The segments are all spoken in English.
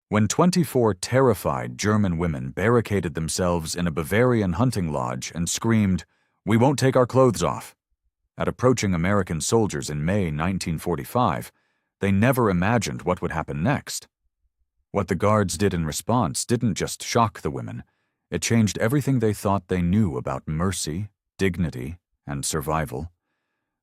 when 24 terrified German women barricaded themselves in a Bavarian hunting lodge and screamed, "We won't take our clothes off," at approaching American soldiers in May 1945, they never imagined what would happen next. What the guards did in response didn't just shock the women, it changed everything they thought they knew about mercy, dignity, and survival.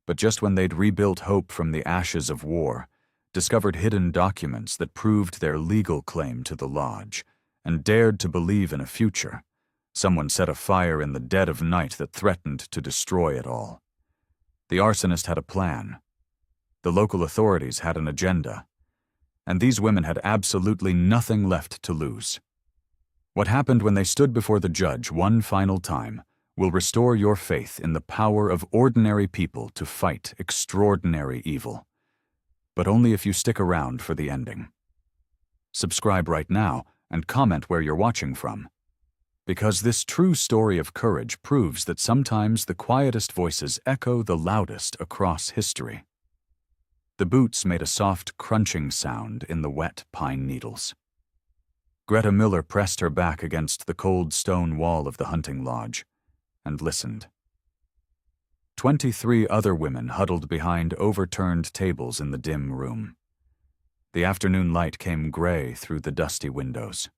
But just when they'd rebuilt hope from the ashes of war, discovered hidden documents that proved their legal claim to the lodge, and dared to believe in a future, someone set a fire in the dead of night that threatened to destroy it all. The arsonist had a plan. The local authorities had an agenda. And these women had absolutely nothing left to lose. What happened when they stood before the judge one final time will restore your faith in the power of ordinary people to fight extraordinary evil. But only if you stick around for the ending. Subscribe right now and comment where you're watching from. Because this true story of courage proves that sometimes the quietest voices echo the loudest across history. The boots made a soft crunching sound in the wet pine needles. Greta Miller pressed her back against the cold stone wall of the hunting lodge and listened. 23 other women huddled behind overturned tables in the dim room. The afternoon light came gray through the dusty windows.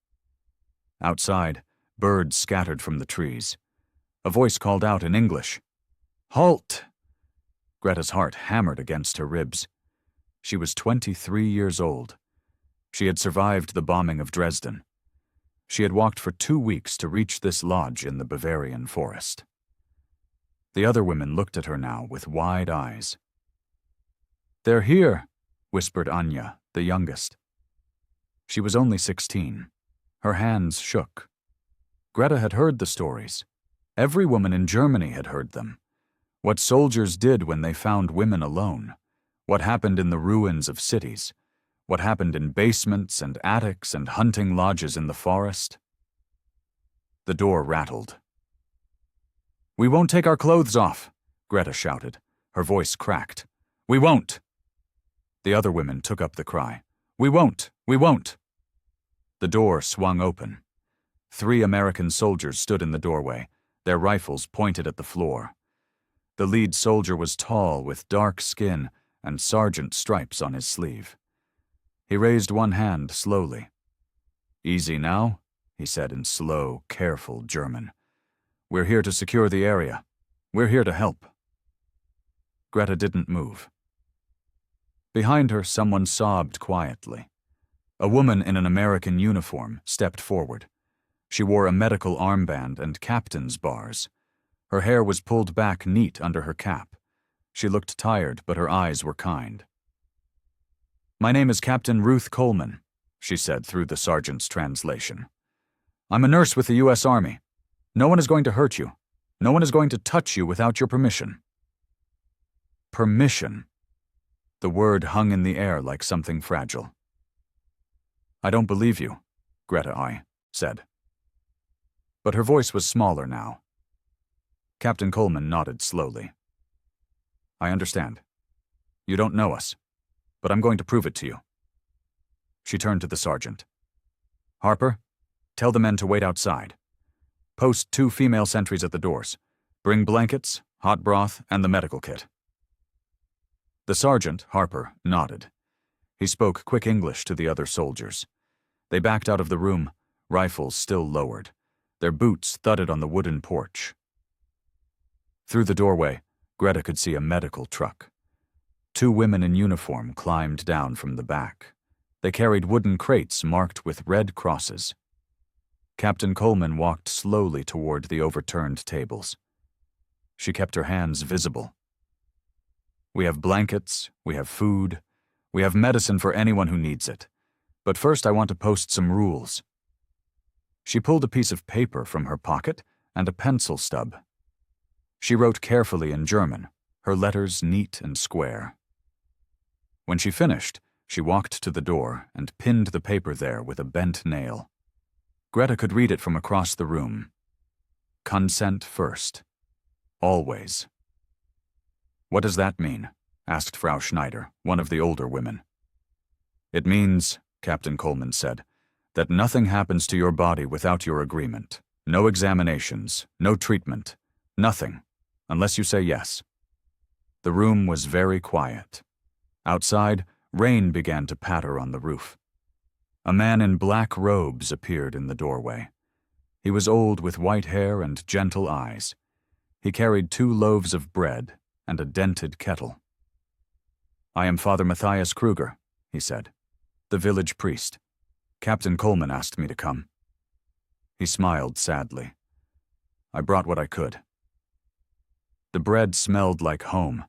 Outside, birds scattered from the trees. A voice called out in English, "Halt!" Greta's heart hammered against her ribs. She was 23 years old. She had survived the bombing of Dresden. She had walked for 2 weeks to reach this lodge in the Bavarian forest. The other women looked at her now with wide eyes. "They're here," whispered Anya, the youngest. She was only 16. Her hands shook. Greta had heard the stories. Every woman in Germany had heard them. What soldiers did when they found women alone. What happened in the ruins of cities. What happened in basements and attics and hunting lodges in the forest. The door rattled. "We won't take our clothes off," Greta shouted. Her voice cracked. "We won't." The other women took up the cry. "We won't! We won't!" The door swung open. 3 American soldiers stood in the doorway, their rifles pointed at the floor. The lead soldier was tall with dark skin and sergeant stripes on his sleeve. He raised one hand slowly. "Easy now," he said in slow, careful German. "We're here to secure the area. We're here to help." Greta didn't move. Behind her, someone sobbed quietly. A woman in an American uniform stepped forward. She wore a medical armband and captain's bars. Her hair was pulled back neat under her cap. She looked tired, but her eyes were kind. "My name is Captain Ruth Coleman," she said through the sergeant's translation. "I'm a nurse with the U.S. Army. No one is going to hurt you. No one is going to touch you without your permission." Permission. The word hung in the air like something fragile. "I don't believe you," Greta said. But her voice was smaller now. Captain Coleman nodded slowly. "I understand. You don't know us, but I'm going to prove it to you." She turned to the sergeant. "Harper, tell the men to wait outside. Post 2 female sentries at the doors. Bring blankets, hot broth, and the medical kit." The sergeant, Harper, nodded. He spoke quick English to the other soldiers. They backed out of the room, rifles still lowered. Their boots thudded on the wooden porch. Through the doorway, Greta could see a medical truck. 2 women in uniform climbed down from the back. They carried wooden crates marked with red crosses. Captain Coleman walked slowly toward the overturned tables. She kept her hands visible. "We have blankets, we have food, we have medicine for anyone who needs it. But first I want to post some rules." She pulled a piece of paper from her pocket and a pencil stub. She wrote carefully in German, her letters neat and square. When she finished, she walked to the door and pinned the paper there with a bent nail. Greta could read it from across the room. Consent first. Always. "What does that mean?" asked Frau Schneider, one of the older women. "It means," Captain Coleman said, That nothing happens to your body without your agreement. No examinations, no treatment, nothing, unless you say yes. The room was very quiet. Outside, rain began to patter on the roof. A man in black robes appeared in the doorway. He was old with white hair and gentle eyes. He carried 2 loaves of bread and a dented kettle. "I am Father Matthias Kruger," he said, "the village priest. Captain Coleman asked me to come." He smiled sadly. "I brought what I could." The bread smelled like home,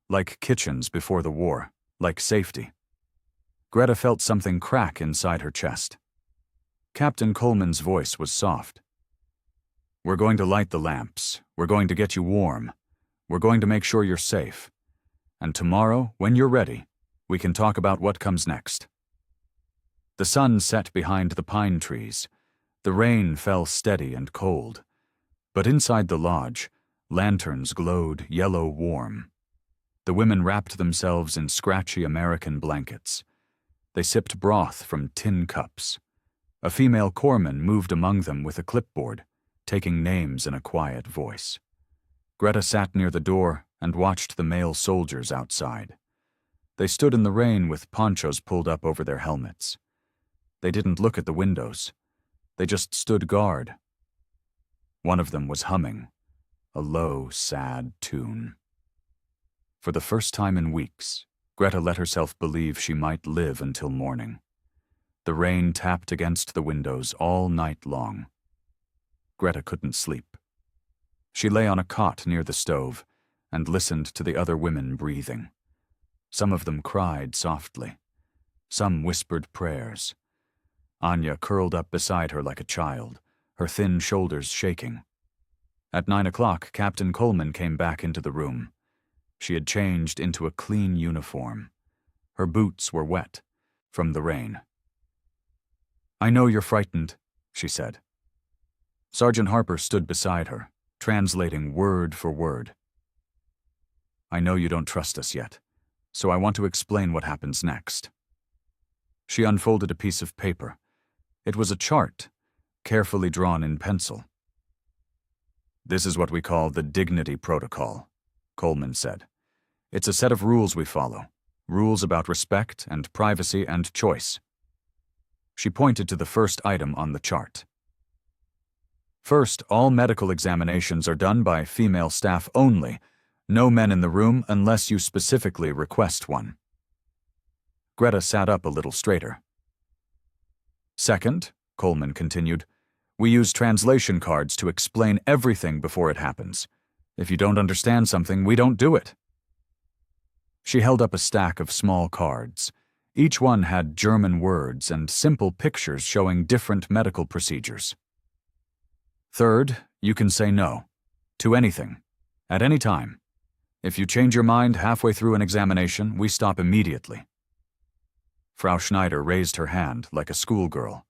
like kitchens before the war, like safety. Greta felt something crack inside her chest. Captain Coleman's voice was soft. "We're going to light the lamps. We're going to get you warm. We're going to make sure you're safe. And tomorrow, when you're ready, we can talk about what comes next." The sun set behind the pine trees. The rain fell steady and cold. But inside the lodge, lanterns glowed yellow warm. The women wrapped themselves in scratchy American blankets. They sipped broth from tin cups. A female corpsman moved among them with a clipboard, taking names in a quiet voice. Greta sat near the door and watched the male soldiers outside. They stood in the rain with ponchos pulled up over their helmets. They didn't look at the windows. They just stood guard. One of them was humming, a low, sad tune. For the first time in weeks, Greta let herself believe she might live until morning. The rain tapped against the windows all night long. Greta couldn't sleep. She lay on a cot near the stove and listened to the other women breathing. Some of them cried softly. Some whispered prayers. Anya curled up beside her like a child, her thin shoulders shaking. At 9 o'clock, Captain Coleman came back into the room. She had changed into a clean uniform. Her boots were wet from the rain. "I know you're frightened," she said. Sergeant Harper stood beside her, translating word for word. "I know you don't trust us yet, so I want to explain what happens next." She unfolded a piece of paper. It was a chart, carefully drawn in pencil. "This is what we call the Dignity Protocol," Coleman said. "It's a set of rules we follow, rules about respect and privacy and choice." She pointed to the first item on the chart. "First, all medical examinations are done by female staff only. No men in the room unless you specifically request one." Greta sat up a little straighter. "Second," Coleman continued, "we use translation cards to explain everything before it happens. If you don't understand something, we don't do it." She held up a stack of small cards. Each one had German words and simple pictures showing different medical procedures. "Third, you can say no. To anything. At any time. If you change your mind halfway through an examination, we stop immediately." Frau Schneider raised her hand like a schoolgirl.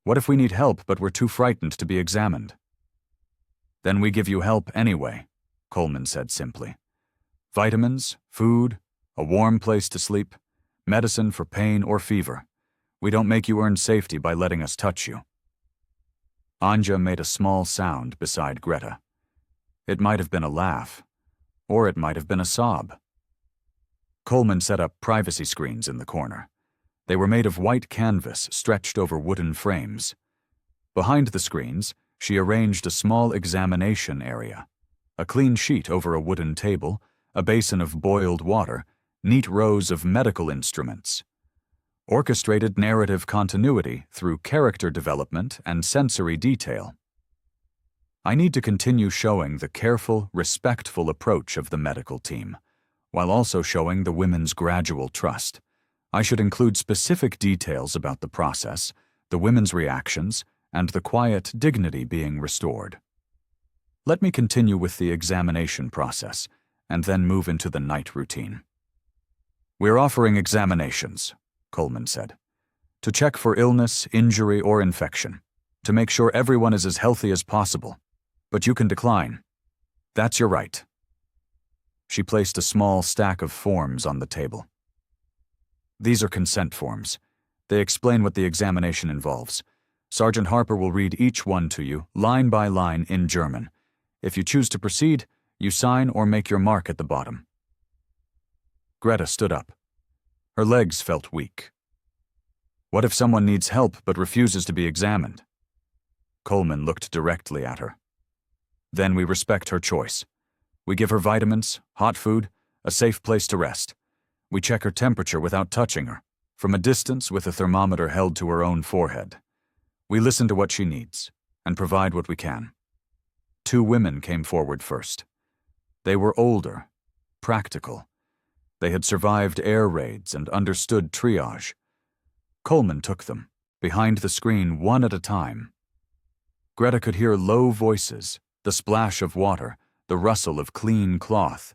"What if we need help but we're too frightened to be examined?" "Then we give you help anyway," Coleman said simply. "Vitamins, food, a warm place to sleep, medicine for pain or fever. We don't make you earn safety by letting us touch you." Anja made a small sound beside Greta. It might have been a laugh, or it might have been a sob. Coleman set up privacy screens in the corner. They were made of white canvas stretched over wooden frames. Behind the screens, she arranged a small examination area. A clean sheet over a wooden table, a basin of boiled water, neat rows of medical instruments. Orchestrated narrative continuity through character development and sensory detail. I need to continue showing the careful, respectful approach of the medical team, while also showing the women's gradual trust. I should include specific details about the process, the women's reactions, and the quiet dignity being restored. Let me continue with the examination process, and then move into the night routine. "We're offering examinations," Coleman said, "to check for illness, injury, or infection, to make sure everyone is as healthy as possible. But you can decline. That's your right." She placed a small stack of forms on the table. "These are consent forms. They explain what the examination involves. Sergeant Harper will read each one to you, line by line, in German. If you choose to proceed, you sign or make your mark at the bottom. Greta stood up. Her legs felt weak. What if someone needs help but refuses to be examined? Coleman looked directly at her. Then we respect her choice. We give her vitamins, hot food, a safe place to rest. We check her temperature without touching her, from a distance with a thermometer held to her own forehead. We listen to what she needs, and provide what we can. 2 women came forward first. They were older, practical. They had survived air raids and understood triage. Coleman took them, behind the screen, one at a time. Greta could hear low voices, the splash of water, the rustle of clean cloth.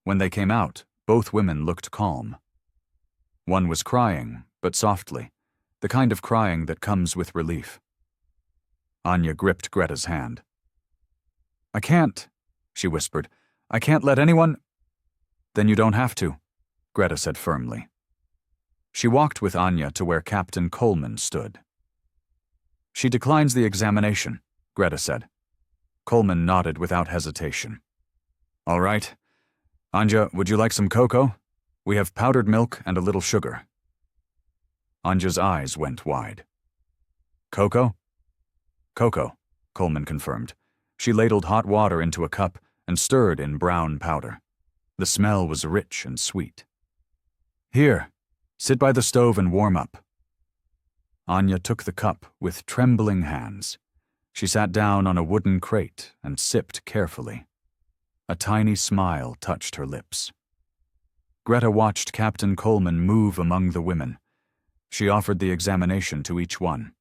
When they came out, both women looked calm. One was crying, but softly, the kind of crying that comes with relief. Anya gripped Greta's hand. "I can't," she whispered. "I can't let anyone—" "Then you don't have to," Greta said firmly. She walked with Anya to where Captain Coleman stood. "She declines the examination," Greta said. Coleman nodded without hesitation. "All right. Anja, would you like some cocoa? We have powdered milk and a little sugar." Anja's eyes went wide. "Cocoa?" "Cocoa," Coleman confirmed. She ladled hot water into a cup and stirred in brown powder. The smell was rich and sweet. "Here, sit by the stove and warm up." Anya took the cup with trembling hands. She sat down on a wooden crate and sipped carefully. A tiny smile touched her lips. Greta watched Captain Coleman move among the women. She offered the examination to each one.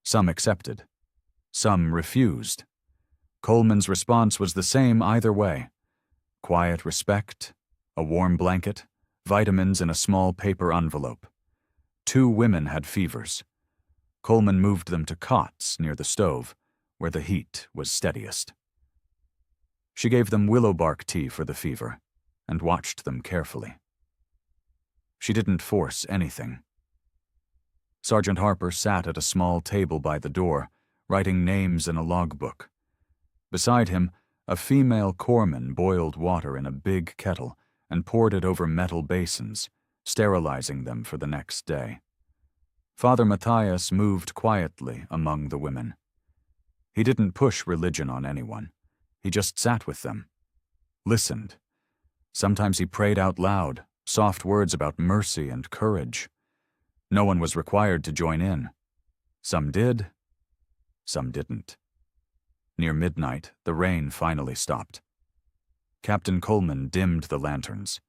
Some accepted. Some refused. Coleman's response was the same either way. Quiet respect, a warm blanket, vitamins in a small paper envelope. 2 women had fevers. Coleman moved them to cots near the stove, where the heat was steadiest. She gave them willow bark tea for the fever, and watched them carefully. She didn't force anything. Sergeant Harper sat at a small table by the door, writing names in a logbook. Beside him, a female corpsman boiled water in a big kettle and poured it over metal basins, sterilizing them for the next day. Father Matthias moved quietly among the women. He didn't push religion on anyone. He just sat with them, listened. Sometimes he prayed out loud, soft words about mercy and courage. No one was required to join in. Some did, some didn't. Near midnight, the rain finally stopped. Captain Coleman dimmed the lanterns.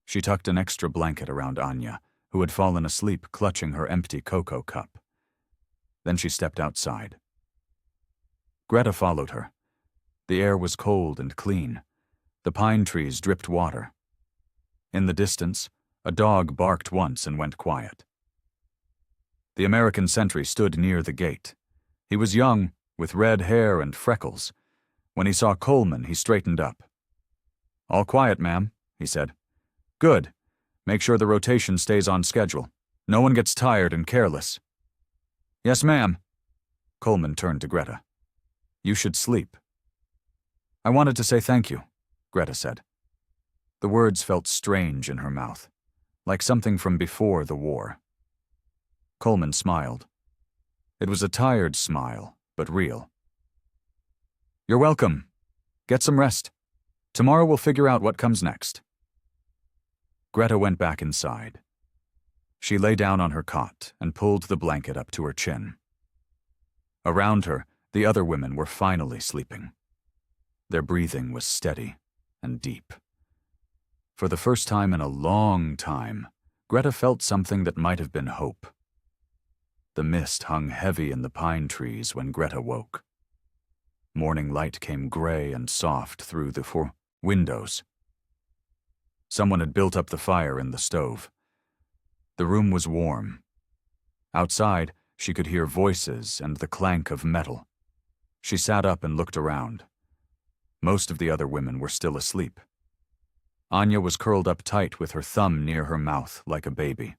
She tucked an extra blanket around Anya, who had fallen asleep clutching her empty cocoa cup. Then she stepped outside. Greta followed her. The air was cold and clean. The pine trees dripped water. In the distance, a dog barked once and went quiet. The American sentry stood near the gate. He was young, with red hair and freckles. When he saw Coleman, he straightened up. "All quiet, ma'am," he said. "Good. Make sure the rotation stays on schedule. No one gets tired and careless." "Yes, ma'am." Coleman turned to Greta. "You should sleep." "I wanted to say thank you," Greta said. The words felt strange in her mouth, like something from before the war. Coleman smiled. It was a tired smile, but real. "You're welcome. Get some rest. Tomorrow we'll figure out what comes next." Greta went back inside. She lay down on her cot and pulled the blanket up to her chin. Around her, the other women were finally sleeping. Their breathing was steady and deep. For the first time in a long time, Greta felt something that might have been hope. The mist hung heavy in the pine trees when Greta woke. Morning light came gray and soft through the 4 windows. Someone had built up the fire in the stove. The room was warm. Outside, she could hear voices and the clank of metal. She sat up and looked around. Most of the other women were still asleep. Anya was curled up tight with her thumb near her mouth like a baby.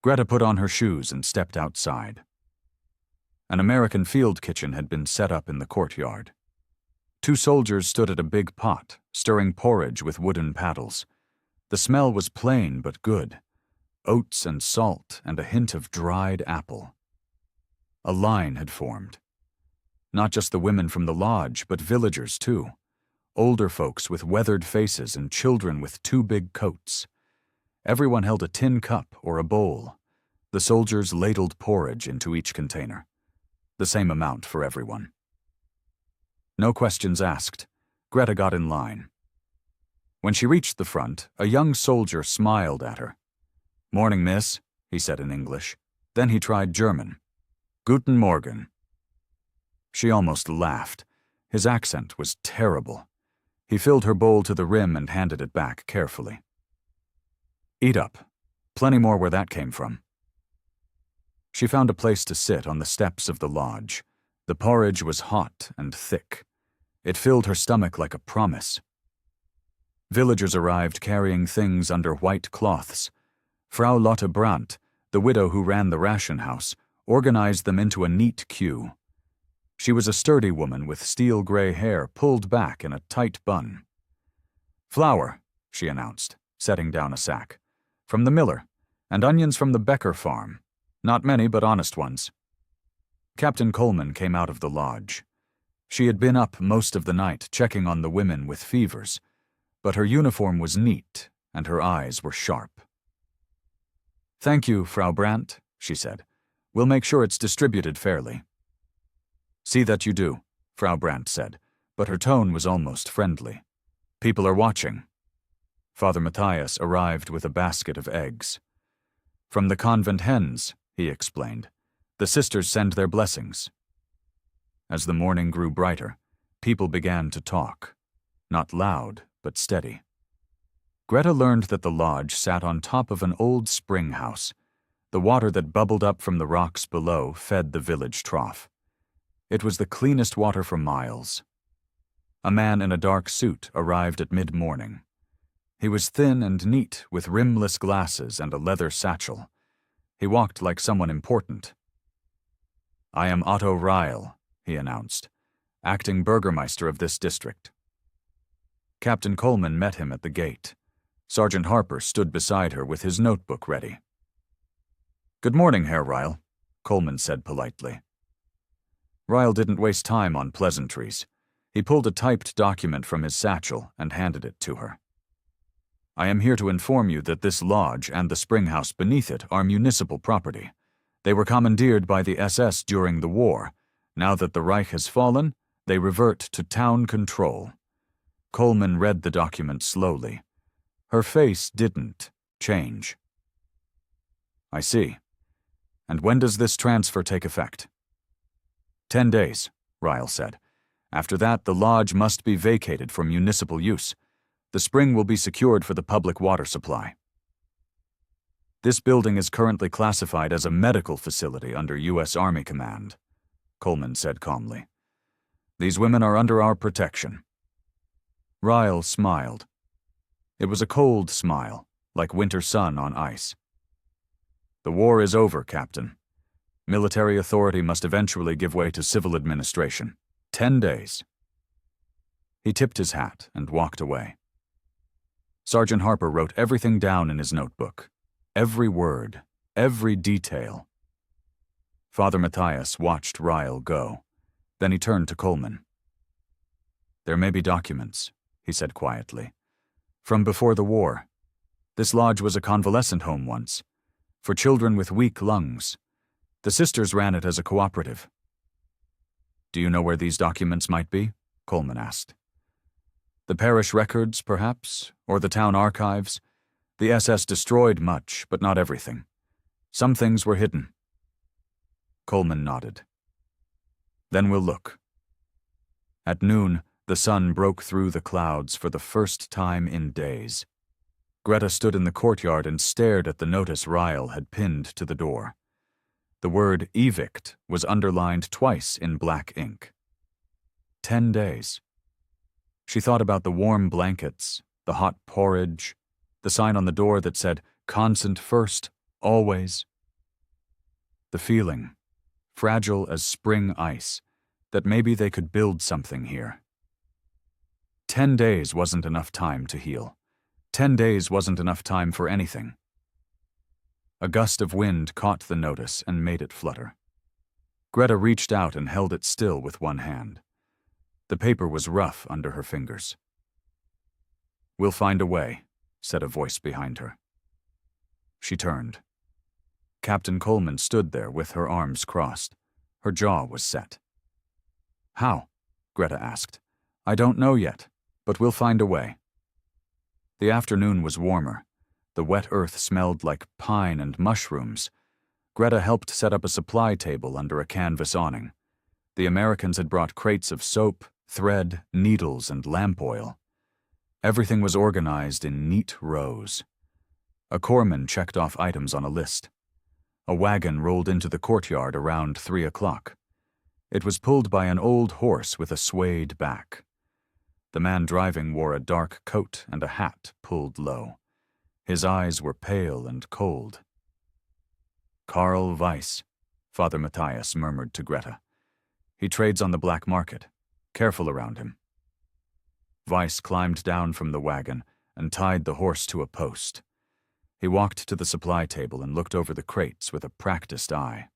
Greta put on her shoes and stepped outside. An American field kitchen had been set up in the courtyard. 2 soldiers stood at a big pot, stirring porridge with wooden paddles. The smell was plain but good. Oats and salt and a hint of dried apple. A line had formed. Not just the women from the lodge, but villagers too. Older folks with weathered faces and children with 2 big coats. Everyone held a tin cup or a bowl. The soldiers ladled porridge into each container. The same amount for everyone. No questions asked. Greta got in line. When she reached the front, a young soldier smiled at her. "Morning, miss," he said in English. Then he tried German. "Guten Morgen." She almost laughed. His accent was terrible. He filled her bowl to the rim and handed it back carefully. "Eat up. Plenty more where that came from." She found a place to sit on the steps of the lodge. The porridge was hot and thick. It filled her stomach like a promise. Villagers arrived carrying things under white cloths. Frau Lotte Brandt, the widow who ran the ration house, organized them into a neat queue. She was a sturdy woman with steel-gray hair pulled back in a tight bun. "Flour," she announced, setting down a sack. "From the miller, and onions from the Becker farm. Not many, but honest ones." Captain Coleman came out of the lodge. She had been up most of the night checking on the women with fevers, but her uniform was neat and her eyes were sharp. "Thank you, Frau Brandt," she said. "We'll make sure it's distributed fairly." "See that you do," Frau Brandt said, but her tone was almost friendly. "People are watching." Father Matthias arrived with a basket of eggs. "From the convent hens," he explained. "The sisters send their blessings." As the morning grew brighter, people began to talk. Not loud, but steady. Greta learned that the lodge sat on top of an old spring house. The water that bubbled up from the rocks below fed the village trough. It was the cleanest water for miles. A man in a dark suit arrived at mid-morning. He was thin and neat, with rimless glasses and a leather satchel. He walked like someone important. "I am Otto Ryle," he announced, "acting burgermeister of this district." Captain Coleman met him at the gate. Sergeant Harper stood beside her with his notebook ready. "Good morning, Herr Ryle," Coleman said politely. Ryle didn't waste time on pleasantries. He pulled a typed document from his satchel and handed it to her. "I am here to inform you that this lodge and the spring house beneath it are municipal property. They were commandeered by the SS during the war. Now that the Reich has fallen, they revert to town control." Coleman read the document slowly. Her face didn't change. "I see. And when does this transfer take effect?" 10 days, Ryle said. "After that, the lodge must be vacated for municipal use. The spring will be secured for the public water supply." "This building is currently classified as a medical facility under U.S. Army command," Coleman said calmly. "These women are under our protection." Ryle smiled. It was a cold smile, like winter sun on ice. "The war is over, Captain. Military authority must eventually give way to civil administration. 10 days. He tipped his hat and walked away. Sergeant Harper wrote everything down in his notebook. Every word, every detail. Father Matthias watched Ryle go. Then he turned to Coleman. "There may be documents," he said quietly. "From before the war. This lodge was a convalescent home once, for children with weak lungs. The sisters ran it as a cooperative." "Do you know where these documents might be?" Coleman asked. "The parish records, perhaps, or the town archives. The SS destroyed much, but not everything. Some things were hidden." Coleman nodded. "Then we'll look." At noon, the sun broke through the clouds for the first time in days. Greta stood in the courtyard and stared at the notice Ryle had pinned to the door. The word evict was underlined twice in black ink. 10 days. She thought about the warm blankets, the hot porridge, the sign on the door that said, "Consent first, always." The feeling, fragile as spring ice, that maybe they could build something here. 10 days wasn't enough time to heal. 10 days wasn't enough time for anything. A gust of wind caught the notice and made it flutter. Greta reached out and held it still with one hand. The paper was rough under her fingers. "We'll find a way," said a voice behind her. She turned. Captain Coleman stood there with her arms crossed. Her jaw was set. "How?" Greta asked. "I don't know yet, but we'll find a way." The afternoon was warmer. The wet earth smelled like pine and mushrooms. Greta helped set up a supply table under a canvas awning. The Americans had brought crates of soap, thread, needles, and lamp oil. Everything was organized in neat rows. A corpsman checked off items on a list. A wagon rolled into the courtyard around 3 o'clock. It was pulled by an old horse with a swayed back. The man driving wore a dark coat and a hat pulled low. His eyes were pale and cold. "Karl Weiss," Father Matthias murmured to Greta. "He trades on the black market. Careful around him." Weiss climbed down from the wagon and tied the horse to a post. He walked to the supply table and looked over the crates with a practiced eye.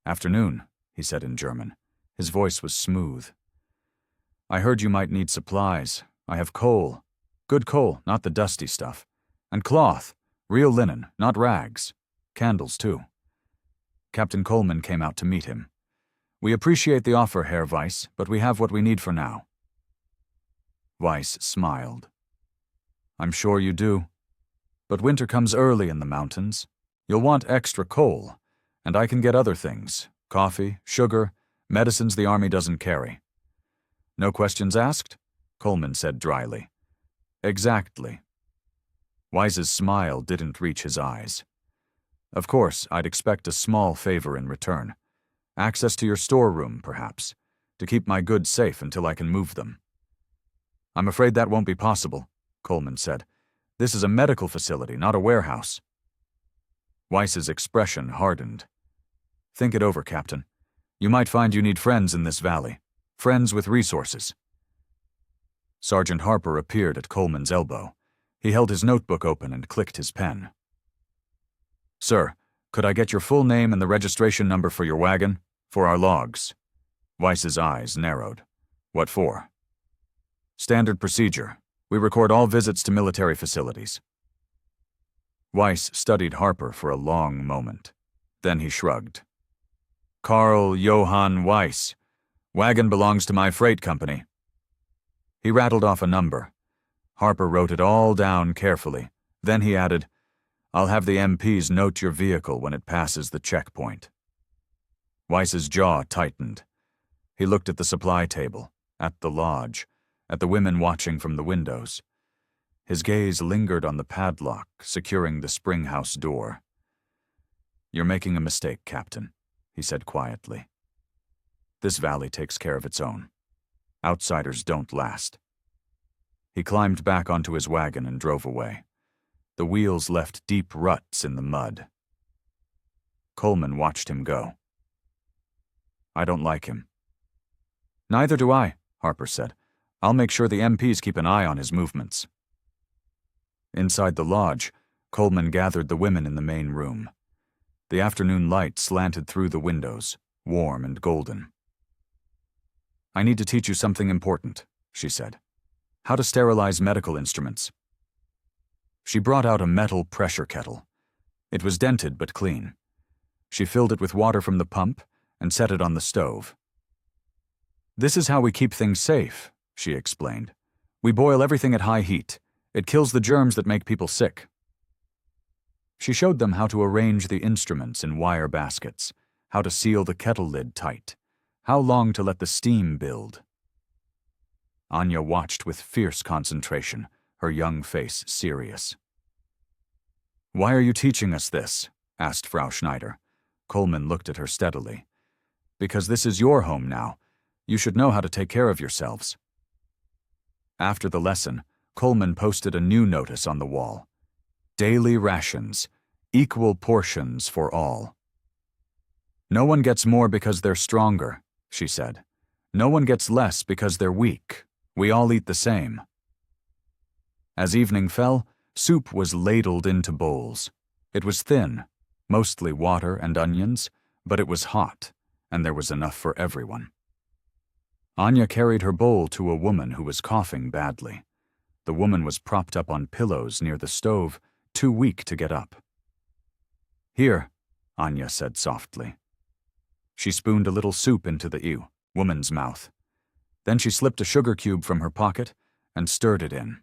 "Afternoon," he said in German. His voice was smooth. "I heard you might need supplies. I have coal. Good coal, not the dusty stuff. And cloth, real linen, not rags. Candles, too." Captain Coleman came out to meet him. "We appreciate the offer, Herr Weiss, but we have what we need for now." Weiss smiled. "I'm sure you do. But winter comes early in the mountains. You'll want extra coal, and I can get other things, coffee, sugar, medicines the army doesn't carry." "No questions asked?" Coleman said dryly. "Exactly." Weiss's smile didn't reach his eyes. "Of course, I'd expect a small favor in return. Access to your storeroom, perhaps, to keep my goods safe until I can move them." "I'm afraid that won't be possible," Coleman said. "This is a medical facility, not a warehouse." Weiss's expression hardened. "Think it over, Captain. You might find you need friends in this valley. Friends with resources." Sergeant Harper appeared at Coleman's elbow. He held his notebook open and clicked his pen. "Sir, could I get your full name and the registration number for your wagon? For our logs." Weiss's eyes narrowed. "What for?" "Standard procedure. We record all visits to military facilities." Weiss studied Harper for a long moment. Then he shrugged. "Karl Johann Weiss. Wagon belongs to my freight company." He rattled off a number. Harper wrote it all down carefully. Then he added, "I'll have the MPs note your vehicle when it passes the checkpoint." Weiss's jaw tightened. He looked at the supply table, at the lodge, at the women watching from the windows. His gaze lingered on the padlock, securing the springhouse door. "You're making a mistake, Captain," he said quietly. "This valley takes care of its own. Outsiders don't last." He climbed back onto his wagon and drove away. The wheels left deep ruts in the mud. Coleman watched him go. "I don't like him." "Neither do I," Harper said. "I'll make sure the MPs keep an eye on his movements." Inside the lodge, Coleman gathered the women in the main room. The afternoon light slanted through the windows, warm and golden. "I need to teach you something important," she said. "How to sterilize medical instruments." She brought out a metal pressure kettle. It was dented but clean. She filled it with water from the pump and set it on the stove. "This is how we keep things safe," she explained. "We boil everything at high heat. It kills the germs that make people sick." She showed them how to arrange the instruments in wire baskets, how to seal the kettle lid tight, how long to let the steam build. Anya watched with fierce concentration, her young face serious. "Why are you teaching us this?" asked Frau Schneider. Coleman looked at her steadily. "Because this is your home now. You should know how to take care of yourselves." After the lesson, Coleman posted a new notice on the wall. "Daily rations, equal portions for all." No one gets more because they're stronger, she said. No one gets less because they're weak. We all eat the same. As evening fell, soup was ladled into bowls. It was thin, mostly water and onions, but it was hot, and there was enough for everyone. Anya carried her bowl to a woman who was coughing badly. The woman was propped up on pillows near the stove, too weak to get up. Here, Anya said softly. She spooned a little soup into the woman's mouth. Then she slipped a sugar cube from her pocket and stirred it in.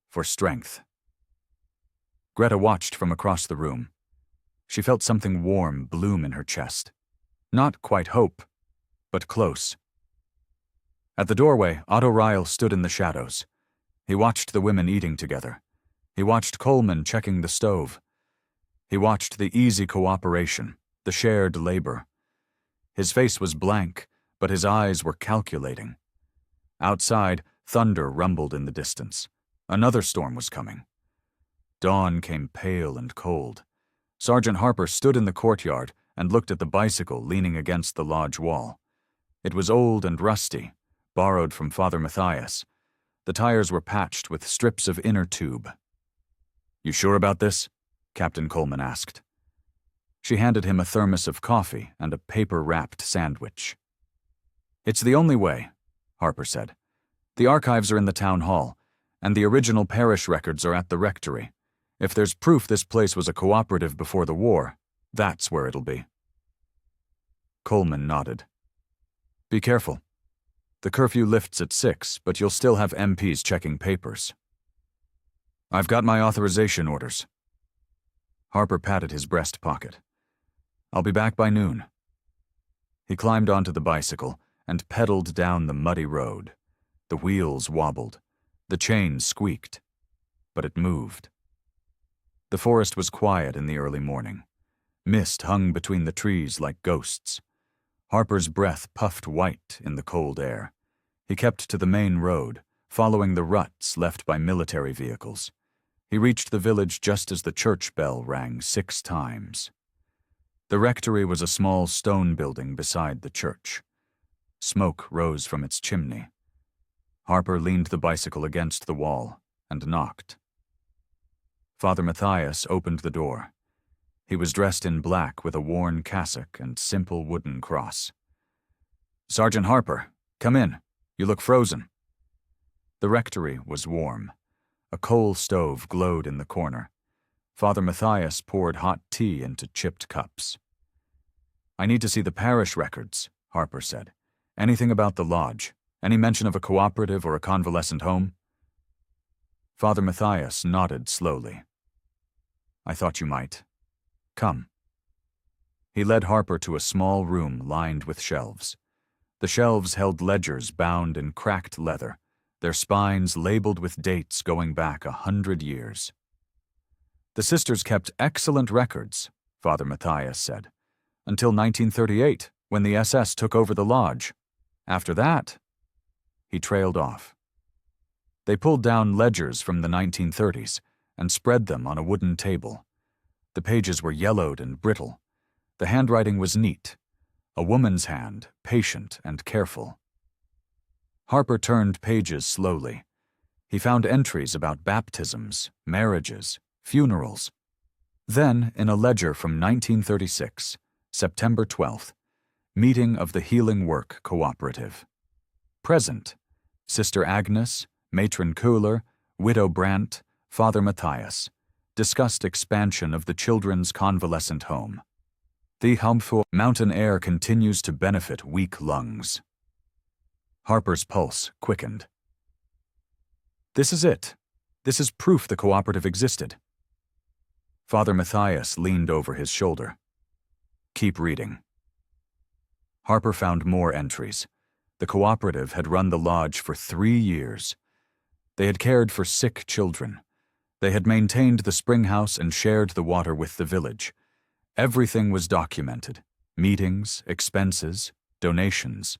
For strength. Greta watched from across the room. She felt something warm bloom in her chest. Not quite hope, but close. At the doorway, Otto Ryle stood in the shadows. He watched the women eating together. He watched Coleman checking the stove. He watched the easy cooperation, the shared labor. His face was blank, but his eyes were calculating. Outside, thunder rumbled in the distance. Another storm was coming. Dawn came pale and cold. Sergeant Harper stood in the courtyard and looked at the bicycle leaning against the lodge wall. It was old and rusty, borrowed from Father Matthias. The tires were patched with strips of inner tube. "You sure about this?" Captain Coleman asked. She handed him a thermos of coffee and a paper-wrapped sandwich. "It's the only way," Harper said. "The archives are in the town hall, and the original parish records are at the rectory. If there's proof this place was a cooperative before the war, that's where it'll be." Coleman nodded. "Be careful. The curfew lifts at 6, but you'll still have MPs checking papers." "I've got my authorization orders." Harper patted his breast pocket. "I'll be back by noon." He climbed onto the bicycle and pedaled down the muddy road. The wheels wobbled. The chain squeaked. But it moved. The forest was quiet in the early morning. Mist hung between the trees like ghosts. Harper's breath puffed white in the cold air. He kept to the main road, following the ruts left by military vehicles. He reached the village just as the church bell rang 6 times. The rectory was a small stone building beside the church. Smoke rose from its chimney. Harper leaned the bicycle against the wall and knocked. Father Matthias opened the door. He was dressed in black with a worn cassock and simple wooden cross. "Sergeant Harper, come in. You look frozen." The rectory was warm. A coal stove glowed in the corner. Father Matthias poured hot tea into chipped cups. "I need to see the parish records," Harper said. "Anything about the lodge? Any mention of a cooperative or a convalescent home?" Father Matthias nodded slowly. "I thought you might. Come." He led Harper to a small room lined with shelves. The shelves held ledgers bound in cracked leather, their spines labeled with dates going back 100 years. "The sisters kept excellent records," Father Matthias said, "until 1938, when the SS took over the lodge. After that—" He trailed off. They pulled down ledgers from the 1930s and spread them on a wooden table. The pages were yellowed and brittle. The handwriting was neat. A woman's hand, patient and careful. Harper turned pages slowly. He found entries about baptisms, marriages, funerals. Then, in a ledger from 1936, September 12th, meeting of the Healing Work Cooperative. Present, Sister Agnes, Matron Köhler, Widow Brandt, Father Matthias. Discussed expansion of the children's convalescent home. The harmful mountain air continues to benefit weak lungs. Harper's pulse quickened. "This is it. This is proof the cooperative existed." Father Matthias leaned over his shoulder. "Keep reading." Harper found more entries. The cooperative had run the lodge for 3 years. They had cared for sick children. They had maintained the spring house and shared the water with the village. Everything was documented: meetings, expenses, donations.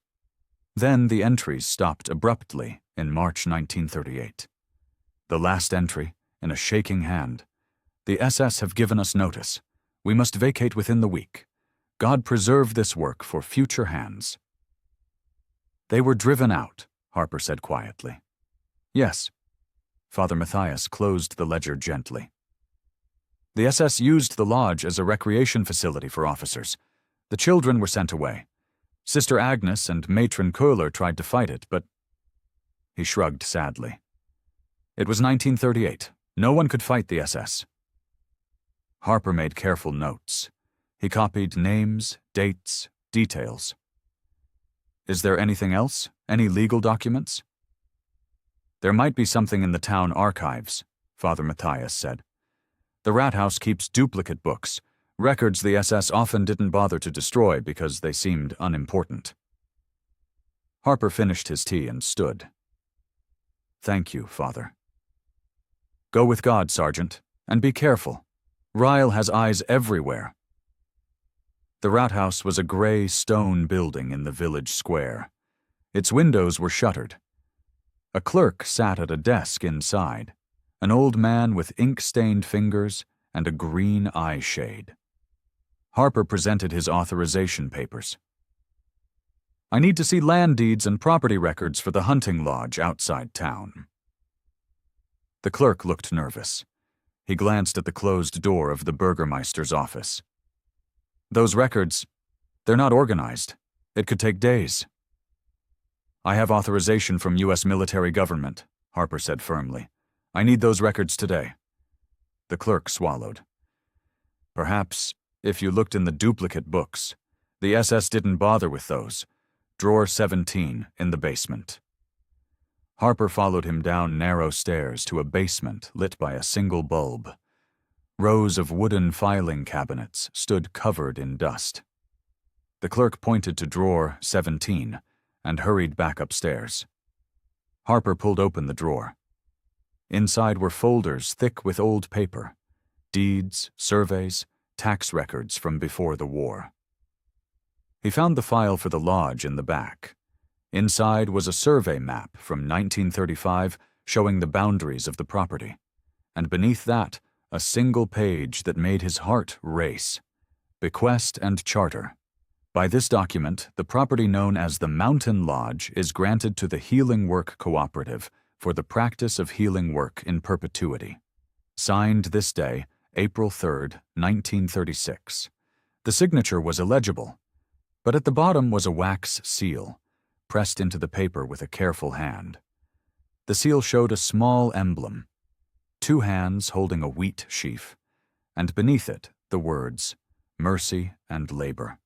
Then the entries stopped abruptly in March 1938. The last entry, in a shaking hand: "The SS have given us notice. We must vacate within the week. God preserve this work for future hands. They were driven out, Harper said quietly. Yes. Father Matthias closed the ledger gently. The SS used the lodge as a recreation facility for officers. The children were sent away. Sister Agnes and Matron Köhler tried to fight it, but... He shrugged sadly. It was 1938. No one could fight the SS. Harper made careful notes. He copied names, dates, details. Is there anything else? Any legal documents? There might be something in the town archives, Father Matthias said. The rat house keeps duplicate books, records the SS often didn't bother to destroy because they seemed unimportant. Harper finished his tea and stood. Thank you, Father. Go with God, Sergeant, and be careful. Ryle has eyes everywhere. The rat house was a gray stone building in the village square. Its windows were shuttered. A clerk sat at a desk inside, an old man with ink-stained fingers and a green eye shade. Harper presented his authorization papers. I need to see land deeds and property records for the hunting lodge outside town. The clerk looked nervous. He glanced at the closed door of the Burgermeister's office. Those records, they're not organized. It could take days. I have authorization from U.S. military government, Harper said firmly. I need those records today. The clerk swallowed. Perhaps, if you looked in the duplicate books, the SS didn't bother with those. Drawer 17 in the basement. Harper followed him down narrow stairs to a basement lit by a single bulb. Rows of wooden filing cabinets stood covered in dust. The clerk pointed to drawer 17 and hurried back upstairs. Harper pulled open the drawer. Inside were folders thick with old paper, deeds, surveys, tax records from before the war. He found the file for the lodge in the back. Inside was a survey map from 1935 showing the boundaries of the property, and beneath that, a single page that made his heart race. Bequest and Charter. By this document, the property known as the Mountain Lodge is granted to the Healing Work Cooperative for the practice of healing work in perpetuity. Signed this day, April 3, 1936. The signature was illegible, but at the bottom was a wax seal, pressed into the paper with a careful hand. The seal showed a small emblem, 2 hands holding a wheat sheaf, and beneath it the words, Mercy and Labor.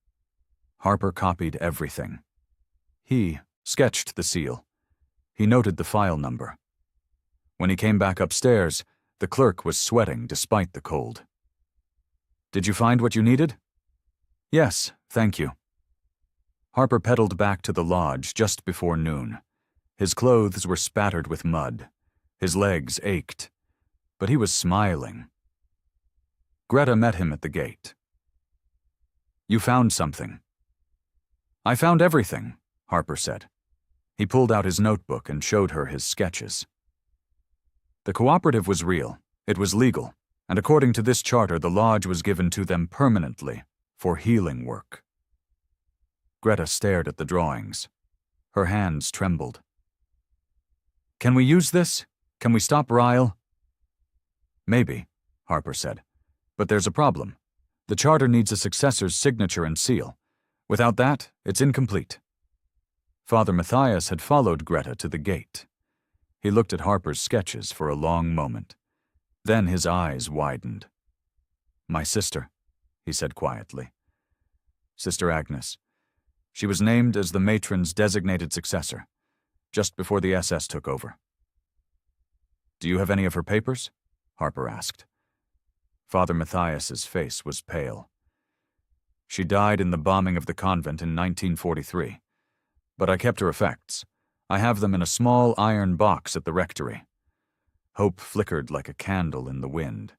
Harper copied everything. He sketched the seal. He noted the file number. When he came back upstairs, the clerk was sweating despite the cold. Did you find what you needed? Yes, thank you. Harper pedaled back to the lodge just before noon. His clothes were spattered with mud. His legs ached. But he was smiling. Greta met him at the gate. You found something. I found everything, Harper said. He pulled out his notebook and showed her his sketches. The cooperative was real, it was legal, and according to this charter the lodge was given to them permanently for healing work. Greta stared at the drawings. Her hands trembled. Can we use this? Can we stop Ryle? Maybe, Harper said, but there's a problem. The charter needs a successor's signature and seal. Without that, it's incomplete. Father Matthias had followed Greta to the gate. He looked at Harper's sketches for a long moment. Then his eyes widened. My sister, he said quietly. Sister Agnes. She was named as the matron's designated successor, just before the SS took over. Do you have any of her papers? Harper asked. Father Matthias's face was pale. She died in the bombing of the convent in 1943, but I kept her effects. I have them in a small iron box at the rectory. Hope flickered like a candle in the wind.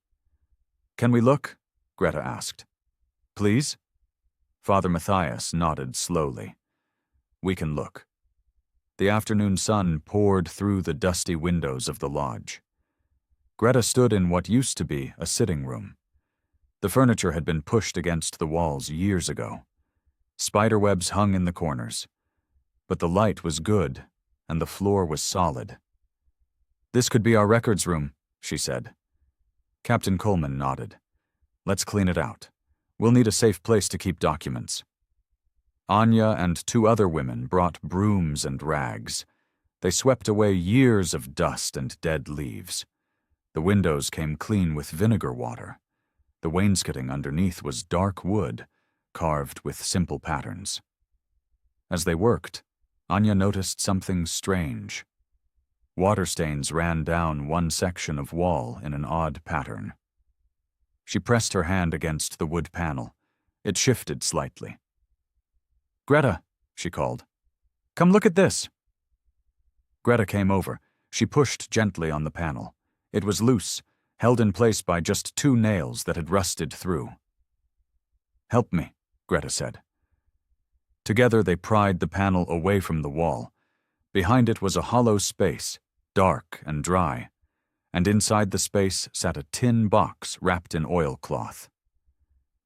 Can we look? Greta asked. Please? Father Matthias nodded slowly. We can look. The afternoon sun poured through the dusty windows of the lodge. Greta stood in what used to be a sitting room. The furniture had been pushed against the walls years ago. Spiderwebs hung in the corners. But the light was good, and the floor was solid. "This could be our records room," she said. Captain Coleman nodded. "Let's clean it out. We'll need a safe place to keep documents." Anya and 2 other women brought brooms and rags. They swept away years of dust and dead leaves. The windows came clean with vinegar water. The wainscoting underneath was dark wood, carved with simple patterns. As they worked, Anya noticed something strange. Water stains ran down one section of wall in an odd pattern. She pressed her hand against the wood panel. It shifted slightly. "Greta," she called. "Come look at this." Greta came over. She pushed gently on the panel. It was loose, held in place by just 2 nails that had rusted through. "Help me," Greta said. Together they pried the panel away from the wall. Behind it was a hollow space, dark and dry, and inside the space sat a tin box wrapped in oilcloth.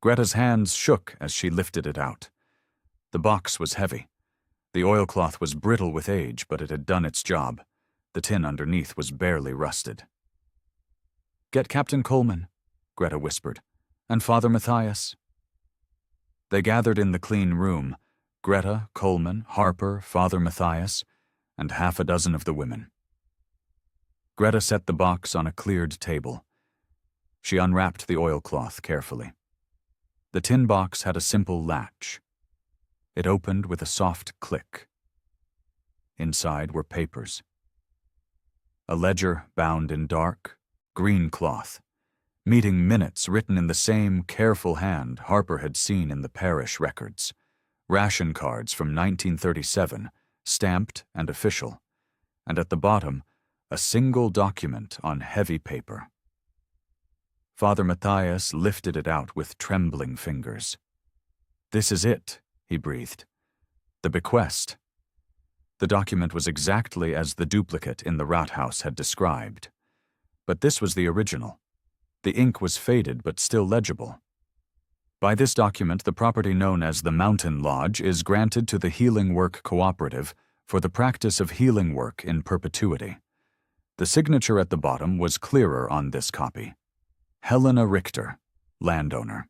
Greta's hands shook as she lifted it out. The box was heavy. The oilcloth was brittle with age, but it had done its job. The tin underneath was barely rusted. "Get Captain Coleman," Greta whispered, "and Father Matthias." They gathered in the clean room, Greta, Coleman, Harper, Father Matthias, and half a dozen of the women. Greta set the box on a cleared table. She unwrapped the oilcloth carefully. The tin box had a simple latch. It opened with a soft click. Inside were papers. A ledger bound in dark, green cloth, meeting minutes written in the same careful hand Harper had seen in the parish records. Ration cards from 1937, stamped and official, and at the bottom, a single document on heavy paper. Father Matthias lifted it out with trembling fingers. "This is it," he breathed. "The bequest." The document was exactly as the duplicate in the Rathaus had described. But this was the original. The ink was faded but still legible. By this document, the property known as the Mountain Lodge is granted to the Healing Work Cooperative for the practice of healing work in perpetuity. The signature at the bottom was clearer on this copy. Helena Richter, landowner.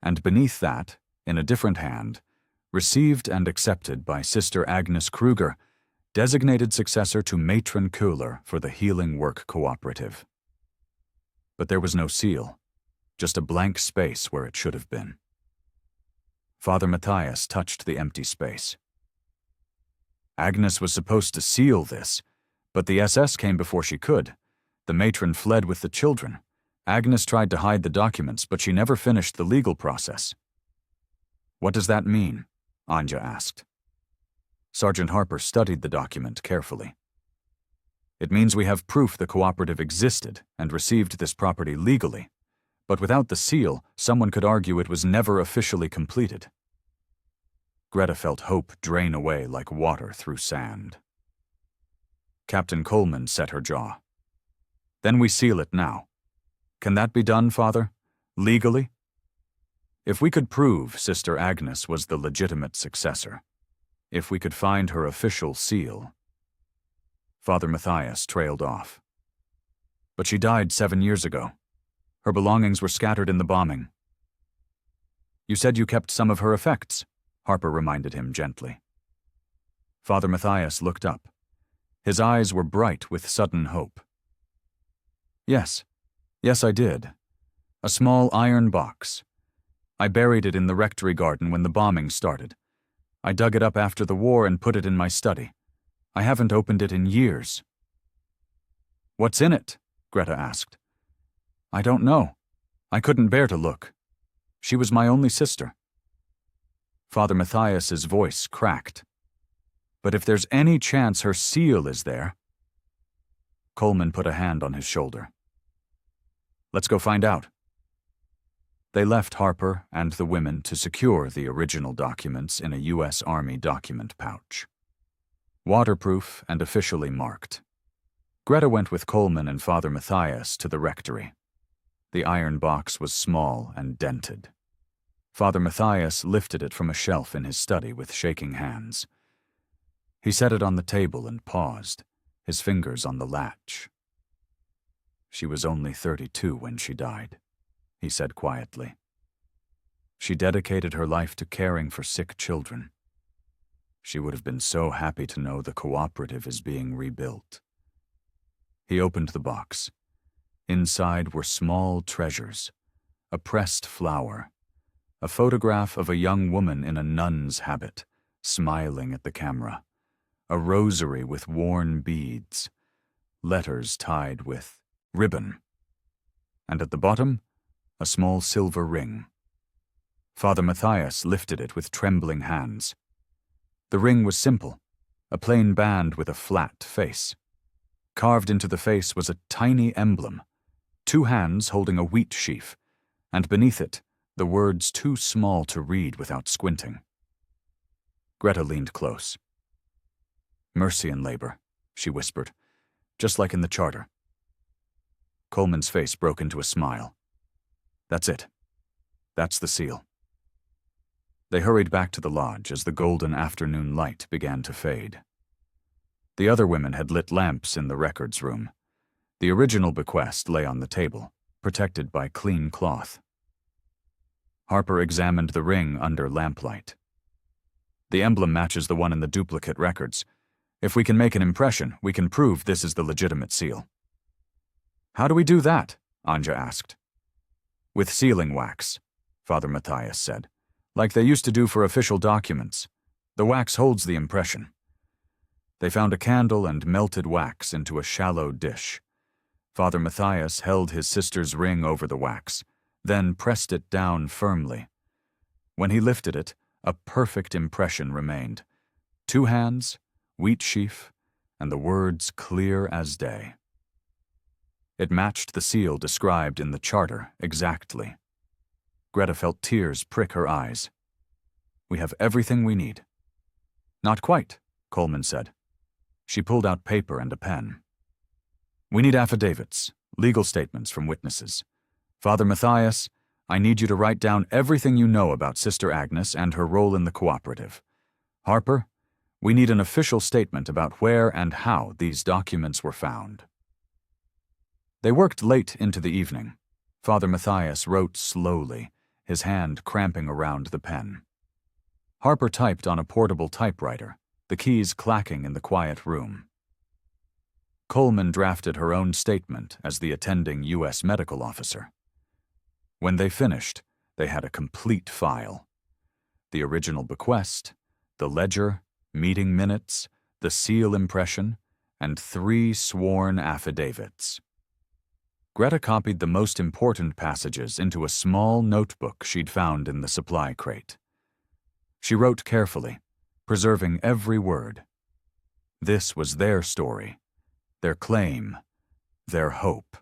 And beneath that, in a different hand, received and accepted by Sister Agnes Kruger, designated successor to Matron Köhler for the Healing Work Cooperative. But there was no seal, just a blank space where it should have been. Father Matthias touched the empty space. Agnes was supposed to seal this, but the SS came before she could. The matron fled with the children. Agnes tried to hide the documents, but she never finished the legal process. "What does that mean?" Anya asked. Sergeant Harper studied the document carefully. "It means we have proof the cooperative existed and received this property legally, but without the seal, someone could argue it was never officially completed." Greta felt hope drain away like water through sand. Captain Coleman set her jaw. "Then we seal it now. Can that be done, Father? Legally? If we could prove Sister Agnes was the legitimate successor, if we could find her official seal." Father Matthias trailed off. "But she died 7 years ago. Her belongings were scattered in the bombing." "You said you kept some of her effects," Harper reminded him gently. Father Matthias looked up. His eyes were bright with sudden hope. Yes, I did. A small iron box. I buried it in the rectory garden when the bombing started. I dug it up after the war and put it in my study. I haven't opened it in years." "What's in it?" Greta asked. "I don't know. I couldn't bear to look. She was my only sister." Father Matthias's voice cracked. "But if there's any chance her seal is there—" Coleman put a hand on his shoulder. "Let's go find out." They left Harper and the women to secure the original documents in a U.S. Army document pouch. Waterproof and officially marked. Greta went with Coleman and Father Matthias to the rectory. The iron box was small and dented. Father Matthias lifted it from a shelf in his study with shaking hands. He set it on the table and paused, his fingers on the latch. "She was only 32 when she died," he said quietly. "She dedicated her life to caring for sick children. She would have been so happy to know the cooperative is being rebuilt." He opened the box. Inside were small treasures: a pressed flower, a photograph of a young woman in a nun's habit, smiling at the camera, a rosary with worn beads, letters tied with ribbon, and at the bottom, a small silver ring. Father Matthias lifted it with trembling hands. The ring was simple, a plain band with a flat face. Carved into the face was a tiny emblem, 2 hands holding a wheat sheaf, and beneath it, the words too small to read without squinting. Greta leaned close. "Mercy and labor," she whispered, "just like in the charter." Coleman's face broke into a smile. "That's it. That's the seal." They hurried back to the lodge as the golden afternoon light began to fade. The other women had lit lamps in the records room. The original bequest lay on the table, protected by clean cloth. Harper examined the ring under lamplight. "The emblem matches the one in the duplicate records. If we can make an impression, we can prove this is the legitimate seal." "How do we do that?" Anja asked. "With sealing wax," Father Matthias said, "like they used to do for official documents. The wax holds the impression." They found a candle and melted wax into a shallow dish. Father Matthias held his sister's ring over the wax, then pressed it down firmly. When he lifted it, a perfect impression remained: 2 hands, wheat sheaf, and the words clear as day. It matched the seal described in the charter exactly. Greta felt tears prick her eyes. "We have everything we need." "Not quite," Coleman said. She pulled out paper and a pen. "We need affidavits, legal statements from witnesses. Father Matthias, I need you to write down everything you know about Sister Agnes and her role in the cooperative. Harper, we need an official statement about where and how these documents were found." They worked late into the evening. Father Matthias wrote slowly, his hand cramping around the pen. Harper typed on a portable typewriter, the keys clacking in the quiet room. Coleman drafted her own statement as the attending U.S. medical officer. When they finished, they had a complete file: the original bequest, the ledger, meeting minutes, the seal impression, and 3 sworn affidavits. Greta copied the most important passages into a small notebook she'd found in the supply crate. She wrote carefully, preserving every word. This was their story, their claim, their hope.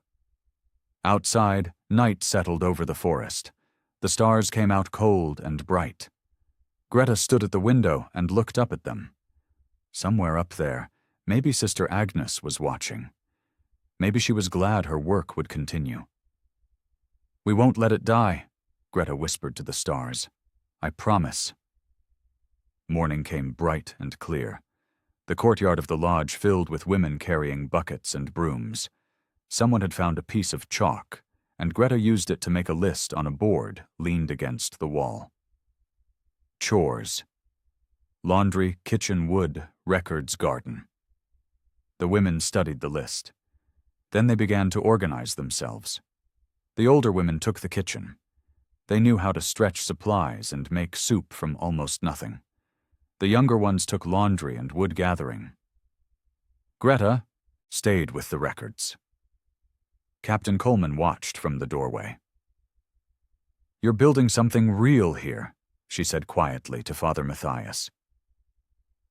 Outside, night settled over the forest. The stars came out cold and bright. Greta stood at the window and looked up at them. Somewhere up there, maybe Sister Agnes was watching. Maybe she was glad her work would continue. "We won't let it die," Greta whispered to the stars. "I promise." Morning came bright and clear. The courtyard of the lodge filled with women carrying buckets and brooms. Someone had found a piece of chalk, and Greta used it to make a list on a board leaned against the wall. Chores: laundry, kitchen, wood, records, garden. The women studied the list. Then they began to organize themselves. The older women took the kitchen. They knew how to stretch supplies and make soup from almost nothing. The younger ones took laundry and wood gathering. Greta stayed with the records. Captain Coleman watched from the doorway. "You're building something real here," she said quietly to Father Matthias.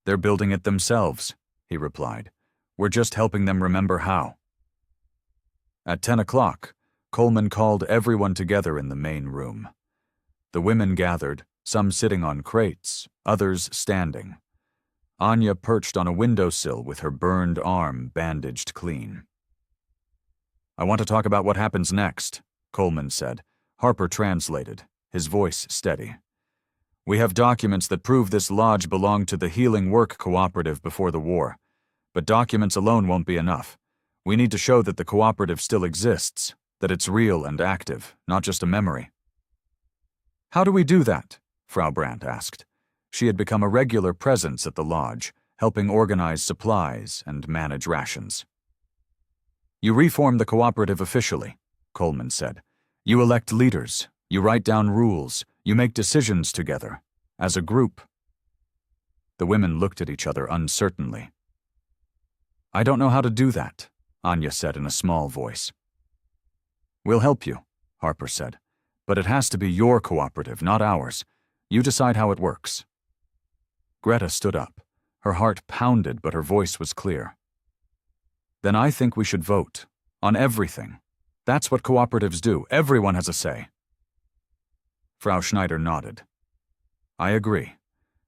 "They're building it themselves," he replied. "We're just helping them remember how." At 10 o'clock, Coleman called everyone together in the main room. The women gathered, some sitting on crates, others standing. Anya perched on a windowsill with her burned arm bandaged clean. "I want to talk about what happens next," Coleman said. Harper translated, his voice steady. We have documents that prove this lodge belonged to the Healing Work Cooperative before the war. But documents alone won't be enough. We need to show that the cooperative still exists, that it's real and active, not just a memory. How do we do that? Frau Brandt asked. She had become a regular presence at the lodge, helping organize supplies and manage rations. You reform the cooperative officially, Coleman said. You elect leaders, you write down rules, you make decisions together, as a group. The women looked at each other uncertainly. I don't know how to do that, Anya said in a small voice. We'll help you, Harper said, but it has to be your cooperative, not ours. You decide how it works. Greta stood up. Her heart pounded, but her voice was clear. Then I think we should vote. On everything. That's what cooperatives do. Everyone has a say. Frau Schneider nodded. I agree.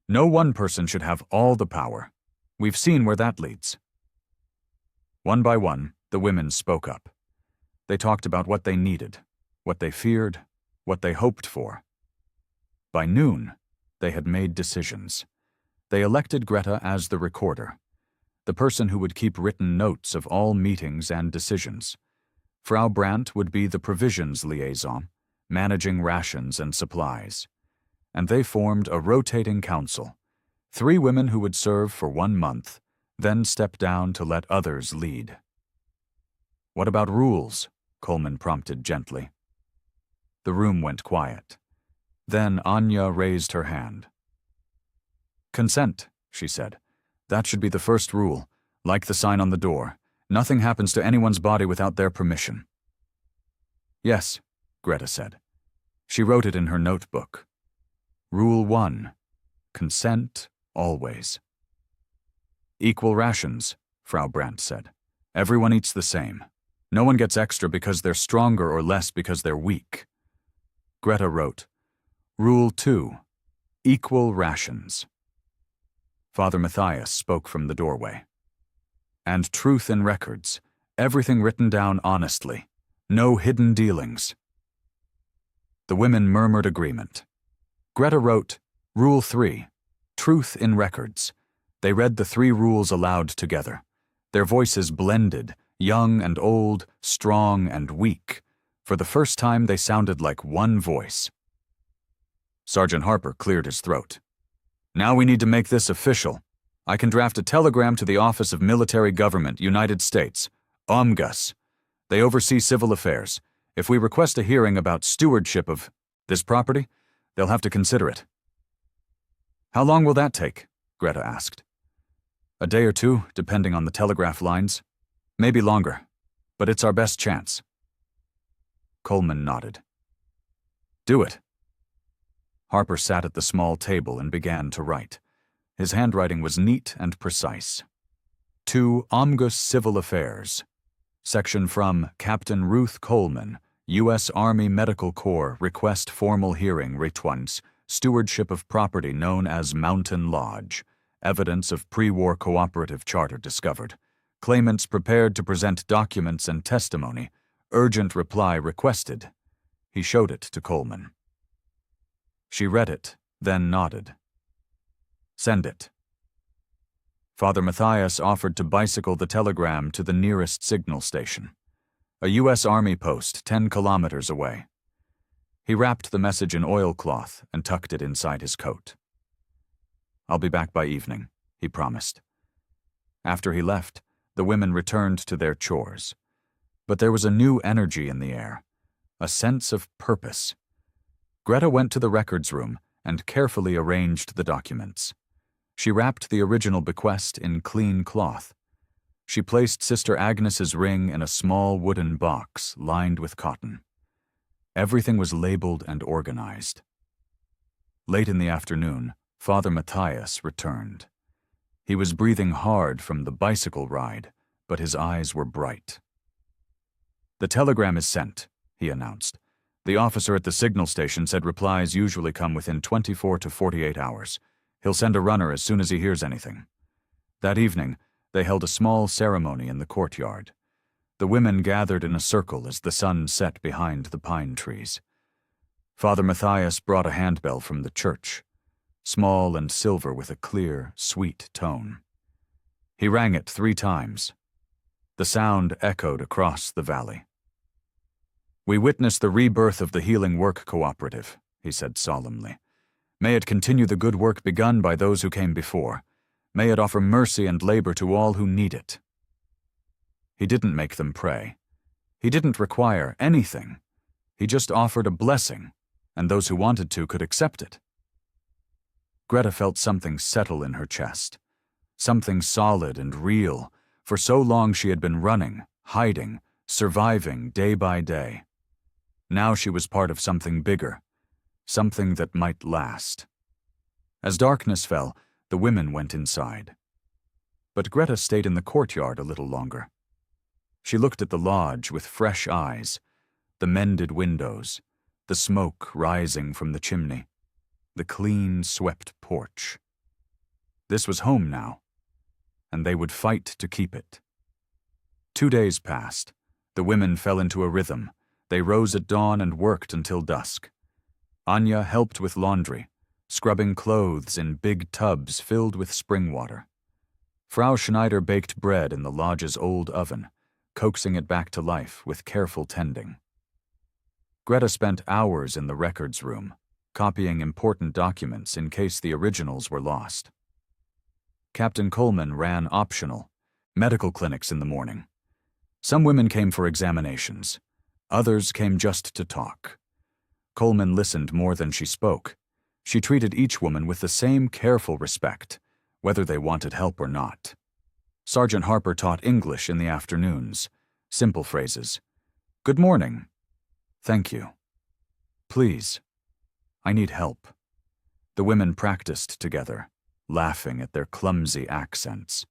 No one person should have all the power. We've seen where that leads. One by one, the women spoke up. They talked about what they needed, what they feared, what they hoped for. By noon, they had made decisions. They elected Greta as the recorder, the person who would keep written notes of all meetings and decisions. Frau Brandt would be the provisions liaison, managing rations and supplies. And they formed a rotating council, 3 women who would serve for 1 month, then step down to let others lead. What about rules? Coleman prompted gently. The room went quiet. Then Anya raised her hand. Consent, she said. That should be the first rule, like the sign on the door. Nothing happens to anyone's body without their permission. Yes, Greta said. She wrote it in her notebook. Rule 1. Consent always. Equal rations, Frau Brandt said. Everyone eats the same. No one gets extra because they're stronger or less because they're weak. Greta wrote, Rule 2. Equal rations. Father Matthias spoke from the doorway. And truth in records, everything written down honestly, no hidden dealings. The women murmured agreement. Greta wrote, Rule 3, Truth in records. They read the 3 rules aloud together. Their voices blended, young and old, strong and weak. For the first time they sounded like one voice. Sergeant Harper cleared his throat. Now we need to make this official. I can draft a telegram to the Office of Military Government, United States, OMGUS. They oversee civil affairs. If we request a hearing about stewardship of this property, they'll have to consider it. How long will that take? Greta asked. A day or 2, depending on the telegraph lines. Maybe longer, but it's our best chance. Coleman nodded. Do it. Harper sat at the small table and began to write. His handwriting was neat and precise. To OMGUS Civil Affairs. Section from Captain Ruth Coleman, U.S. Army Medical Corps, request formal hearing retuans, stewardship of property known as Mountain Lodge. Evidence of pre-war cooperative charter discovered. Claimants prepared to present documents and testimony. Urgent reply requested. He showed it to Coleman. She read it, then nodded. Send it. Father Matthias offered to bicycle the telegram to the nearest signal station, a U.S. Army post 10 kilometers away. He wrapped the message in oilcloth and tucked it inside his coat. I'll be back by evening, he promised. After he left, the women returned to their chores. But there was a new energy in the air, a sense of purpose. Greta went to the records room and carefully arranged the documents. She wrapped the original bequest in clean cloth. She placed Sister Agnes's ring in a small wooden box lined with cotton. Everything was labeled and organized. Late in the afternoon, Father Matthias returned. He was breathing hard from the bicycle ride, but his eyes were bright. The telegram is sent, he announced. The officer at the signal station said replies usually come within 24 to 48 hours. He'll send a runner as soon as he hears anything. That evening, they held a small ceremony in the courtyard. The women gathered in a circle as the sun set behind the pine trees. Father Matthias brought a handbell from the church, small and silver with a clear, sweet tone. He rang it 3 times. The sound echoed across the valley. "We witness the rebirth of the Healing Work Cooperative," he said solemnly. "May it continue the good work begun by those who came before. May it offer mercy and labor to all who need it." He didn't make them pray. He didn't require anything. He just offered a blessing, and those who wanted to could accept it. Greta felt something settle in her chest, something solid and real. For so long she had been running, hiding, surviving day by day. Now she was part of something bigger, something that might last. As darkness fell, the women went inside. But Greta stayed in the courtyard a little longer. She looked at the lodge with fresh eyes, the mended windows, the smoke rising from the chimney, the clean, swept porch. This was home now, and they would fight to keep it. 2 days passed. The women fell into a rhythm. They rose at dawn and worked until dusk. Anya helped with laundry, scrubbing clothes in big tubs filled with spring water. Frau Schneider baked bread in the lodge's old oven, coaxing it back to life with careful tending. Greta spent hours in the records room, copying important documents in case the originals were lost. Captain Coleman ran optional medical clinics in the morning. Some women came for examinations. Others came just to talk. Coleman listened more than she spoke. She treated each woman with the same careful respect, whether they wanted help or not. Sergeant Harper taught English in the afternoons. Simple phrases. "Good morning." "Thank you." "Please. I need help." The women practiced together, laughing at their clumsy accents.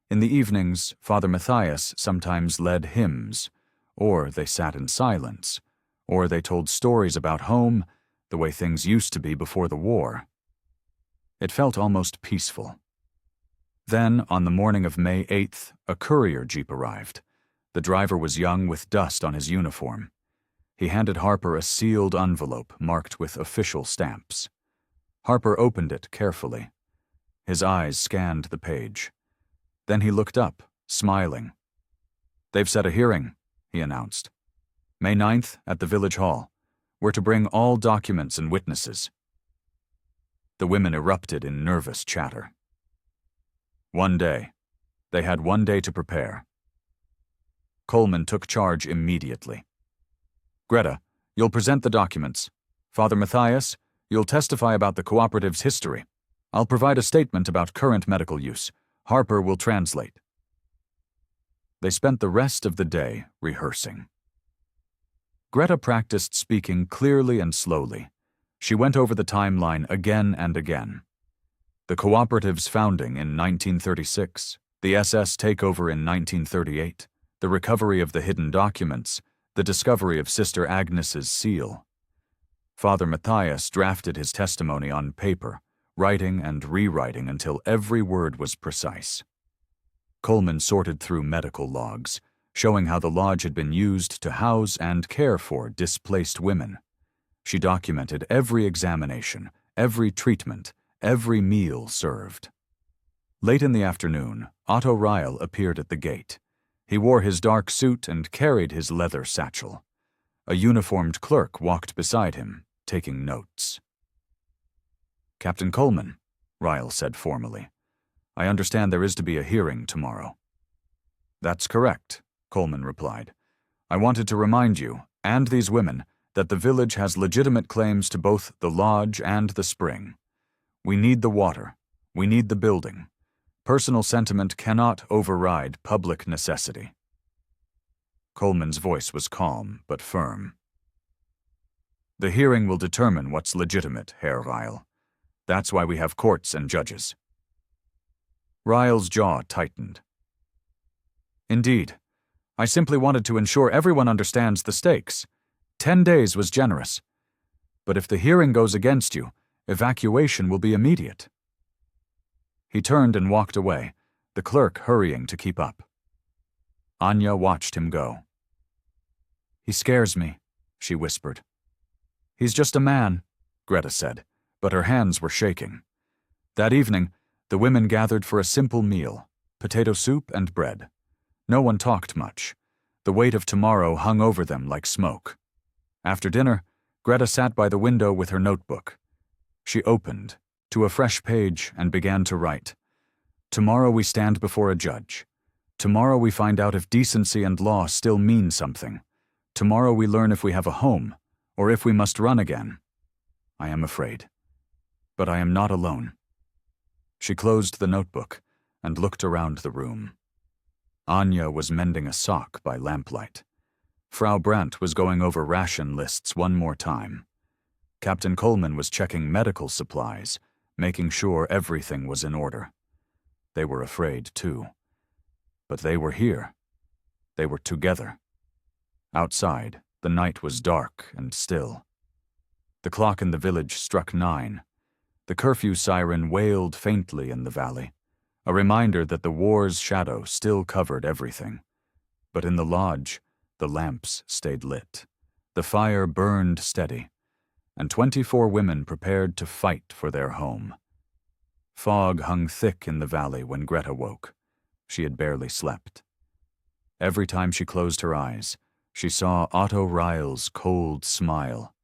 In the evenings, Father Matthias sometimes led hymns, or they sat in silence, or they told stories about home, the way things used to be before the war. It felt almost peaceful. Then, on the morning of May 8th, a courier jeep arrived. The driver was young with dust on his uniform. He handed Harper a sealed envelope marked with official stamps. Harper opened it carefully. His eyes scanned the page. Then he looked up, smiling. "They've set a hearing," he announced. "May 9th at the village hall. We're to bring all documents and witnesses." The women erupted in nervous chatter. One day. They had 1 day to prepare. Coleman took charge immediately. "Greta, you'll present the documents. Father Matthias, you'll testify about the cooperative's history. I'll provide a statement about current medical use. Harper will translate." They spent the rest of the day rehearsing. Greta practiced speaking clearly and slowly. She went over the timeline again and again. The cooperative's founding in 1936, the SS takeover in 1938, the recovery of the hidden documents, the discovery of Sister Agnes's seal. Father Matthias drafted his testimony on paper, writing and rewriting until every word was precise. Coleman sorted through medical logs, showing how the lodge had been used to house and care for displaced women. She documented every examination, every treatment, every meal served. Late in the afternoon, Otto Ryle appeared at the gate. He wore his dark suit and carried his leather satchel. A uniformed clerk walked beside him, taking notes. "Captain Coleman," Ryle said formally, "I understand there is to be a hearing tomorrow." "That's correct," Coleman replied. "I wanted to remind you, and these women, that the village has legitimate claims to both the lodge and the spring. We need the water. We need the building. Personal sentiment cannot override public necessity." Coleman's voice was calm but firm. "The hearing will determine what's legitimate, Herr Ryle. That's why we have courts and judges." Ryle's jaw tightened. "Indeed. I simply wanted to ensure everyone understands the stakes. 10 days was generous. But if the hearing goes against you, evacuation will be immediate." He turned and walked away, the clerk hurrying to keep up. Anya watched him go. "He scares me," she whispered. "He's just a man," Greta said, but her hands were shaking. That evening, the women gathered for a simple meal, potato soup and bread. No one talked much. The weight of tomorrow hung over them like smoke. After dinner, Greta sat by the window with her notebook. She opened to a fresh page and began to write. "Tomorrow we stand before a judge. Tomorrow we find out if decency and law still mean something. Tomorrow we learn if we have a home, or if we must run again. I am afraid. But I am not alone." She closed the notebook and looked around the room. Anya was mending a sock by lamplight. Frau Brandt was going over ration lists one more time. Captain Coleman was checking medical supplies, making sure everything was in order. They were afraid, too. But they were here. They were together. Outside, the night was dark and still. The clock in the village struck 9. The curfew siren wailed faintly in the valley, a reminder that the war's shadow still covered everything. But in the lodge, the lamps stayed lit. The fire burned steady, and 24 women prepared to fight for their home. Fog hung thick in the valley when Greta woke. She had barely slept. Every time she closed her eyes, she saw Otto Ryle's cold smile.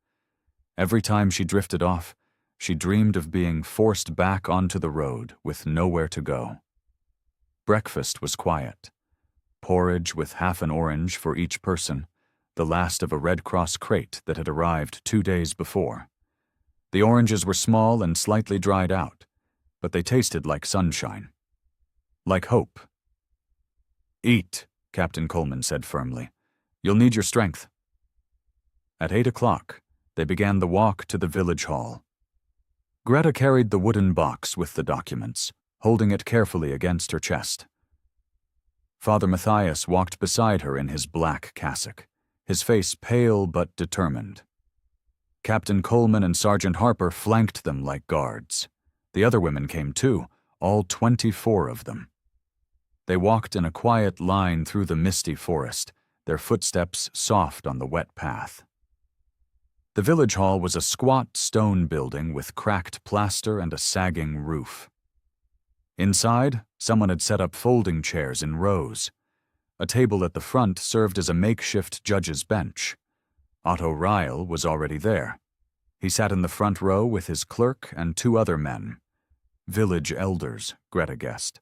Every time she drifted off, she dreamed of being forced back onto the road with nowhere to go. Breakfast was quiet. Porridge with half an orange for each person, the last of a Red Cross crate that had arrived 2 days before. The oranges were small and slightly dried out, but they tasted like sunshine. Like hope. "Eat," Captain Coleman said firmly. "You'll need your strength." At 8 o'clock, they began the walk to the village hall. Greta carried the wooden box with the documents, holding it carefully against her chest. Father Matthias walked beside her in his black cassock, his face pale but determined. Captain Coleman and Sergeant Harper flanked them like guards. The other women came too, all 24 of them. They walked in a quiet line through the misty forest, their footsteps soft on the wet path. The village hall was a squat stone building with cracked plaster and a sagging roof. Inside, someone had set up folding chairs in rows. A table at the front served as a makeshift judge's bench. Otto Ryle was already there. He sat in the front row with his clerk and 2 other men. Village elders, Greta guessed.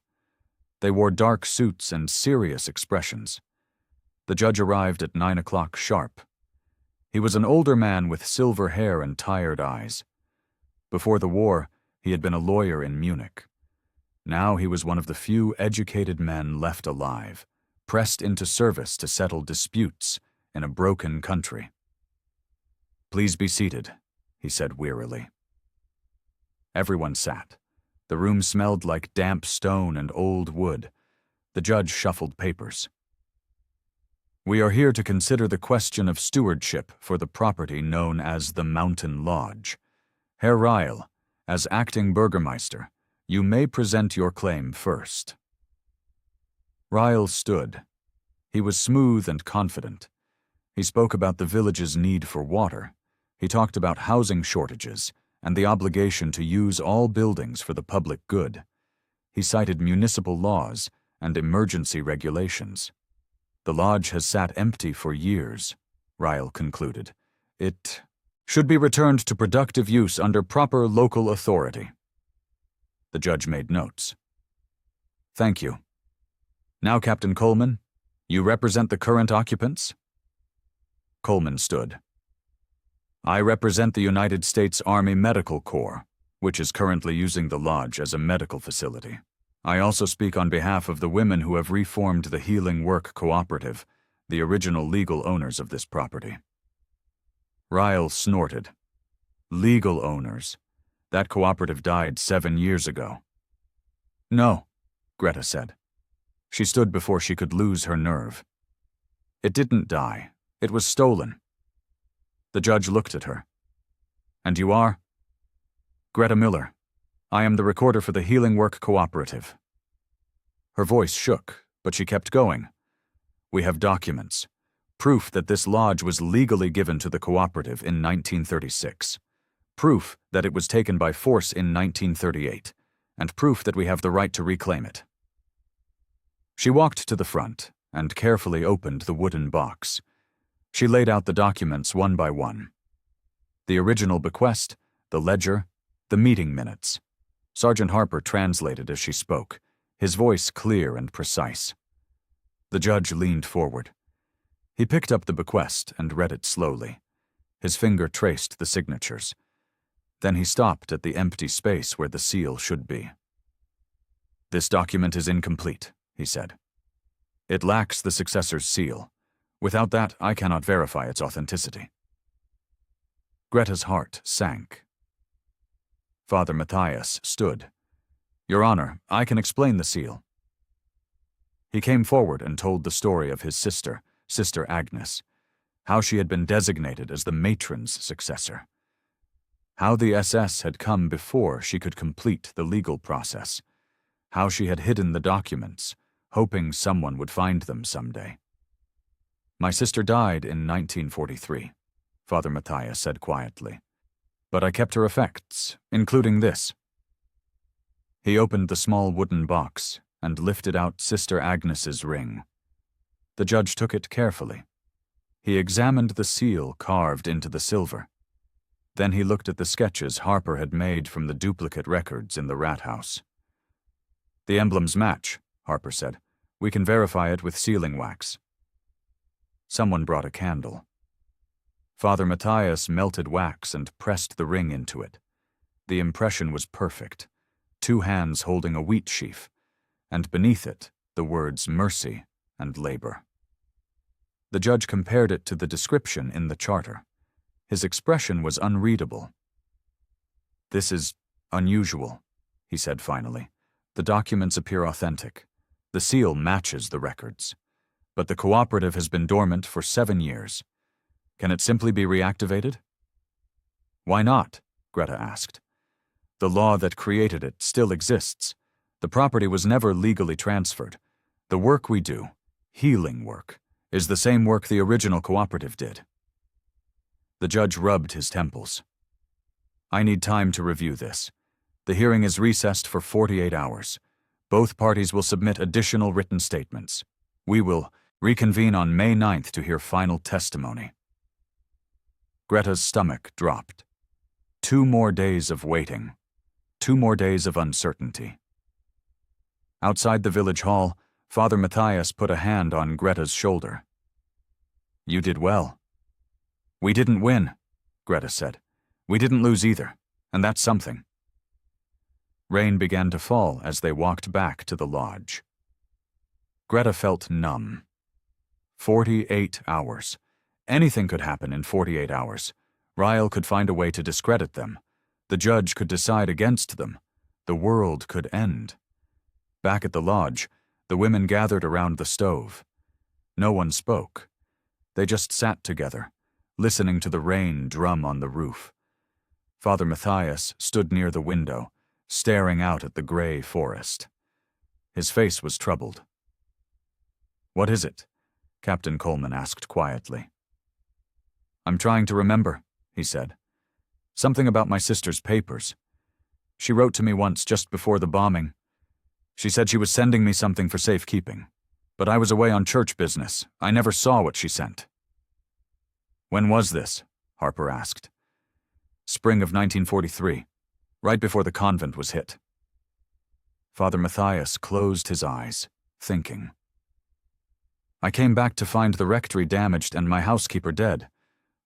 They wore dark suits and serious expressions. The judge arrived at 9 o'clock sharp. He was an older man with silver hair and tired eyes. Before the war, he had been a lawyer in Munich. Now he was one of the few educated men left alive, pressed into service to settle disputes in a broken country. "Please be seated," he said wearily. Everyone sat. The room smelled like damp stone and old wood. The judge shuffled papers. "We are here to consider the question of stewardship for the property known as the Mountain Lodge. Herr Ryle, as acting Burgermeister, you may present your claim first." Ryle stood. He was smooth and confident. He spoke about the village's need for water. He talked about housing shortages and the obligation to use all buildings for the public good. He cited municipal laws and emergency regulations. "The lodge has sat empty for years," Ryle concluded. "It should be returned to productive use under proper local authority." The judge made notes. "Thank you. Now, Captain Coleman, you represent the current occupants?" Coleman stood. "I represent the United States Army Medical Corps, which is currently using the lodge as a medical facility. I also speak on behalf of the women who have reformed the Healing Work Cooperative, the original legal owners of this property." Ryle snorted. "Legal owners? That cooperative died 7 years ago." "No," Greta said. She stood before she could lose her nerve. "It didn't die. It was stolen." The judge looked at her. "And you are?" "Greta Miller. I am the recorder for the Healing Work Cooperative." Her voice shook, but she kept going. We have documents. Proof that this lodge was legally given to the cooperative in 1936. Proof that it was taken by force in 1938. And proof that we have the right to reclaim it." She walked to the front and carefully opened the wooden box. She laid out the documents one by one. The original bequest, the ledger, the meeting minutes. Sergeant Harper translated as she spoke, his voice clear and precise. The judge leaned forward. He picked up the bequest and read it slowly. His finger traced the signatures. Then he stopped at the empty space where the seal should be. "This document is incomplete," he said. "It lacks the successor's seal. Without that, I cannot verify its authenticity." Greta's heart sank. Father Matthias stood. "Your Honor, I can explain the seal." He came forward and told the story of his sister, Sister Agnes, how she had been designated as the matron's successor, how the SS had come before she could complete the legal process, how she had hidden the documents, hoping someone would find them someday. "My sister died in 1943, Father Matthias said quietly, "but I kept her effects, including this." He opened the small wooden box and lifted out Sister Agnes's ring. The judge took it carefully. He examined the seal carved into the silver. Then he looked at the sketches Harper had made from the duplicate records in the rat house. "The emblems match," Harper said. "We can verify it with sealing wax." Someone brought a candle. Father Matthias melted wax and pressed the ring into it. The impression was perfect, 2 hands holding a wheat sheaf, and beneath it the words mercy and labor. The judge compared it to the description in the charter. His expression was unreadable. "This is unusual," he said finally. "The documents appear authentic. The seal matches the records. But the cooperative has been dormant for 7 years. Can it simply be reactivated?" "Why not?" Greta asked. "The law that created it still exists. The property was never legally transferred. The work we do, healing work, is the same work the original cooperative did." The judge rubbed his temples. "I need time to review this. The hearing is recessed for 48 hours. Both parties will submit additional written statements. We will reconvene on May 9th to hear final testimony." Greta's stomach dropped. 2 more days of waiting. 2 more days of uncertainty. Outside the village hall, Father Matthias put a hand on Greta's shoulder. "You did well." "We didn't win," Greta said. "We didn't lose either, and that's something." Rain began to fall as they walked back to the lodge. Greta felt numb. 48 hours. Anything could happen in 48 hours. Ryle could find a way to discredit them. The judge could decide against them. The world could end. Back at the lodge, the women gathered around the stove. No one spoke. They just sat together, listening to the rain drum on the roof. Father Matthias stood near the window, staring out at the gray forest. His face was troubled. "What is it?" Captain Coleman asked quietly. "I'm trying to remember," he said. "Something about my sister's papers. She wrote to me once just before the bombing. She said she was sending me something for safekeeping, but I was away on church business. I never saw what she sent." "When was this?" Harper asked. "Spring of 1943, right before the convent was hit." Father Matthias closed his eyes, thinking. "I came back to find the rectory damaged and my housekeeper dead.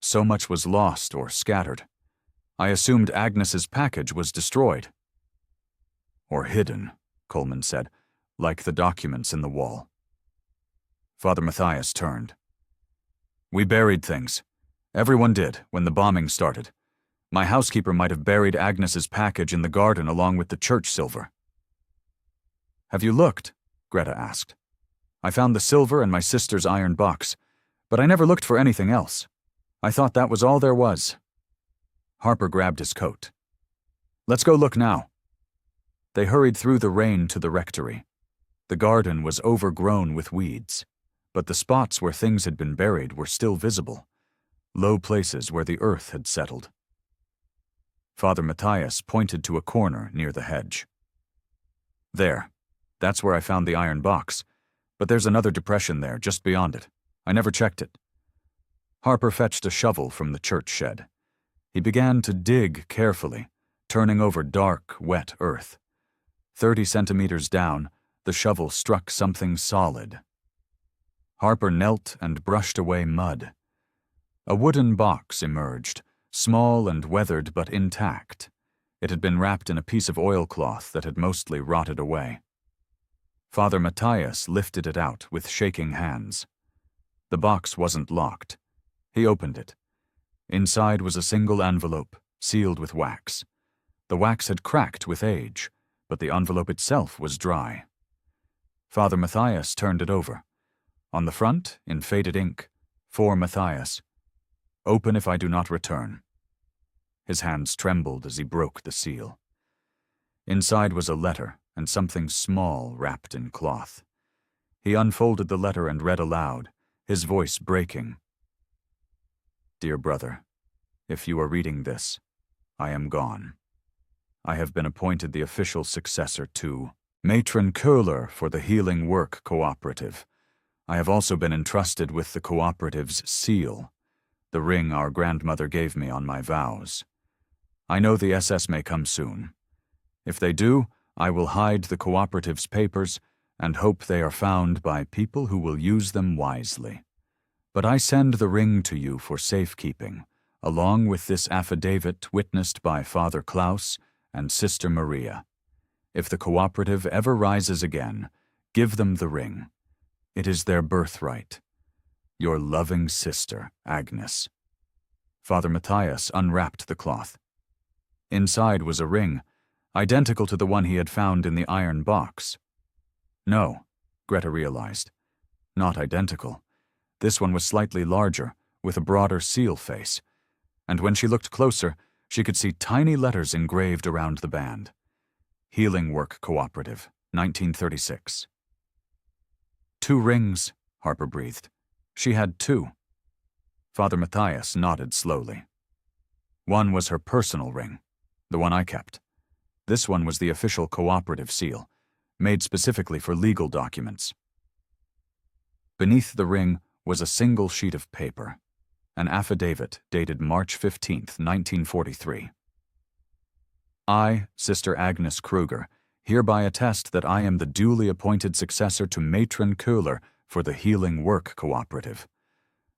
So much was lost or scattered. I assumed Agnes's package was destroyed." "Or hidden," Coleman said, "like the documents in the wall." Father Matthias turned. "We buried things. Everyone did, when the bombing started. My housekeeper might have buried Agnes's package in the garden along with the church silver." "Have you looked?" Greta asked. "I found the silver and my sister's iron box, but I never looked for anything else. I thought that was all there was." Harper grabbed his coat. "Let's go look now." They hurried through the rain to the rectory. The garden was overgrown with weeds. but the spots where things had been buried were still visible, low places where the earth had settled. Father Matthias pointed to a corner near the hedge. There. That's where I found the iron box, but there's another depression there just beyond it. I never checked it. Harper fetched a shovel from the church shed. He began to dig carefully, turning over dark, wet earth. 30 centimeters down, the shovel struck something solid. Harper knelt and brushed away mud. A wooden box emerged, small and weathered but intact. It had been wrapped in a piece of oilcloth that had mostly rotted away. Father Matthias lifted it out with shaking hands. The box wasn't locked. He opened it. Inside was a single envelope, sealed with wax. The wax had cracked with age, but the envelope itself was dry. Father Matthias turned it over. On the front, in faded ink, "For Matthias. Open if I do not return." His hands trembled as he broke the seal. Inside was a letter and something small wrapped in cloth. He unfolded the letter and read aloud, his voice breaking. "Dear brother, if you are reading this, I am gone. I have been appointed the official successor to Matron Köhler for the Healing Work Cooperative. I have also been entrusted with the cooperative's seal, the ring our grandmother gave me on my vows. I know the SS may come soon. If they do, I will hide the cooperative's papers and hope they are found by people who will use them wisely. But I send the ring to you for safekeeping, along with this affidavit witnessed by Father Klaus and Sister Maria. If the cooperative ever rises again, give them the ring. It is their birthright. Your loving sister, Agnes." Father Matthias unwrapped the cloth. Inside was a ring, identical to the one he had found in the iron box. No, Greta realized. Not identical. This one was slightly larger, with a broader seal face, and when she looked closer, she could see tiny letters engraved around the band. Healing Work Cooperative, 1936. 2 rings, Harper breathed. She had 2. Father Matthias nodded slowly. One was her personal ring, the one I kept. This one was the official cooperative seal, made specifically for legal documents. Beneath the ring was a single sheet of paper, an affidavit dated March 15, 1943. "I, Sister Agnes Kruger, hereby attest that I am the duly appointed successor to Matron Köhler for the Healing Work Cooperative.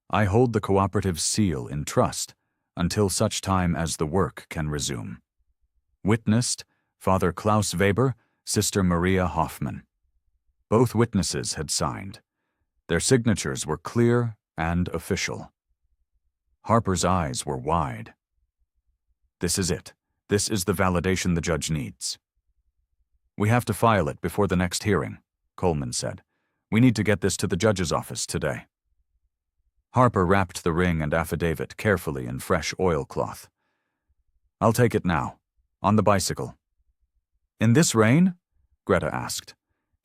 I hold the cooperative's seal in trust until such time as the work can resume. Witnessed, Father Klaus Weber, Sister Maria Hoffmann." Both witnesses had signed. Their signatures were clear and official. Harper's eyes were wide. This is it. This is the validation the judge needs. "We have to file it before the next hearing," Coleman said. "We need to get this to the judge's office today." Harper wrapped the ring and affidavit carefully in fresh oilcloth. "I'll take it now. On the bicycle." "In this rain?" Greta asked.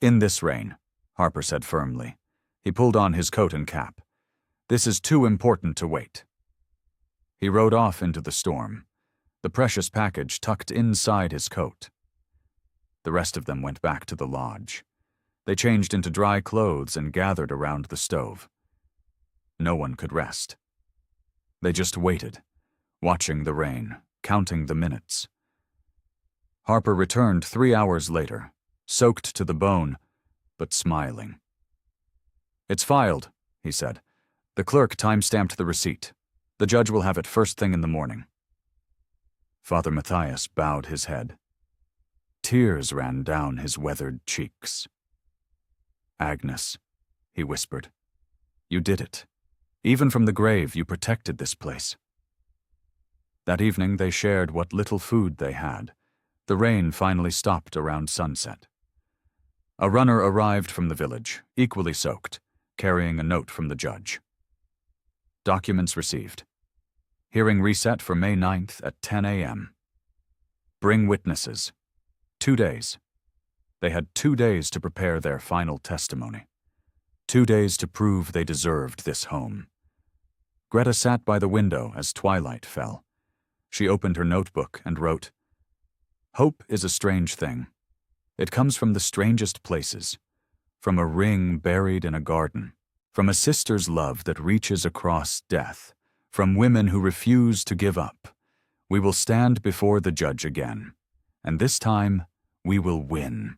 "In this rain," Harper said firmly. He pulled on his coat and cap. "This is too important to wait." He rode off into the storm, the precious package tucked inside his coat. The rest of them went back to the lodge. They changed into dry clothes and gathered around the stove. No one could rest. They just waited, watching the rain, counting the minutes. Harper returned 3 hours later, soaked to the bone, but smiling. "It's filed," he said. "The clerk time-stamped the receipt. The judge will have it first thing in the morning." Father Matthias bowed his head. Tears ran down his weathered cheeks. "Agnes," he whispered, "you did it. Even from the grave, you protected this place." That evening they shared what little food they had. The rain finally stopped around sunset. A runner arrived from the village, equally soaked, carrying a note from the judge. Documents received. Hearing reset for May 9th at 10 a.m. Bring witnesses. 2 days. They had 2 days to prepare their final testimony. 2 days to prove they deserved this home. Greta sat by the window as twilight fell. She opened her notebook and wrote, "Hope is a strange thing. It comes from the strangest places. From a ring buried in a garden. From a sister's love that reaches across death. From women who refuse to give up. We will stand before the judge again. And this time, we will win."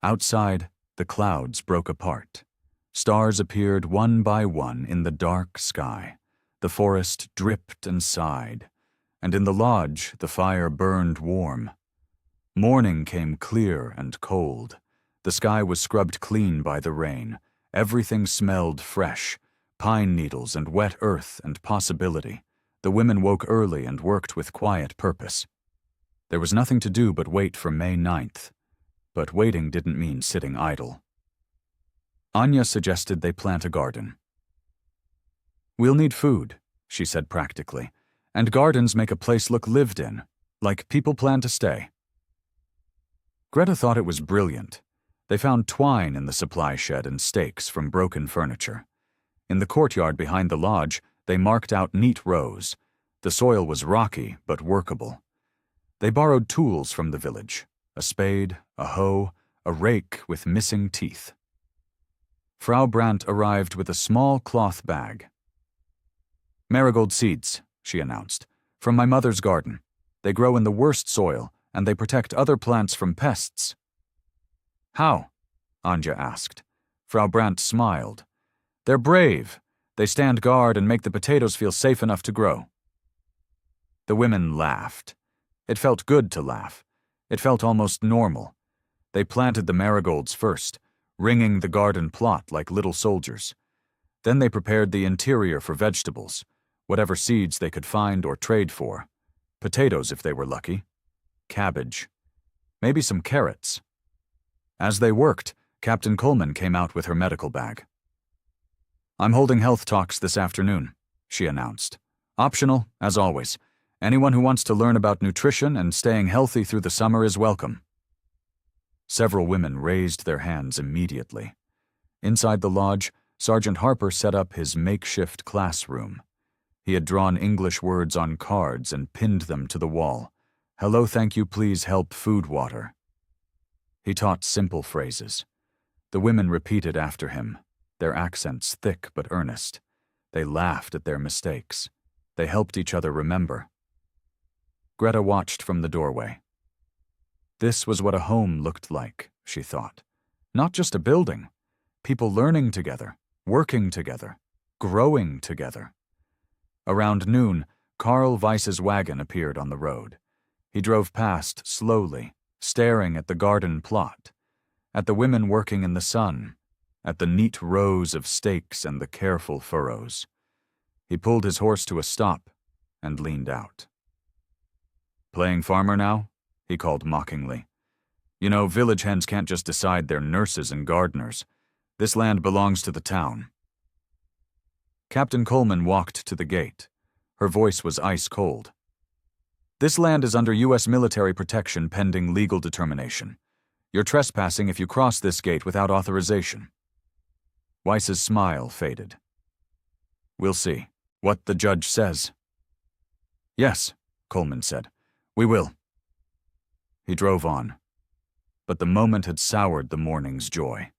Outside, the clouds broke apart. Stars appeared one by one in the dark sky. The forest dripped and sighed. And in the lodge, the fire burned warm. Morning came clear and cold. The sky was scrubbed clean by the rain. Everything smelled fresh, pine needles and wet earth and possibility. The women woke early and worked with quiet purpose. There was nothing to do but wait for May 9th. But waiting didn't mean sitting idle. Anya suggested they plant a garden. "We'll need food," she said practically, "and gardens make a place look lived in, like people plan to stay." Greta thought it was brilliant. They found twine in the supply shed and stakes from broken furniture. In the courtyard behind the lodge, they marked out neat rows. The soil was rocky but workable. They borrowed tools from the village: a spade, a hoe, a rake with missing teeth. Frau Brandt arrived with a small cloth bag. "Marigold seeds," she announced, "from my mother's garden. They grow in the worst soil, and they protect other plants from pests." "How?" Anja asked. Frau Brandt smiled. "They're brave. They stand guard and make the potatoes feel safe enough to grow." The women laughed. It felt good to laugh. It felt almost normal. They planted the marigolds first, ringing the garden plot like little soldiers. Then they prepared the interior for vegetables, whatever seeds they could find or trade for. Potatoes if they were lucky. Cabbage. Maybe some carrots. As they worked, Captain Coleman came out with her medical bag. "I'm holding health talks this afternoon," she announced. "Optional, as always. Anyone who wants to learn about nutrition and staying healthy through the summer is welcome." Several women raised their hands immediately. Inside the lodge, Sergeant Harper set up his makeshift classroom. He had drawn English words on cards and pinned them to the wall. "Hello, thank you, please help, food, water." He taught simple phrases. The women repeated after him, their accents thick but earnest. They laughed at their mistakes. They helped each other remember. Greta watched from the doorway. This was what a home looked like, she thought. Not just a building. People learning together, working together, growing together. Around noon, Karl Weiss's wagon appeared on the road. He drove past slowly, staring at the garden plot, at the women working in the sun, at the neat rows of stakes and the careful furrows. He pulled his horse to a stop and leaned out. "Playing farmer now?" he called mockingly. "You know, village hens can't just decide they're nurses and gardeners. This land belongs to the town." Captain Coleman walked to the gate. Her voice was ice cold. "This land is under U.S. military protection pending legal determination. You're trespassing if you cross this gate without authorization." Weiss's smile faded. "We'll see. What the judge says." "Yes," Coleman said. "We will." He drove on. But the moment had soured the morning's joy.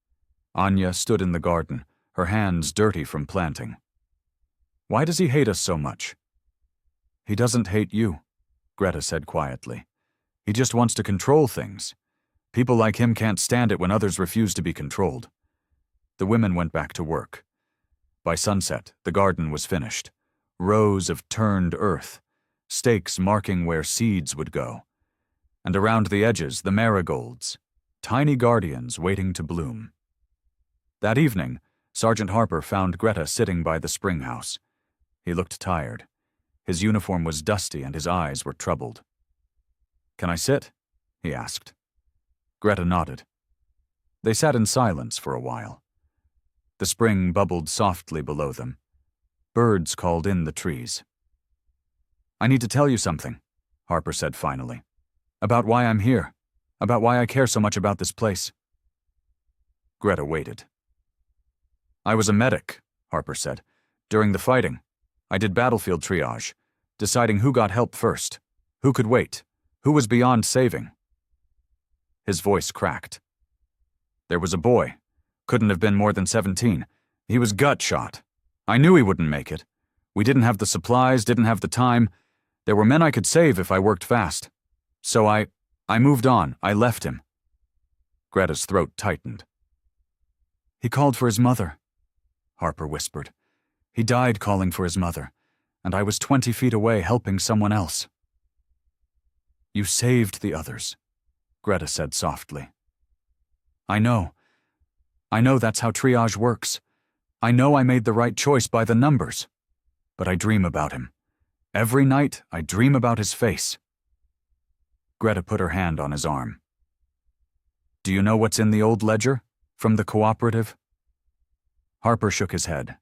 Anya stood in the garden, her hands dirty from planting. "Why does he hate us so much?" "He doesn't hate you," Greta said quietly. "He just wants to control things. People like him can't stand it when others refuse to be controlled." The women went back to work. By sunset, the garden was finished. Rows of turned earth, stakes marking where seeds would go. And around the edges, the marigolds, tiny guardians waiting to bloom. That evening, Sergeant Harper found Greta sitting by the spring house. He looked tired. His uniform was dusty and his eyes were troubled. "Can I sit?" he asked. Greta nodded. They sat in silence for a while. The spring bubbled softly below them. Birds called in the trees. "I need to tell you something," Harper said finally. "About why I'm here. About why I care so much about this place." Greta waited. I was a medic, Harper said. During the fighting, I did battlefield triage, deciding who got help first, who could wait, who was beyond saving. His voice cracked. There was a boy. Couldn't have been more than 17. He was gut shot. I knew he wouldn't make it. We didn't have the supplies, didn't have the time. There were men I could save if I worked fast. So I moved on. I left him. Greta's throat tightened. He called for his mother, Harper whispered. He died calling for his mother, and I was 20 feet away helping someone else. You saved the others, Greta said softly. I know. I know that's how triage works. I know I made the right choice by the numbers. But I dream about him. Every night, I dream about his face. Greta put her hand on his arm. Do you know what's in the old ledger? From the cooperative? Harper shook his head.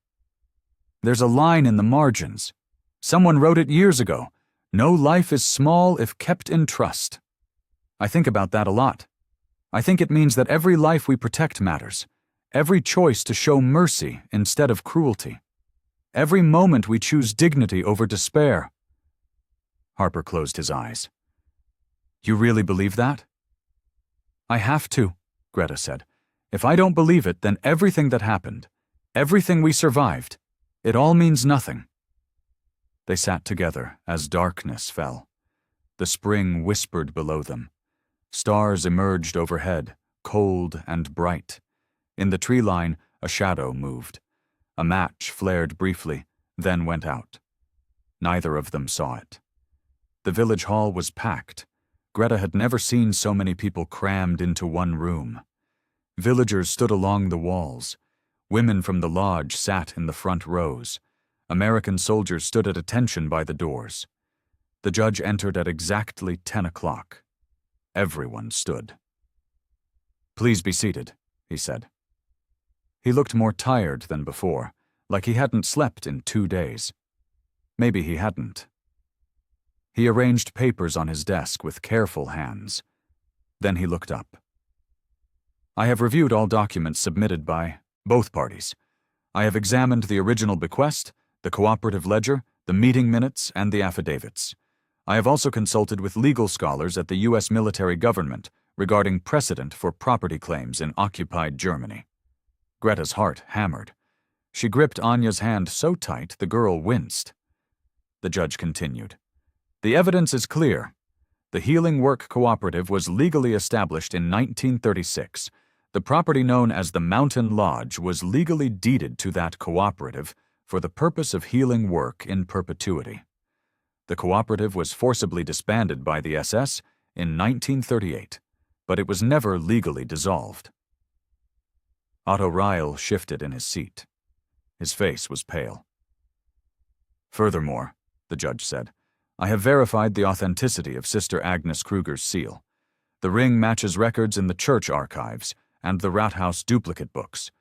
There's a line in the margins. Someone wrote it years ago. No life is small if kept in trust. I think about that a lot. I think it means that every life we protect matters. Every choice to show mercy instead of cruelty. Every moment we choose dignity over despair. Harper closed his eyes. You really believe that? I have to, Greta said. If I don't believe it, then everything that happened, everything we survived, it all means nothing. They sat together as darkness fell. The spring whispered below them. Stars emerged overhead, cold and bright. In the tree line, a shadow moved. A match flared briefly, then went out. Neither of them saw it. The village hall was packed. Greta had never seen so many people crammed into one room. Villagers stood along the walls. Women from the lodge sat in the front rows. American soldiers stood at attention by the doors. The judge entered at exactly 10 o'clock. Everyone stood. Please be seated, he said. He looked more tired than before, like he hadn't slept in 2 days. Maybe he hadn't. He arranged papers on his desk with careful hands. Then he looked up. I have reviewed all documents submitted by both parties. I have examined the original bequest, the cooperative ledger, the meeting minutes, and the affidavits. I have also consulted with legal scholars at the U.S. military government regarding precedent for property claims in occupied Germany. Greta's heart hammered. She gripped Anya's hand so tight the girl winced. The judge continued. The evidence is clear. The Healing Work Cooperative was legally established in 1936. The property known as the Mountain Lodge was legally deeded to that cooperative for the purpose of healing work in perpetuity. The cooperative was forcibly disbanded by the SS in 1938, but it was never legally dissolved. Otto Ryle shifted in his seat. His face was pale. Furthermore, the judge said, I have verified the authenticity of Sister Agnes Kruger's seal. The ring matches records in the church archives and the Rathaus duplicate books.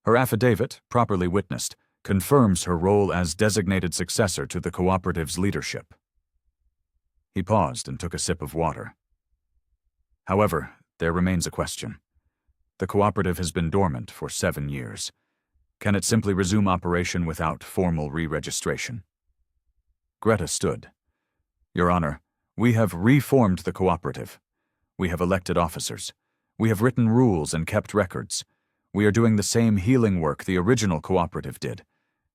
Her affidavit, properly witnessed, confirms her role as designated successor to the cooperative's leadership. He paused and took a sip of water. However, there remains a question. The cooperative has been dormant for 7 years. Can it simply resume operation without formal re-registration? Greta stood. Your Honor, we have reformed the cooperative. We have elected officers. We have written rules and kept records. We are doing the same healing work the original cooperative did,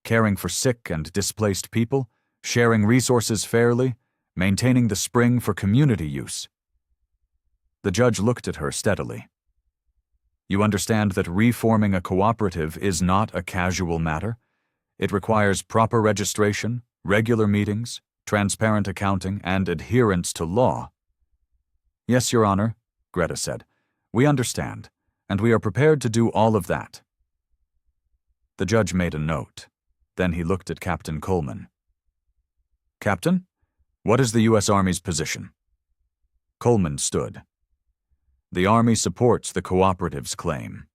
caring for sick and displaced people, sharing resources fairly, maintaining the spring for community use. The judge looked at her steadily. You understand that reforming a cooperative is not a casual matter? It requires proper registration, regular meetings, transparent accounting, and adherence to law. Yes, Your Honor, Greta said. We understand, and we are prepared to do all of that. The judge made a note. Then he looked at Captain Coleman. Captain, what is the U.S. Army's position? Coleman stood. The Army supports the cooperative's claim.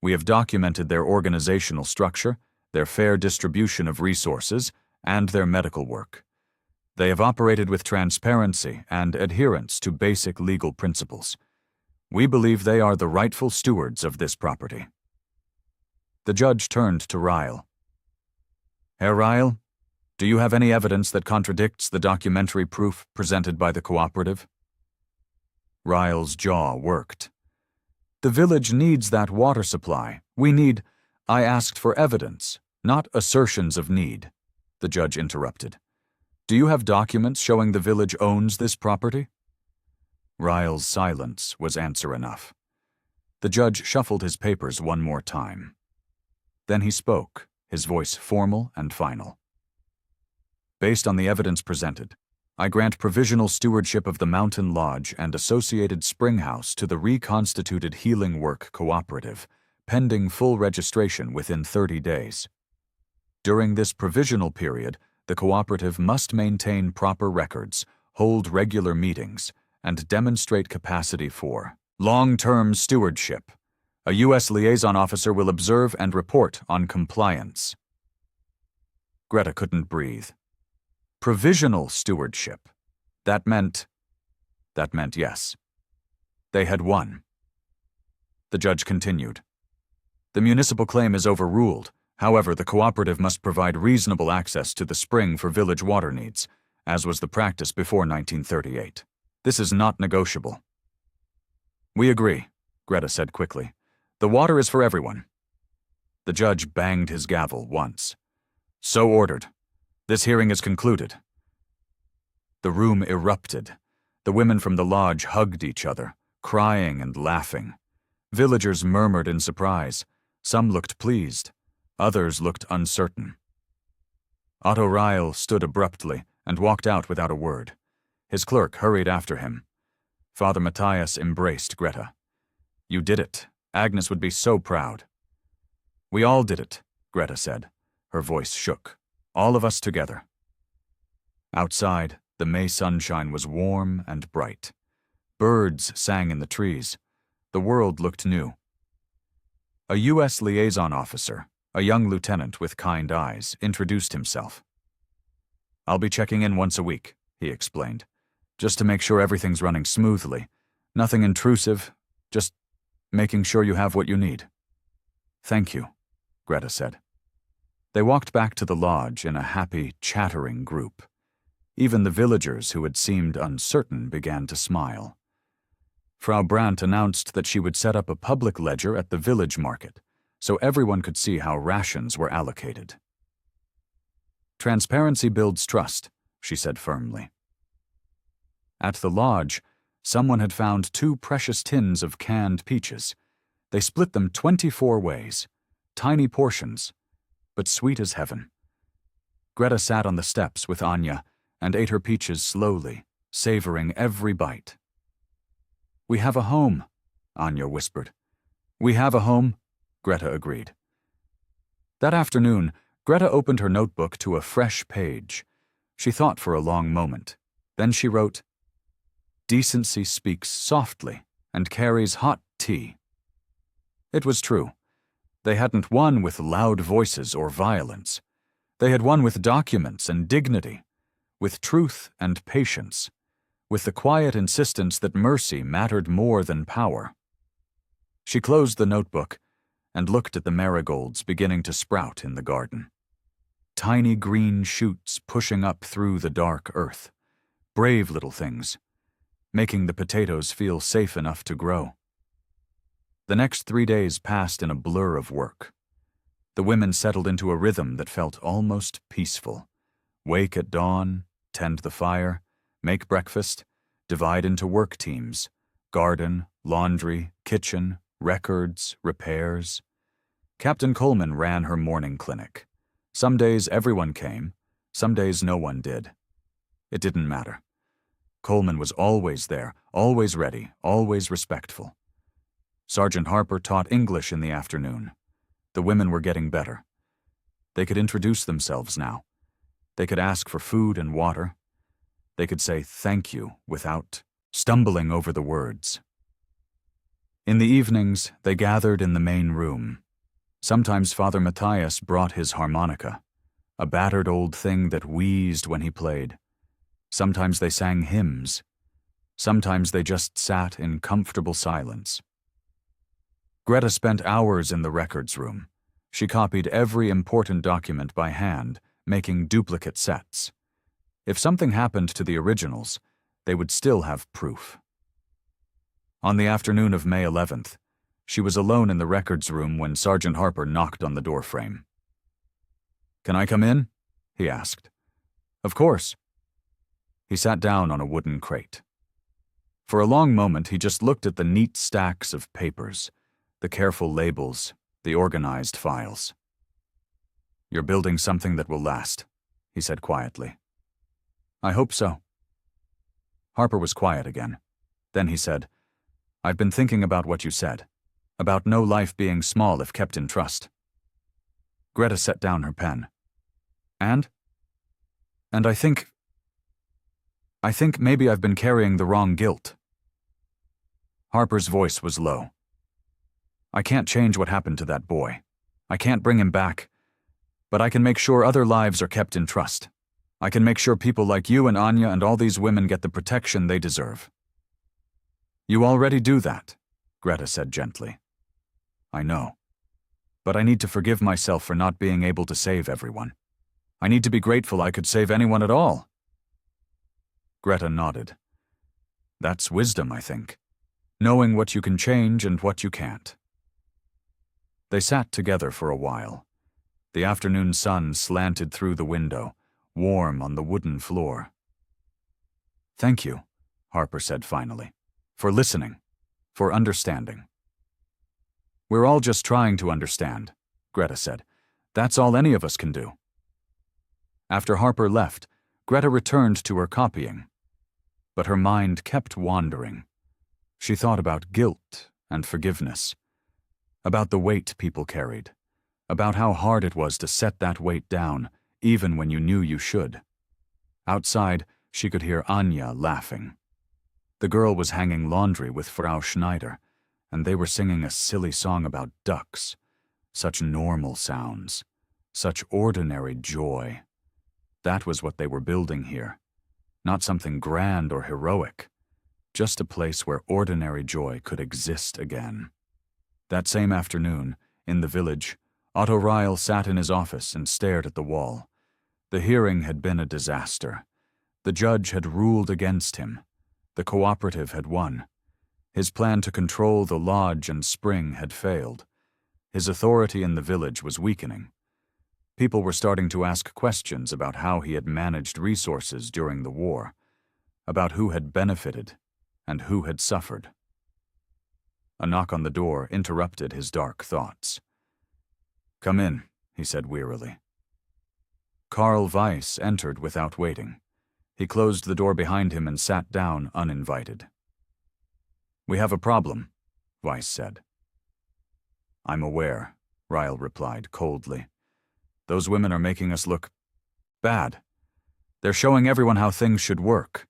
We have documented their organizational structure, their fair distribution of resources, and their medical work. They have operated with transparency and adherence to basic legal principles. We believe they are the rightful stewards of this property. The judge turned to Ryle. Herr Ryle, do you have any evidence that contradicts the documentary proof presented by the cooperative? Ryle's jaw worked. The village needs that water supply. I asked for evidence, not assertions of need, the judge interrupted. Do you have documents showing the village owns this property? Ryle's silence was answer enough. The judge shuffled his papers one more time. Then he spoke, his voice formal and final. Based on the evidence presented, I grant provisional stewardship of the Mountain Lodge and associated spring house to the reconstituted Healing Work Cooperative, pending full registration within 30 days. During this provisional period, the cooperative must maintain proper records, hold regular meetings, and demonstrate capacity for long-term stewardship. A U.S. liaison officer will observe and report on compliance. Greta couldn't breathe. Provisional stewardship. That meant yes. They had won. The judge continued. The municipal claim is overruled. However, the cooperative must provide reasonable access to the spring for village water needs, as was the practice before 1938. This is not negotiable. We agree, Greta said quickly. The water is for everyone. The judge banged his gavel once. So ordered. This hearing is concluded. The room erupted. The women from the lodge hugged each other, crying and laughing. Villagers murmured in surprise. Some looked pleased. Others looked uncertain. Otto Ryle stood abruptly and walked out without a word. His clerk hurried after him. Father Matthias embraced Greta. You did it. Agnes would be so proud. We all did it, Greta said. Her voice shook. All of us together. Outside, the May sunshine was warm and bright. Birds sang in the trees. The world looked new. A U.S. liaison officer, a young lieutenant with kind eyes, introduced himself. I'll be checking in once a week, he explained, just to make sure everything's running smoothly. Nothing intrusive, just making sure you have what you need. Thank you, Greta said. They walked back to the lodge in a happy, chattering group. Even the villagers who had seemed uncertain began to smile. Frau Brandt announced that she would set up a public ledger at the village market, so everyone could see how rations were allocated. Transparency builds trust, she said firmly. At the lodge, someone had found 2 precious tins of canned peaches. They split them 24 ways, tiny portions, but sweet as heaven. Greta sat on the steps with Anya and ate her peaches slowly, savoring every bite. We have a home, Anya whispered. We have a home, Greta agreed. That afternoon, Greta opened her notebook to a fresh page. She thought for a long moment. Then she wrote, Decency speaks softly and carries hot tea. It was true. They hadn't won with loud voices or violence. They had won with documents and dignity, with truth and patience, with the quiet insistence that mercy mattered more than power. She closed the notebook and looked at the marigolds beginning to sprout in the garden. Tiny green shoots pushing up through the dark earth. Brave little things, making the potatoes feel safe enough to grow. The next 3 days passed in a blur of work. The women settled into a rhythm that felt almost peaceful. Wake at dawn, tend the fire, make breakfast, divide into work teams, garden, laundry, kitchen, records, repairs. Captain Coleman ran her morning clinic. Some days everyone came, some days no one did. It didn't matter. Coleman was always there, always ready, always respectful. Sergeant Harper taught English in the afternoon. The women were getting better. They could introduce themselves now. They could ask for food and water. They could say thank you without stumbling over the words. In the evenings, they gathered in the main room. Sometimes Father Matthias brought his harmonica, a battered old thing that wheezed when he played. Sometimes they sang hymns. Sometimes they just sat in comfortable silence. Greta spent hours in the records room. She copied every important document by hand, making duplicate sets. If something happened to the originals, they would still have proof. On the afternoon of May 11th, she was alone in the records room when Sergeant Harper knocked on the doorframe. "Can I come in?" he asked. "Of course." He sat down on a wooden crate. For a long moment, he just looked at the neat stacks of papers, the careful labels, the organized files. "You're building something that will last," he said quietly. "I hope so." Harper was quiet again. Then he said, "I've been thinking about what you said, about no life being small if kept in trust." Greta set down her pen. And I think maybe I've been carrying the wrong guilt." Harper's voice was low. "I can't change what happened to that boy. I can't bring him back. But I can make sure other lives are kept in trust. I can make sure people like you and Anya and all these women get the protection they deserve." "You already do that," Greta said gently. "I know. But I need to forgive myself for not being able to save everyone. I need to be grateful I could save anyone at all." Greta nodded. "That's wisdom, I think. Knowing what you can change and what you can't." They sat together for a while. The afternoon sun slanted through the window, warm on the wooden floor. "Thank you," Harper said finally, "for listening, for understanding." "We're all just trying to understand," Greta said. "That's all any of us can do." After Harper left, Greta returned to her copying. But her mind kept wandering. She thought about guilt and forgiveness, about the weight people carried, about how hard it was to set that weight down, even when you knew you should. Outside, she could hear Anya laughing. The girl was hanging laundry with Frau Schneider, and they were singing a silly song about ducks. Such normal sounds, such ordinary joy. That was what they were building here. Not something grand or heroic, just a place where ordinary joy could exist again. That same afternoon, in the village, Otto Ryle sat in his office and stared at the wall. The hearing had been a disaster. The judge had ruled against him. The cooperative had won. His plan to control the lodge and spring had failed. His authority in the village was weakening. People were starting to ask questions about how he had managed resources during the war, about who had benefited and who had suffered. A knock on the door interrupted his dark thoughts. "Come in," he said wearily. Karl Weiss entered without waiting. He closed the door behind him and sat down uninvited. "We have a problem," Weiss said. "I'm aware," Ryle replied coldly. "Those women are making us look bad. They're showing everyone how things should work.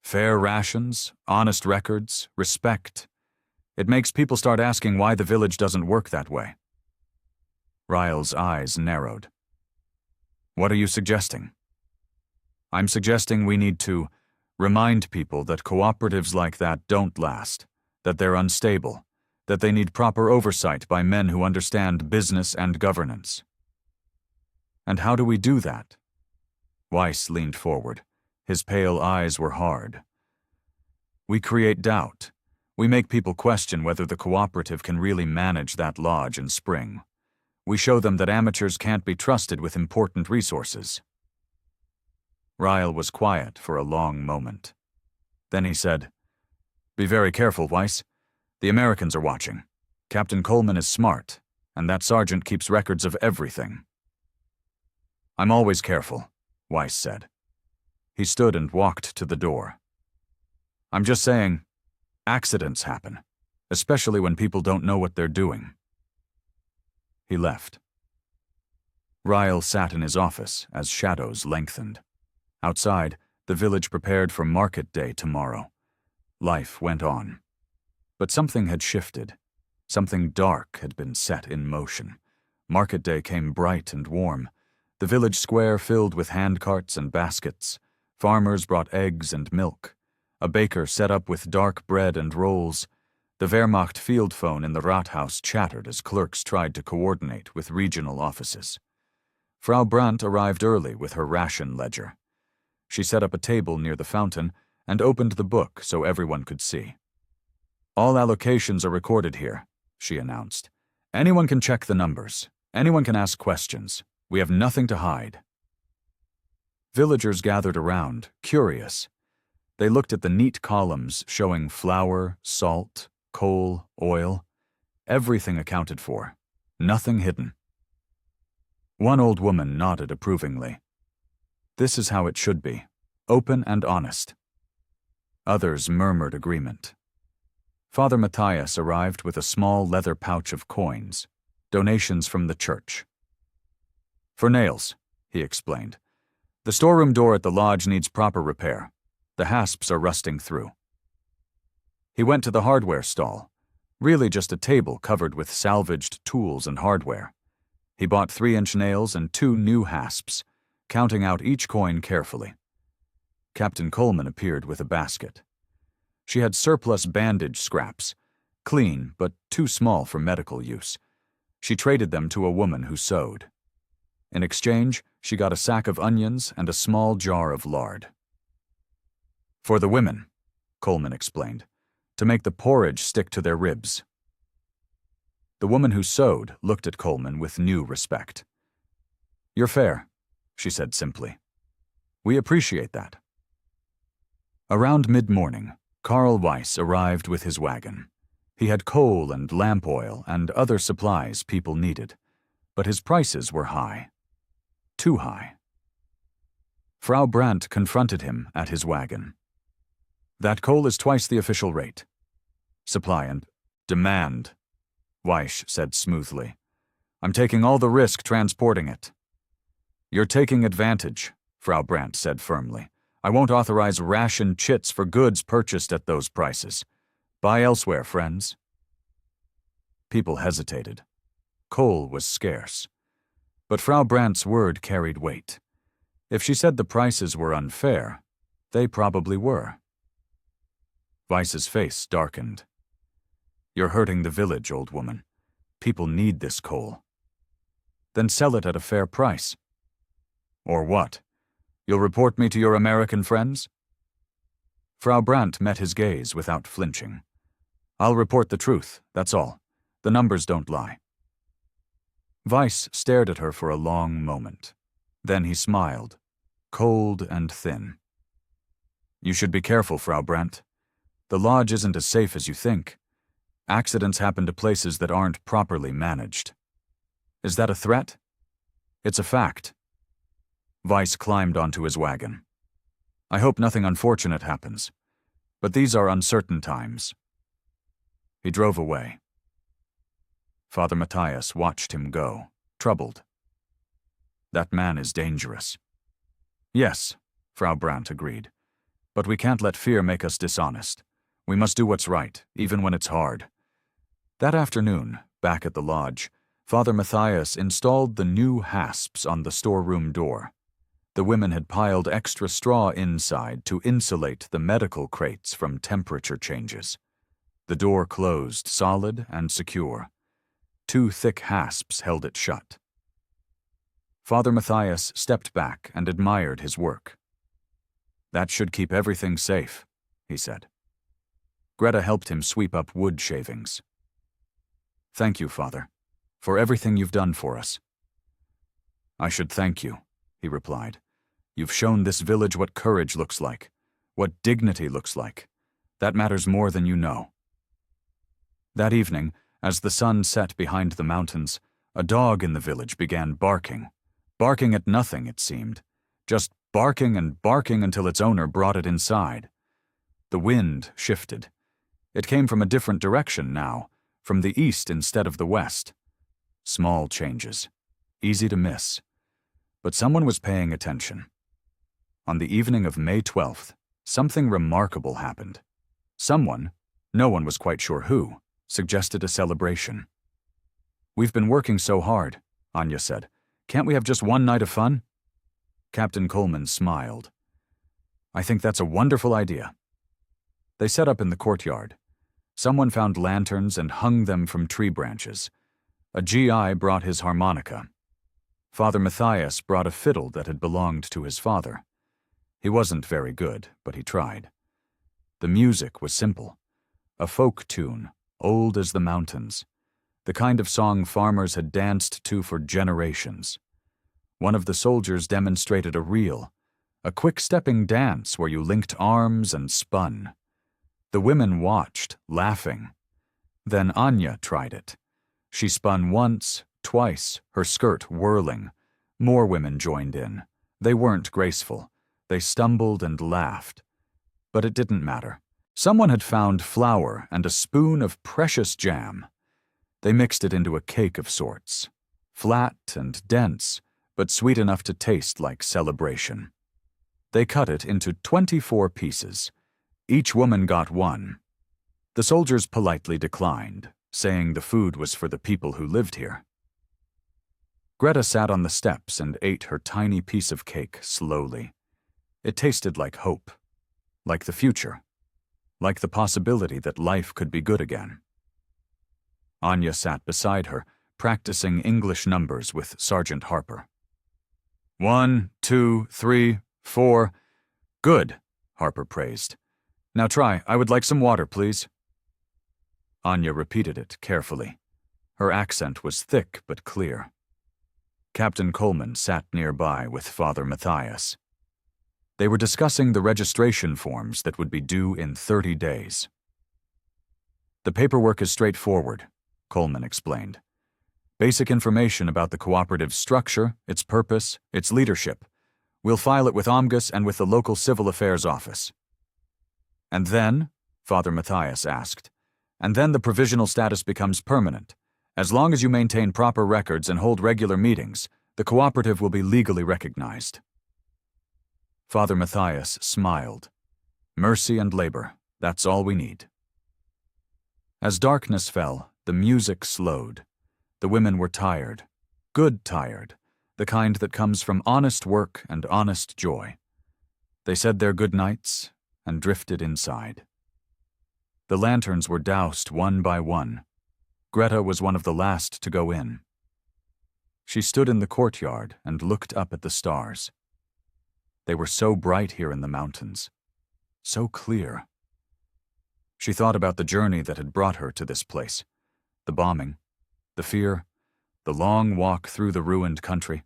Fair rations, honest records, respect. It makes people start asking why the village doesn't work that way." Ryle's eyes narrowed. "What are you suggesting?" "I'm suggesting we need to remind people that cooperatives like that don't last, that they're unstable, that they need proper oversight by men who understand business and governance." "And how do we do that?" Weiss leaned forward. His pale eyes were hard. "We create doubt. We make people question whether the cooperative can really manage that lodge and spring. We show them that amateurs can't be trusted with important resources." Ryle was quiet for a long moment. Then he said, "Be very careful, Weiss. The Americans are watching. Captain Coleman is smart, and that sergeant keeps records of everything." "I'm always careful," Weiss said. He stood and walked to the door. "I'm just saying, accidents happen, especially when people don't know what they're doing." He left. Ryle sat in his office as shadows lengthened. Outside, the village prepared for market day tomorrow. Life went on. But something had shifted. Something dark had been set in motion. Market day came bright and warm. The village square filled with handcarts and baskets. Farmers brought eggs and milk. A baker set up with dark bread and rolls. The Wehrmacht field phone in the Rathaus chattered as clerks tried to coordinate with regional offices. Frau Brandt arrived early with her ration ledger. She set up a table near the fountain and opened the book so everyone could see. "All allocations are recorded here," she announced. "Anyone can check the numbers. Anyone can ask questions. We have nothing to hide." Villagers gathered around, curious. They looked at the neat columns showing flour, salt, coal, oil. Everything accounted for. Nothing hidden. One old woman nodded approvingly. This is how it should be, open and honest. Others murmured agreement. Father Matthias arrived with a small leather pouch of coins, donations from the church. "For nails," he explained. "The storeroom door at the lodge needs proper repair. The hasps are rusting through." He went to the hardware stall, really just a table covered with salvaged tools and hardware. He bought 3-inch nails and 2 new hasps, counting out each coin carefully. Captain Coleman appeared with a basket. She had surplus bandage scraps, clean but too small for medical use. She traded them to a woman who sewed. In exchange, she got a sack of onions and a small jar of lard. "For the women," Coleman explained, "to make the porridge stick to their ribs." The woman who sewed looked at Coleman with new respect. "You're fair," she said simply. "We appreciate that." Around mid-morning, Karl Weiss arrived with his wagon. He had coal and lamp oil and other supplies people needed, but his prices were high. Too high. Frau Brandt confronted him at his wagon. "That coal is twice the official rate." "Supply and demand," Weiss said smoothly. "I'm taking all the risk transporting it." "You're taking advantage," Frau Brandt said firmly. "I won't authorize ration chits for goods purchased at those prices. Buy elsewhere, friends." People hesitated. Coal was scarce. But Frau Brandt's word carried weight. If she said the prices were unfair, they probably were. Weiss's face darkened. "You're hurting the village, old woman. People need this coal." "Then sell it at a fair price." "Or what? You'll report me to your American friends?" Frau Brandt met his gaze without flinching. "I'll report the truth, that's all. The numbers don't lie." Weiss stared at her for a long moment. Then he smiled, cold and thin. "You should be careful, Frau Brandt. The lodge isn't as safe as you think. Accidents happen to places that aren't properly managed." "Is that a threat?" "It's a fact." Weiss climbed onto his wagon. "I hope nothing unfortunate happens, but these are uncertain times." He drove away. Father Matthias watched him go, troubled. "That man is dangerous." "Yes," Frau Brandt agreed, "but we can't let fear make us dishonest. We must do what's right, even when it's hard." That afternoon, back at the lodge, Father Matthias installed the new hasps on the storeroom door. The women had piled extra straw inside to insulate the medical crates from temperature changes. The door closed solid and secure. 2 thick hasps held it shut. Father Matthias stepped back and admired his work. "That should keep everything safe," he said. Greta helped him sweep up wood shavings. "Thank you, Father, for everything you've done for us." "I should thank you," he replied. "You've shown this village what courage looks like, what dignity looks like. That matters more than you know." That evening, as the sun set behind the mountains, a dog in the village began barking. Barking at nothing, it seemed. Just barking and barking until its owner brought it inside. The wind shifted. It came from a different direction now, from the east instead of the west. Small changes, easy to miss. But someone was paying attention. On the evening of May 12th, something remarkable happened. Someone, no one was quite sure who, suggested a celebration. "We've been working so hard," Anya said. "Can't we have just one night of fun?" Captain Coleman smiled. "I think that's a wonderful idea." They set up in the courtyard. Someone found lanterns and hung them from tree branches. A GI brought his harmonica. Father Matthias brought a fiddle that had belonged to his father. He wasn't very good, but he tried. The music was simple. A folk tune, old as the mountains. The kind of song farmers had danced to for generations. One of the soldiers demonstrated a reel, a quick-stepping dance where you linked arms and spun. The women watched, laughing. Then Anya tried it. She spun once, twice, her skirt whirling. More women joined in. They weren't graceful. They stumbled and laughed. But it didn't matter. Someone had found flour and a spoon of precious jam. They mixed it into a cake of sorts. Flat and dense, but sweet enough to taste like celebration. They cut it into 24 pieces. Each woman got one. The soldiers politely declined, saying the food was for the people who lived here. Greta sat on the steps and ate her tiny piece of cake slowly. It tasted like hope, like the future, like the possibility that life could be good again. Anya sat beside her, practicing English numbers with Sergeant Harper. 1, 2, 3, 4. Good, Harper praised. Now try. I would like some water, please. Anya repeated it carefully. Her accent was thick but clear. Captain Coleman sat nearby with Father Matthias. They were discussing the registration forms that would be due in 30 days. The paperwork is straightforward, Coleman explained. Basic information about the cooperative's structure, its purpose, its leadership. We'll file it with OMGUS and with the local civil affairs office. And then, Father Matthias asked, and then the provisional status becomes permanent. As long as you maintain proper records and hold regular meetings, the cooperative will be legally recognized. Father Matthias smiled. Mercy and labor, that's all we need. As darkness fell, the music slowed. The women were tired, good tired, the kind that comes from honest work and honest joy. They said their good nights and drifted inside. The lanterns were doused one by one. Greta was one of the last to go in. She stood in the courtyard and looked up at the stars. They were so bright here in the mountains, so clear. She thought about the journey that had brought her to this place, the bombing, the fear, the long walk through the ruined country,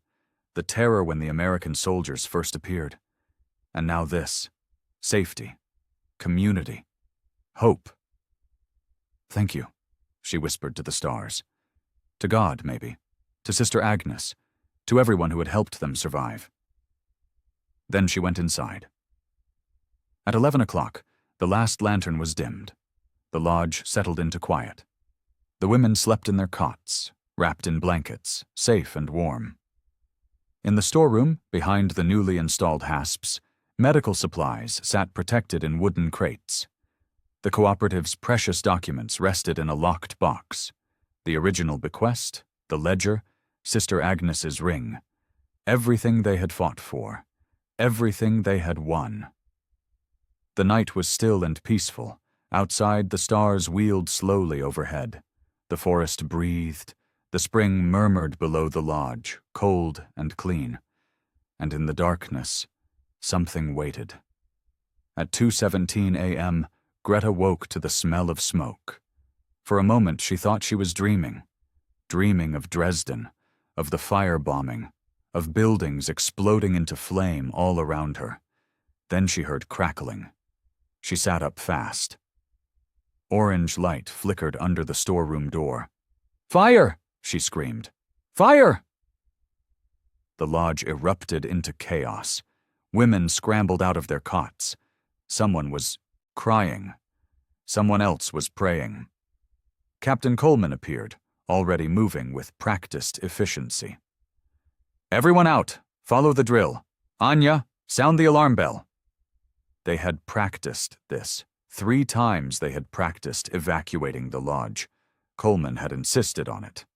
the terror when the American soldiers first appeared, and now this, safety, community, hope. Thank you, she whispered to the stars. To God, maybe, to Sister Agnes, to everyone who had helped them survive. Then she went inside. At 11 o'clock, the last lantern was dimmed. The lodge settled into quiet. The women slept in their cots, wrapped in blankets, safe and warm. In the storeroom, behind the newly installed hasps, medical supplies sat protected in wooden crates. The cooperative's precious documents rested in a locked box. The original bequest, the ledger, Sister Agnes's ring. Everything they had fought for. Everything they had won. The night was still and peaceful. Outside, the stars wheeled slowly overhead. The forest breathed. The spring murmured below the lodge, cold and clean. And in the darkness, something waited. At 2:17 a.m., Greta woke to the smell of smoke. For a moment, she thought she was dreaming of Dresden, of the firebombing, of buildings exploding into flame all around her. Then she heard crackling. She sat up fast. Orange light flickered under the storeroom door. "Fire!" she screamed. "Fire!" The lodge erupted into chaos. Women scrambled out of their cots. Someone was crying. Someone else was praying. Captain Coleman appeared, already moving with practiced efficiency. "Everyone out! Follow the drill. Anya, sound the alarm bell." They had practiced this. 3 times they had practiced evacuating the lodge. Coleman had insisted on it.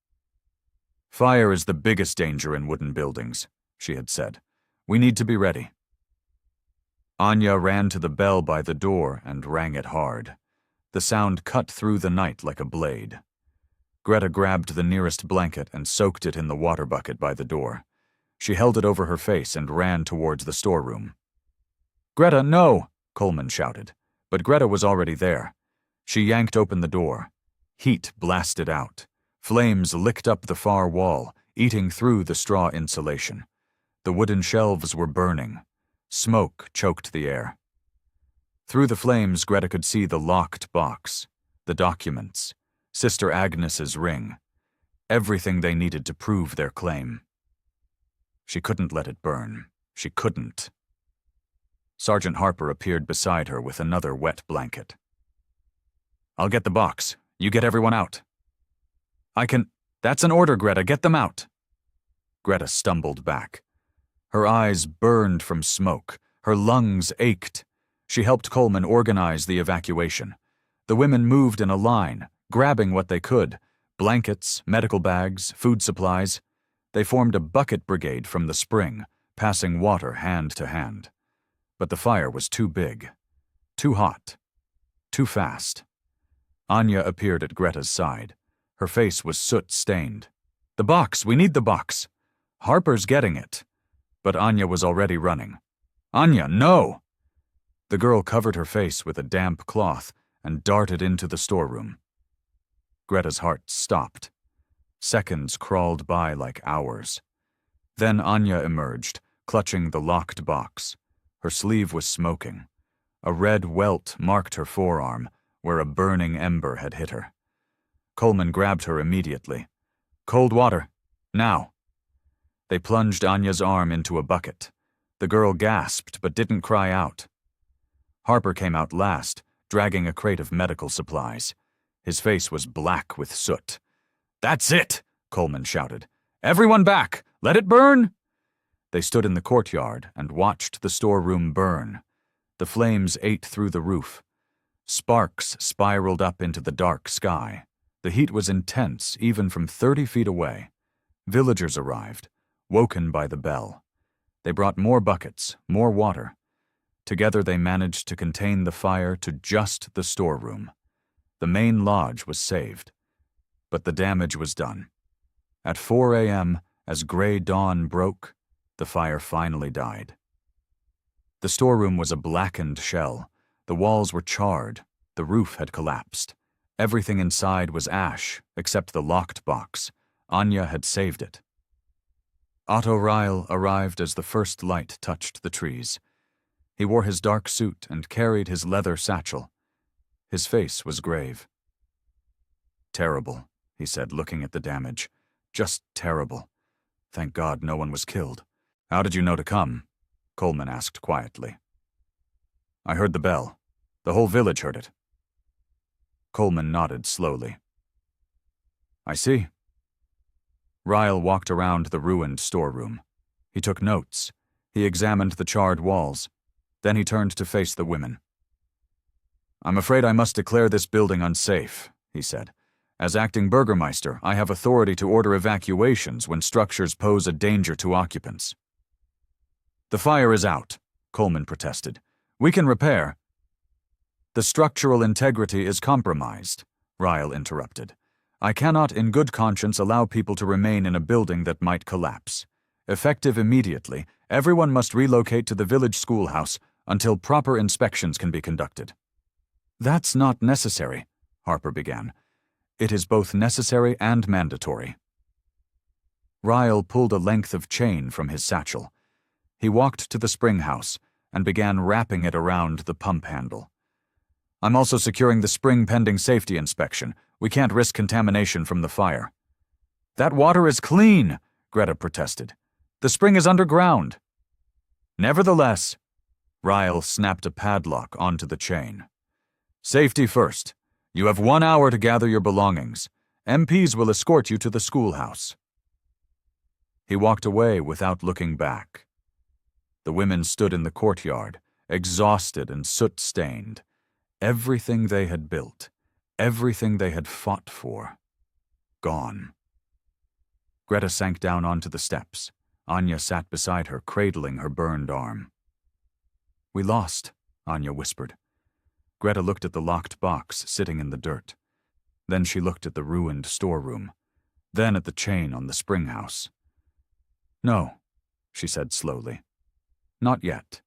"Fire is the biggest danger in wooden buildings," she had said. "We need to be ready." Anya ran to the bell by the door and rang it hard. The sound cut through the night like a blade. Greta grabbed the nearest blanket and soaked it in the water bucket by the door. She held it over her face and ran towards the storeroom. "Greta, no!" Coleman shouted, but Greta was already there. She yanked open the door. Heat blasted out. Flames licked up the far wall, eating through the straw insulation. The wooden shelves were burning. Smoke choked the air. Through the flames, Greta could see the locked box, the documents, Sister Agnes's ring, everything they needed to prove their claim. She couldn't let it burn. She couldn't. Sergeant Harper appeared beside her with another wet blanket. "I'll get the box. You get everyone out." "I can—" "That's an order, Greta. Get them out." Greta stumbled back. Her eyes burned from smoke. Her lungs ached. She helped Coleman organize the evacuation. The women moved in a line, grabbing what they could: blankets, medical bags, food supplies. They formed a bucket brigade from the spring, passing water hand to hand. But the fire was too big, too hot, too fast. Anya appeared at Greta's side. Her face was soot-stained. "The box! We need the box!" "Harper's getting it." But Anya was already running. "Anya, no!" The girl covered her face with a damp cloth and darted into the storeroom. Greta's heart stopped. Seconds crawled by like hours. Then Anya emerged, clutching the locked box. Her sleeve was smoking. A red welt marked her forearm, where a burning ember had hit her. Coleman grabbed her immediately. "Cold water. Now." They plunged Anya's arm into a bucket. The girl gasped but didn't cry out. Harper came out last, dragging a crate of medical supplies. His face was black with soot. "That's it!" Coleman shouted. "Everyone back! Let it burn!" They stood in the courtyard and watched the storeroom burn. The flames ate through the roof. Sparks spiraled up into the dark sky. The heat was intense, even from 30 feet away. Villagers arrived, woken by the bell. They brought more buckets, more water. Together they managed to contain the fire to just the storeroom. The main lodge was saved. But the damage was done. At 4 a.m., as gray dawn broke, the fire finally died. The storeroom was a blackened shell. The walls were charred. The roof had collapsed. Everything inside was ash, except the locked box. Anya had saved it. Otto Ryle arrived as the first light touched the trees. He wore his dark suit and carried his leather satchel. His face was grave. "Terrible," he said, looking at the damage. "Just terrible. Thank God no one was killed." "How did you know to come?" Coleman asked quietly. "I heard the bell. The whole village heard it." Coleman nodded slowly. "I see." Ryle walked around the ruined storeroom. He took notes. He examined the charred walls. Then he turned to face the women. "I'm afraid I must declare this building unsafe," he said. "As acting burgomaster, I have authority to order evacuations when structures pose a danger to occupants." "The fire is out," Coleman protested. "We can repair." "The structural integrity is compromised," Ryle interrupted. "I cannot in good conscience allow people to remain in a building that might collapse. Effective immediately, everyone must relocate to the village schoolhouse until proper inspections can be conducted." "That's not necessary," Harper began. "It is both necessary and mandatory." Ryle pulled a length of chain from his satchel. He walked to the spring house and began wrapping it around the pump handle. "I'm also securing the spring pending safety inspection. We can't risk contamination from the fire." "That water is clean," Greta protested. "The spring is underground." "Nevertheless," Ryle snapped a padlock onto the chain. "Safety first. You have 1 hour to gather your belongings. MPs will escort you to the schoolhouse." He walked away without looking back. The women stood in the courtyard, exhausted and soot-stained. Everything they had built, everything they had fought for, gone. Greta sank down onto the steps. Anya sat beside her, cradling her burned arm. "We lost," Anya whispered. Greta looked at the locked box sitting in the dirt. Then she looked at the ruined storeroom. Then at the chain on the spring house. "No," she said slowly. "Not yet.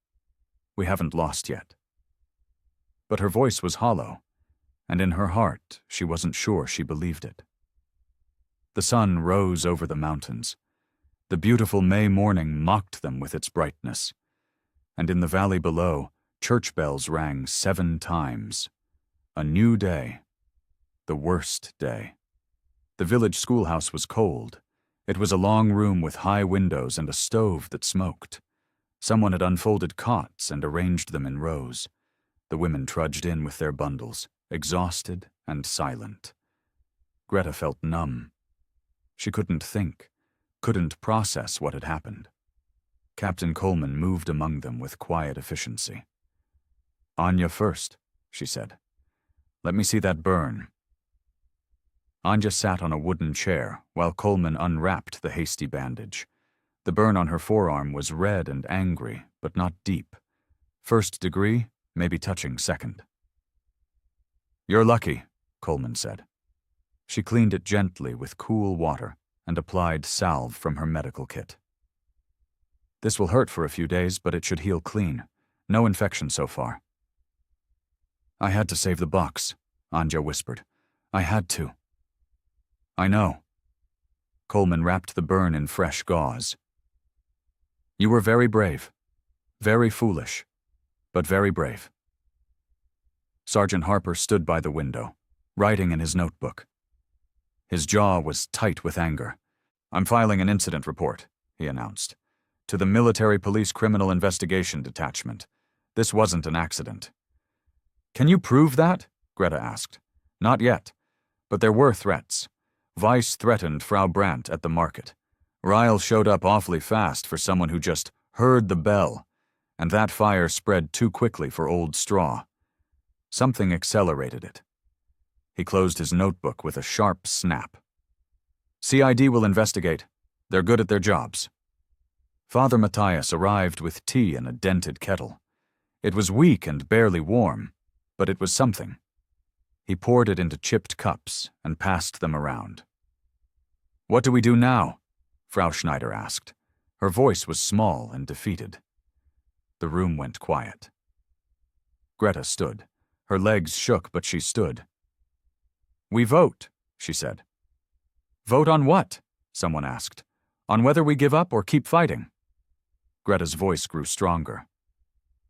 We haven't lost yet." But her voice was hollow, and in her heart she wasn't sure she believed it. The sun rose over the mountains. The beautiful May morning mocked them with its brightness. And in the valley below, church bells rang 7 times. A new day. The worst day. The village schoolhouse was cold. It was a long room with high windows and a stove that smoked. Someone had unfolded cots and arranged them in rows. The women trudged in with their bundles, exhausted and silent. Greta felt numb. She couldn't think, couldn't process what had happened. Captain Coleman moved among them with quiet efficiency. "Anya first," she said. "Let me see that burn." Anya sat on a wooden chair while Coleman unwrapped the hasty bandage. The burn on her forearm was red and angry, but not deep. 1st degree, maybe touching 2nd. "You're lucky," Coleman said. She cleaned it gently with cool water and applied salve from her medical kit. "This will hurt for a few days, but it should heal clean. No infection so far." "I had to save the box," Anja whispered. "I had to." "I know." Coleman wrapped the burn in fresh gauze. "You were very brave. Very foolish, but very brave." Sergeant Harper stood by the window, writing in his notebook. His jaw was tight with anger. "I'm filing an incident report," he announced, "to the Military Police Criminal Investigation Detachment. This wasn't an accident." "Can you prove that?" Greta asked. "Not yet, but there were threats. Weiss threatened Frau Brandt at the market. Ryle showed up awfully fast for someone who just heard the bell, and that fire spread too quickly for old straw. Something accelerated it." He closed his notebook with a sharp snap. "CID will investigate. They're good at their jobs." Father Matthias arrived with tea in a dented kettle. It was weak and barely warm, but it was something. He poured it into chipped cups and passed them around. "What do we do now?" Frau Schneider asked. Her voice was small and defeated. The room went quiet. Greta stood. Her legs shook, but she stood. "We vote," she said. "Vote on what?" someone asked. "On whether we give up or keep fighting?" Greta's voice grew stronger.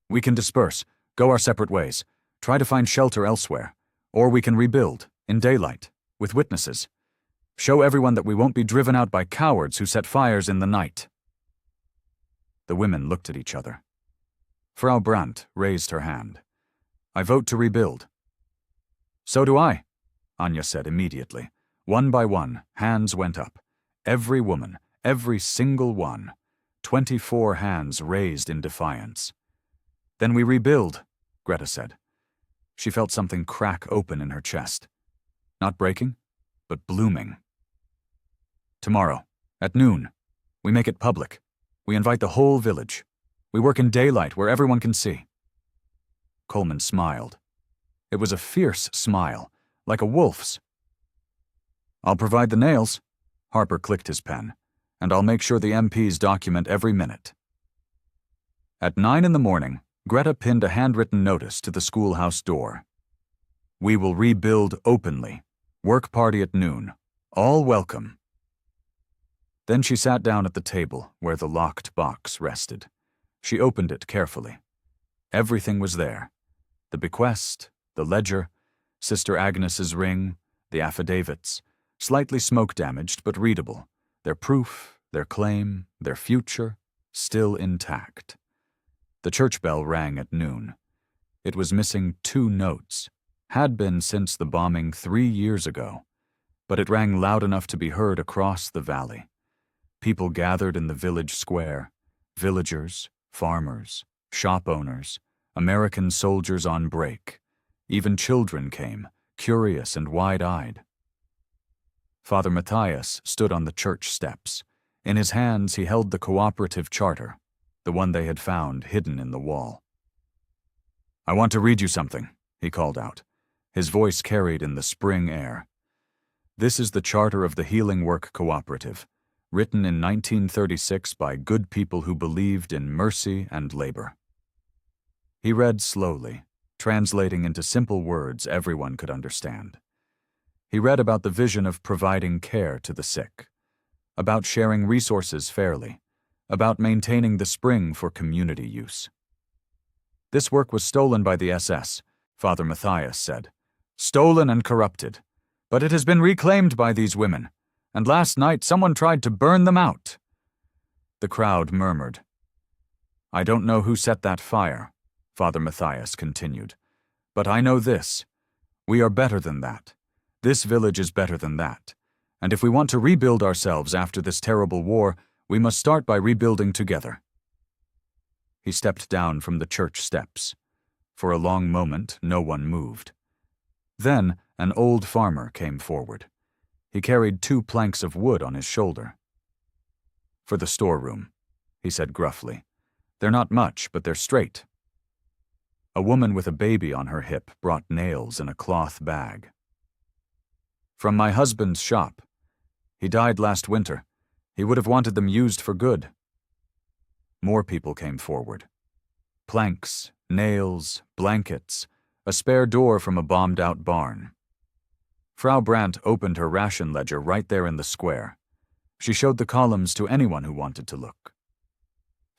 "We can disperse, go our separate ways, try to find shelter elsewhere, or we can rebuild, in daylight, with witnesses. Show everyone that we won't be driven out by cowards who set fires in the night." The women looked at each other. Frau Brandt raised her hand. "I vote to rebuild." "So do I," Anya said immediately. One by one, hands went up. Every woman, every single one. 24 hands raised in defiance. "Then we rebuild," Greta said. She felt something crack open in her chest. Not breaking, but blooming. "Tomorrow, at noon, we make it public. We invite the whole village. We work in daylight where everyone can see." Coleman smiled. It was a fierce smile, like a wolf's. "I'll provide the nails," Harper clicked his pen, "and I'll make sure the MPs document every minute." At 9 in the morning, Greta pinned a handwritten notice to the schoolhouse door. "We will rebuild openly. Work party at noon. All welcome." Then she sat down at the table where the locked box rested. She opened it carefully. Everything was there. The bequest, the ledger, Sister Agnes's ring, the affidavits, slightly smoke-damaged but readable, their proof, their claim, their future, still intact. The church bell rang at noon. It was missing 2 notes, had been since the bombing 3 years ago, but it rang loud enough to be heard across the valley. People gathered in the village square, villagers, farmers, shop owners, American soldiers on break. Even children came, curious and wide-eyed. Father Matthias stood on the church steps. In his hands he held the cooperative charter, the one they had found hidden in the wall. "I want to read you something," he called out, his voice carried in the spring air. This is the Charter of the Healing Work Cooperative, written in 1936 by good people who believed in mercy and labor. He read slowly, translating into simple words everyone could understand. He read about the vision of providing care to the sick, about sharing resources fairly, about maintaining the spring for community use. This work was stolen by the SS, Father Matthias said. Stolen and corrupted. But it has been reclaimed by these women, and last night someone tried to burn them out. The crowd murmured. I don't know who set that fire, Father Matthias continued, but I know this. We are better than that. This village is better than that. And if we want to rebuild ourselves after this terrible war, we must start by rebuilding together. He stepped down from the church steps. For a long moment, no one moved. Then, an old farmer came forward. He carried 2 planks of wood on his shoulder. For the storeroom, he said gruffly. They're not much, but they're straight. A woman with a baby on her hip brought nails in a cloth bag. From my husband's shop. He died last winter. He would have wanted them used for good. More people came forward. Planks, nails, blankets, a spare door from a bombed-out barn. Frau Brandt opened her ration ledger right there in the square. She showed the columns to anyone who wanted to look.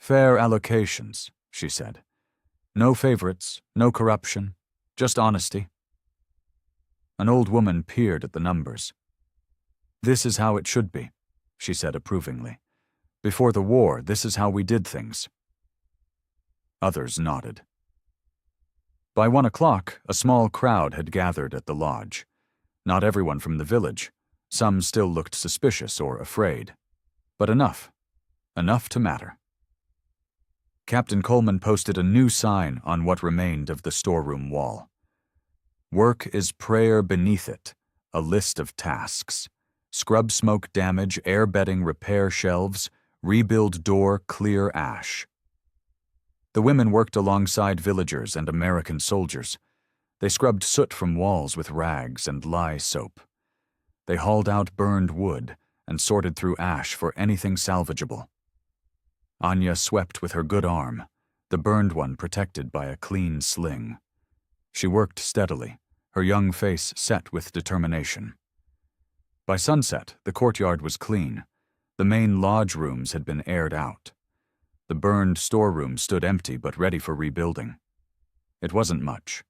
Fair allocations, she said. No favorites, no corruption, just honesty. An old woman peered at the numbers. This is how it should be, she said approvingly. Before the war, this is how we did things. Others nodded. By 1 o'clock, a small crowd had gathered at the lodge. Not everyone from the village. Some still looked suspicious or afraid. But enough. Enough to matter. Captain Coleman posted a new sign on what remained of the storeroom wall. Work is prayer beneath it, a list of tasks. Scrub smoke damage, air bedding, repair shelves, rebuild door, clear ash. The women worked alongside villagers and American soldiers. They scrubbed soot from walls with rags and lye soap. They hauled out burned wood and sorted through ash for anything salvageable. Anya swept with her good arm, the burned one protected by a clean sling. She worked steadily, her young face set with determination. By sunset, the courtyard was clean. The main lodge rooms had been aired out. The burned storeroom stood empty but ready for rebuilding. It wasn't much,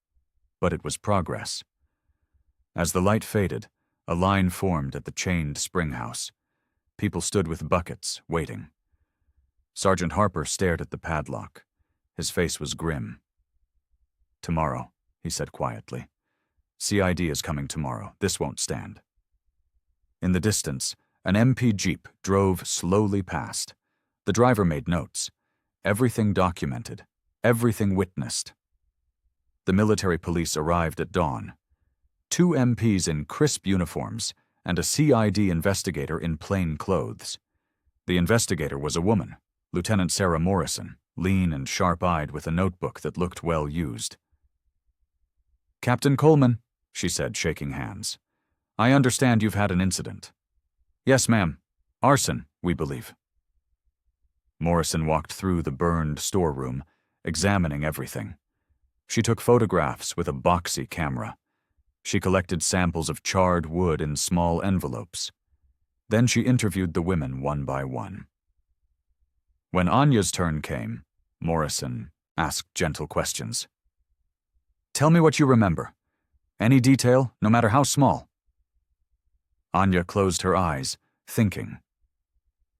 but it was progress. As the light faded, a line formed at the chained spring house. People stood with buckets, waiting. Sergeant Harper stared at the padlock. His face was grim. Tomorrow, he said quietly. CID is coming tomorrow. This won't stand. In the distance, an MP Jeep drove slowly past. The driver made notes. Everything documented. Everything witnessed. The military police arrived at dawn. 2 MPs in crisp uniforms and a CID investigator in plain clothes. The investigator was a woman, Lieutenant Sarah Morrison, lean and sharp-eyed with a notebook that looked well used. Captain Coleman, she said, shaking hands. I understand you've had an incident. Yes, ma'am. Arson, we believe. Morrison walked through the burned storeroom, examining everything. She took photographs with a boxy camera. She collected samples of charred wood in small envelopes. Then she interviewed the women one by one. When Anya's turn came, Morrison asked gentle questions. Tell me what you remember. Any detail, no matter how small. Anya closed her eyes, thinking.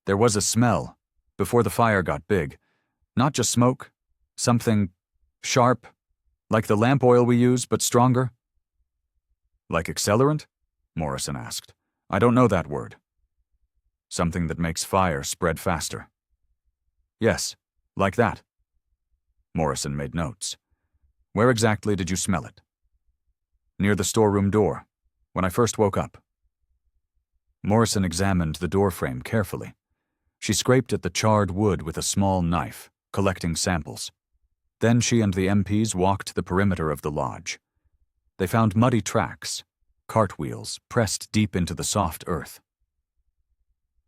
There was a smell, before the fire got big. Not just smoke, something sharp, like the lamp oil we use, but stronger. Like accelerant? Morrison asked. I don't know that word. Something that makes fire spread faster. Yes, like that. Morrison made notes. Where exactly did you smell it? Near the storeroom door, when I first woke up. Morrison examined the doorframe carefully. She scraped at the charred wood with a small knife, collecting samples. Then she and the MPs walked the perimeter of the lodge. They found muddy tracks, cartwheels pressed deep into the soft earth.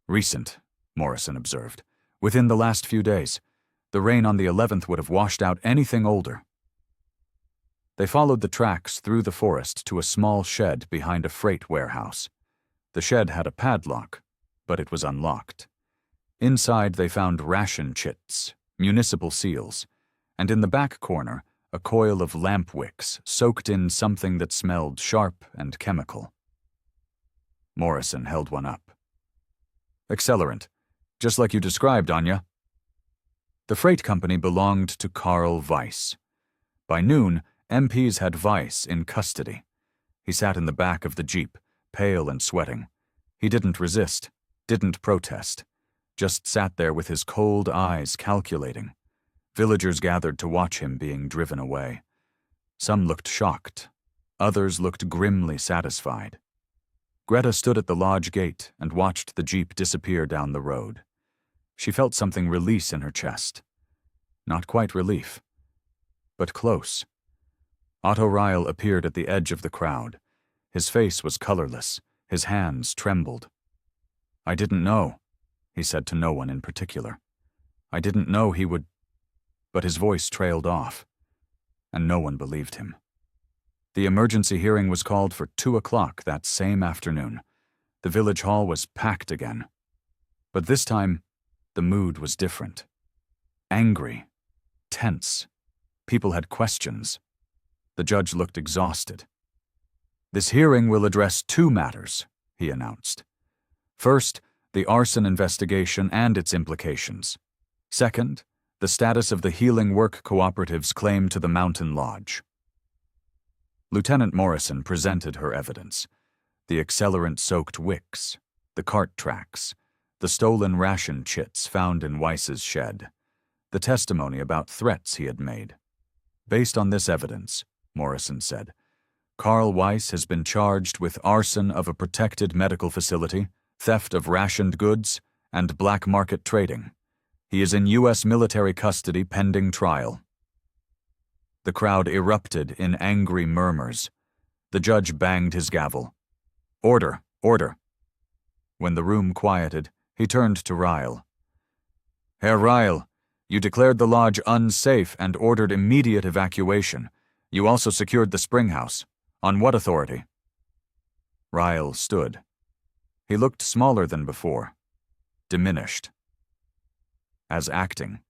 "Recent," Morrison observed. "Within the last few days. The rain on the 11th would have washed out anything older." They followed the tracks through the forest to a small shed behind a freight warehouse. The shed had a padlock, but it was unlocked. Inside they found ration chits, municipal seals, and in the back corner, a coil of lamp wicks soaked in something that smelled sharp and chemical. Morrison held one up. "Accelerant, just like you described, Anya." The freight company belonged to Carl Weiss. By noon, MPs had Weiss in custody. He sat in the back of the jeep, pale and sweating. He didn't resist, didn't protest, just sat there with his cold eyes calculating. Villagers gathered to watch him being driven away. Some looked shocked. Others looked grimly satisfied. Greta stood at the lodge gate and watched the jeep disappear down the road. She felt something release in her chest. Not quite relief, but close. Otto Ryle appeared at the edge of the crowd. His face was colorless. His hands trembled. "I didn't know," he said to no one in particular. "I didn't know he would—" But his voice trailed off, and no one believed him. The emergency hearing was called for 2 o'clock that same afternoon. The village hall was packed again. But this time, the mood was different. Angry, tense. People had questions. The judge looked exhausted. "This hearing will address 2 matters," he announced. "First, the arson investigation and its implications. Second, the status of the Healing Work Cooperative's claim to the Mountain Lodge." Lieutenant Morrison presented her evidence: the accelerant-soaked wicks, the cart tracks, the stolen ration chits found in Weiss's shed, the testimony about threats he had made. "Based on this evidence," Morrison said, "Carl Weiss has been charged with arson of a protected medical facility, theft of rationed goods, and black market trading. He is in U.S. military custody pending trial." The crowd erupted in angry murmurs. The judge banged his gavel. "Order, order." When the room quieted, he turned to Ryle. "Herr Ryle, you declared the lodge unsafe and ordered immediate evacuation. You also secured the springhouse. On what authority?" Ryle stood. He looked smaller than before, diminished. "As acting.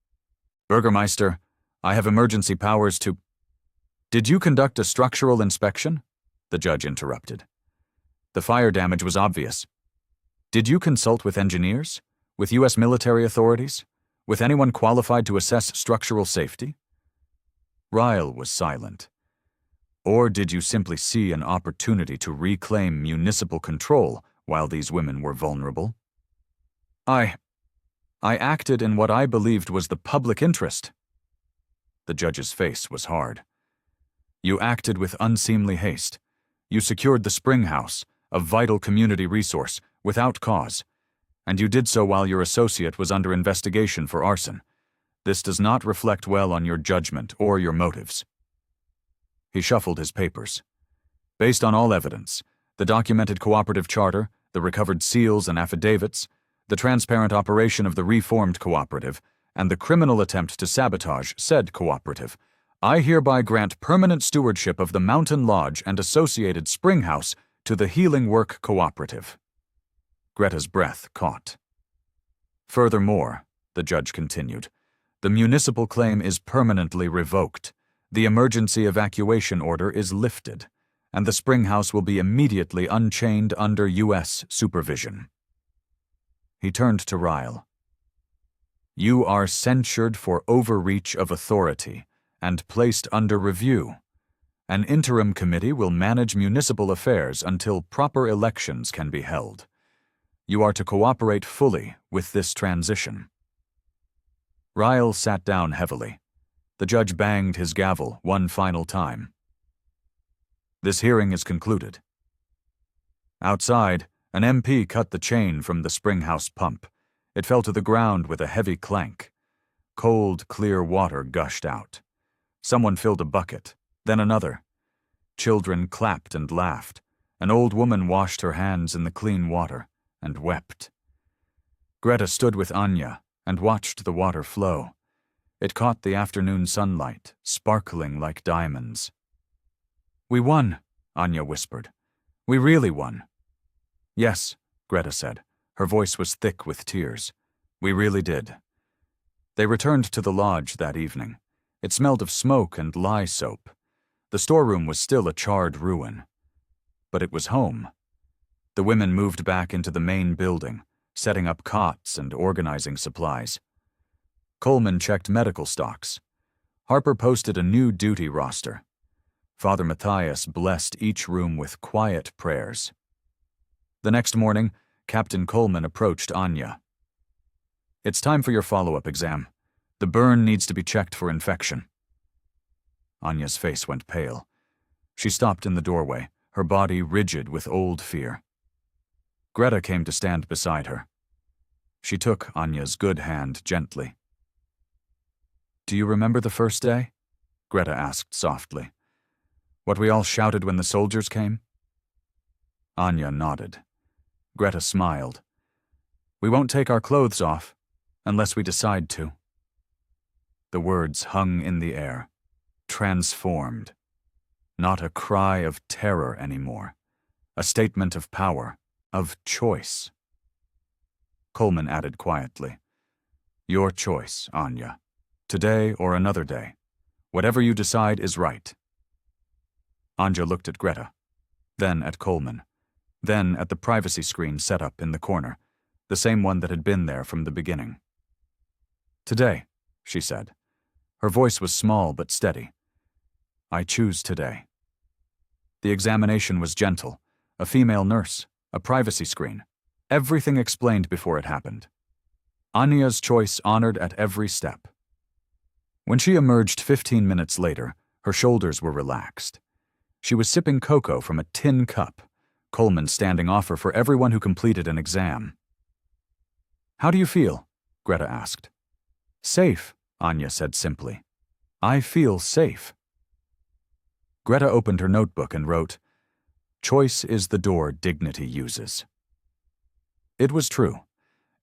Bürgermeister, I have emergency powers to—" "Did you conduct a structural inspection?" the judge interrupted. "The fire damage was obvious. Did you consult with engineers? With U.S. military authorities? With anyone qualified to assess structural safety?" Ryle was silent. "Or did you simply see an opportunity to reclaim municipal control while these women were vulnerable?" I acted in what I believed was the public interest." The judge's face was hard. "You acted with unseemly haste. You secured the springhouse, a vital community resource, without cause, and you did so while your associate was under investigation for arson. This does not reflect well on your judgment or your motives." He shuffled his papers. "Based on all evidence, the documented cooperative charter, the recovered seals and affidavits, the transparent operation of the reformed cooperative, and the criminal attempt to sabotage said cooperative, I hereby grant permanent stewardship of the Mountain Lodge and associated springhouse to the Healing Work Cooperative." Greta's breath caught. "Furthermore," the judge continued, "the municipal claim is permanently revoked. The emergency evacuation order is lifted, and the springhouse will be immediately unchained under U.S. supervision." He turned to Ryle. "You are censured for overreach of authority and placed under review. An interim committee will manage municipal affairs until proper elections can be held. You are to cooperate fully with this transition." Ryle sat down heavily. The judge banged his gavel one final time. "This hearing is concluded." Outside, an MP cut the chain from the springhouse pump. It fell to the ground with a heavy clank. Cold, clear water gushed out. Someone filled a bucket, then another. Children clapped and laughed. An old woman washed her hands in the clean water and wept. Greta stood with Anya and watched the water flow. It caught the afternoon sunlight, sparkling like diamonds. "We won," Anya whispered. "We really won." "Yes," Greta said. Her voice was thick with tears. "We really did." They returned to the lodge that evening. It smelled of smoke and lye soap. The storeroom was still a charred ruin. But it was home. The women moved back into the main building, setting up cots and organizing supplies. Coleman checked medical stocks. Harper posted a new duty roster. Father Matthias blessed each room with quiet prayers. The next morning, Captain Coleman approached Anya. "It's time for your follow-up exam. The burn needs to be checked for infection." Anya's face went pale. She stopped in the doorway, her body rigid with old fear. Greta came to stand beside her. She took Anya's good hand gently. "Do you remember the first day?" Greta asked softly. "What we all shouted when the soldiers came?" Anya nodded. Greta smiled. "We won't take our clothes off, unless we decide to." The words hung in the air. Transformed. Not a cry of terror anymore. A statement of power, of choice. Coleman added quietly, "Your choice, Anya. Today or another day. Whatever you decide is right." Anya looked at Greta, then at Coleman, then at the privacy screen set up in the corner, the same one that had been there from the beginning. "Today," she said. Her voice was small but steady. "I choose today." The examination was gentle. A female nurse, a privacy screen. Everything explained before it happened. Anya's choice honored at every step. When she emerged 15 minutes later, her shoulders were relaxed. She was sipping cocoa from a tin cup, Coleman standing offer for everyone who completed an exam. "How do you feel?" Greta asked. "Safe," Anya said simply. "I feel safe." Greta opened her notebook and wrote, "Choice is the door dignity uses." It was true.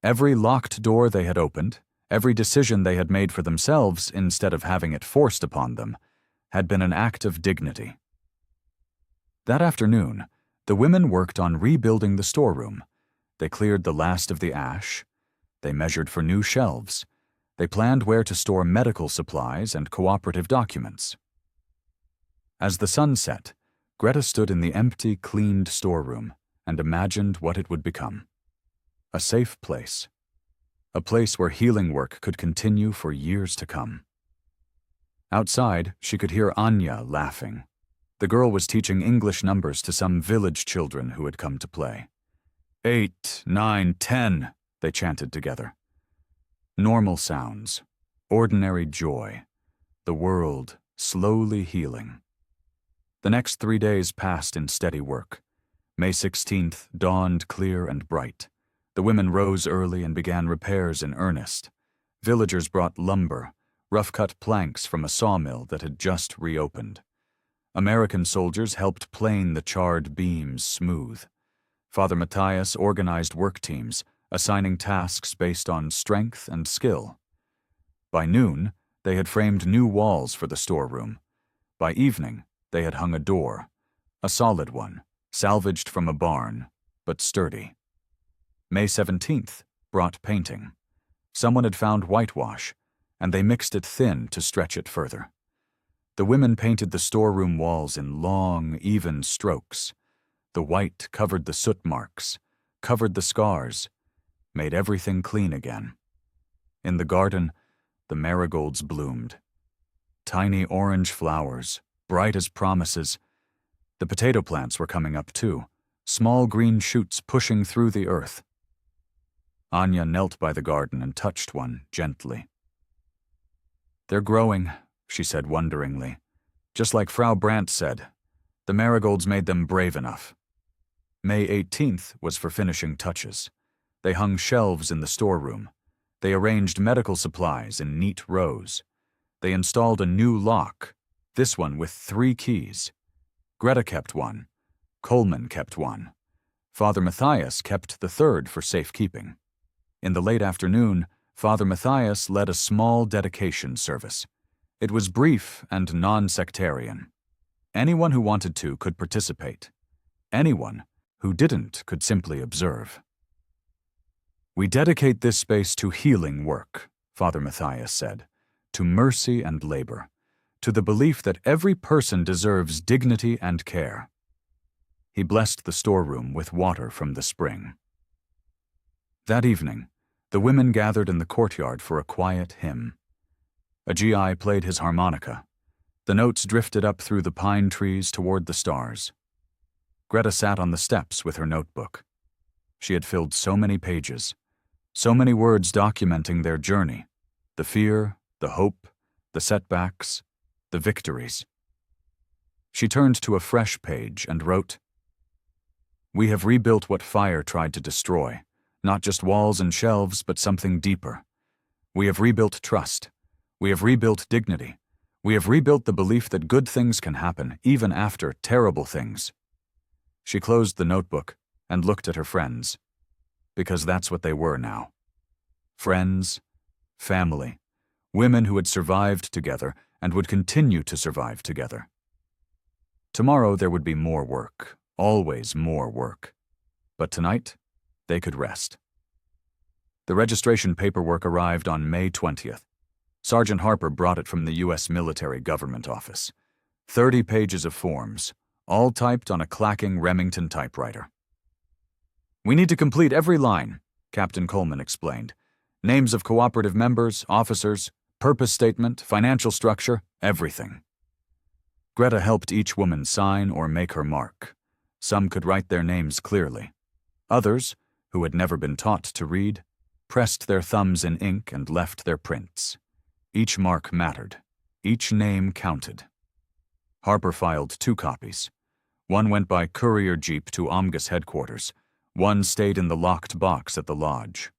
Every locked door they had opened, every decision they had made for themselves instead of having it forced upon them, had been an act of dignity. That afternoon, the women worked on rebuilding the storeroom. They cleared the last of the ash. They measured for new shelves. They planned where to store medical supplies and cooperative documents. As the sun set, Greta stood in the empty, cleaned storeroom and imagined what it would become. A safe place. A place where healing work could continue for years to come. Outside, she could hear Anya laughing. The girl was teaching English numbers to some village children who had come to play. 8, 9, 10, they chanted together. Normal sounds, ordinary joy, the world slowly healing. The next 3 days passed in steady work. May 16th dawned clear and bright. The women rose early and began repairs in earnest. Villagers brought lumber, rough-cut planks from a sawmill that had just reopened. American soldiers helped plane the charred beams smooth. Father Matthias organized work teams, assigning tasks based on strength and skill. By noon, they had framed new walls for the storeroom. By evening, they had hung a door, a solid one, salvaged from a barn, but sturdy. May 17th brought painting. Someone had found whitewash, and they mixed it thin to stretch it further. The women painted the storeroom walls in long, even strokes. The white covered the soot marks, covered the scars, made everything clean again. In the garden, the marigolds bloomed. Tiny orange flowers, bright as promises. The potato plants were coming up too, small green shoots pushing through the earth. Anya knelt by the garden and touched one gently. "They're growing," she said wonderingly. "Just like Frau Brandt said, the marigolds made them brave enough." May 18th was for finishing touches. They hung shelves in the storeroom. They arranged medical supplies in neat rows. They installed a new lock, this one with 3 keys. Greta kept one. Coleman kept one. Father Matthias kept the third for safekeeping. In the late afternoon, Father Matthias led a small dedication service. It was brief and non-sectarian. Anyone who wanted to could participate. Anyone who didn't could simply observe. "We dedicate this space to healing work," Father Matthias said, "to mercy and labor, to the belief that every person deserves dignity and care." He blessed the storeroom with water from the spring. That evening, the women gathered in the courtyard for a quiet hymn. A GI played his harmonica. The notes drifted up through the pine trees toward the stars. Greta sat on the steps with her notebook. She had filled so many pages, so many words documenting their journey, the fear, the hope, the setbacks, the victories. She turned to a fresh page and wrote, "We have rebuilt what fire tried to destroy, not just walls and shelves, but something deeper. We have rebuilt trust. We have rebuilt dignity. We have rebuilt the belief that good things can happen even after terrible things." She closed the notebook and looked at her friends, because that's what they were now. Friends, family, women who had survived together and would continue to survive together. Tomorrow there would be more work, always more work. But tonight, they could rest. The registration paperwork arrived on May 20th. Sergeant Harper brought it from the U.S. Military Government Office. 30 pages of forms, all typed on a clacking Remington typewriter. "We need to complete every line," Captain Coleman explained. "Names of cooperative members, officers, purpose statement, financial structure, everything." Greta helped each woman sign or make her mark. Some could write their names clearly. Others, who had never been taught to read, pressed their thumbs in ink and left their prints. Each mark mattered. Each name counted. Harper filed 2 copies. One went by courier jeep to OMGUS headquarters. One stayed in the locked box at the lodge.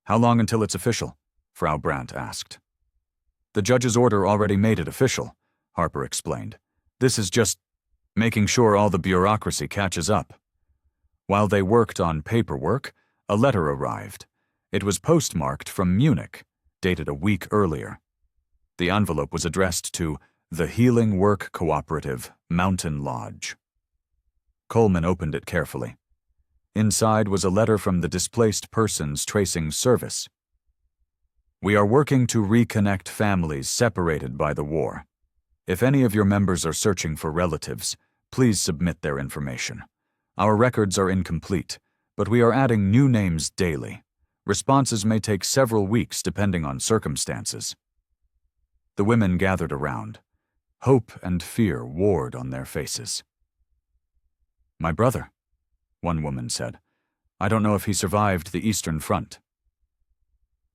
"How long until it's official?" Frau Brandt asked. "The judge's order already made it official," Harper explained. "This is just making sure all the bureaucracy catches up." While they worked on paperwork, a letter arrived. It was postmarked from Munich, dated a week earlier. The envelope was addressed to the Healing Work Cooperative, Mountain Lodge. Coleman opened it carefully. Inside was a letter from the Displaced Persons Tracing Service. "We are working to reconnect families separated by the war. If any of your members are searching for relatives, please submit their information. Our records are incomplete, but we are adding new names daily. Responses may take several weeks depending on circumstances." The women gathered around. Hope and fear warred on their faces. "My brother," one woman said. "I don't know if he survived the Eastern Front."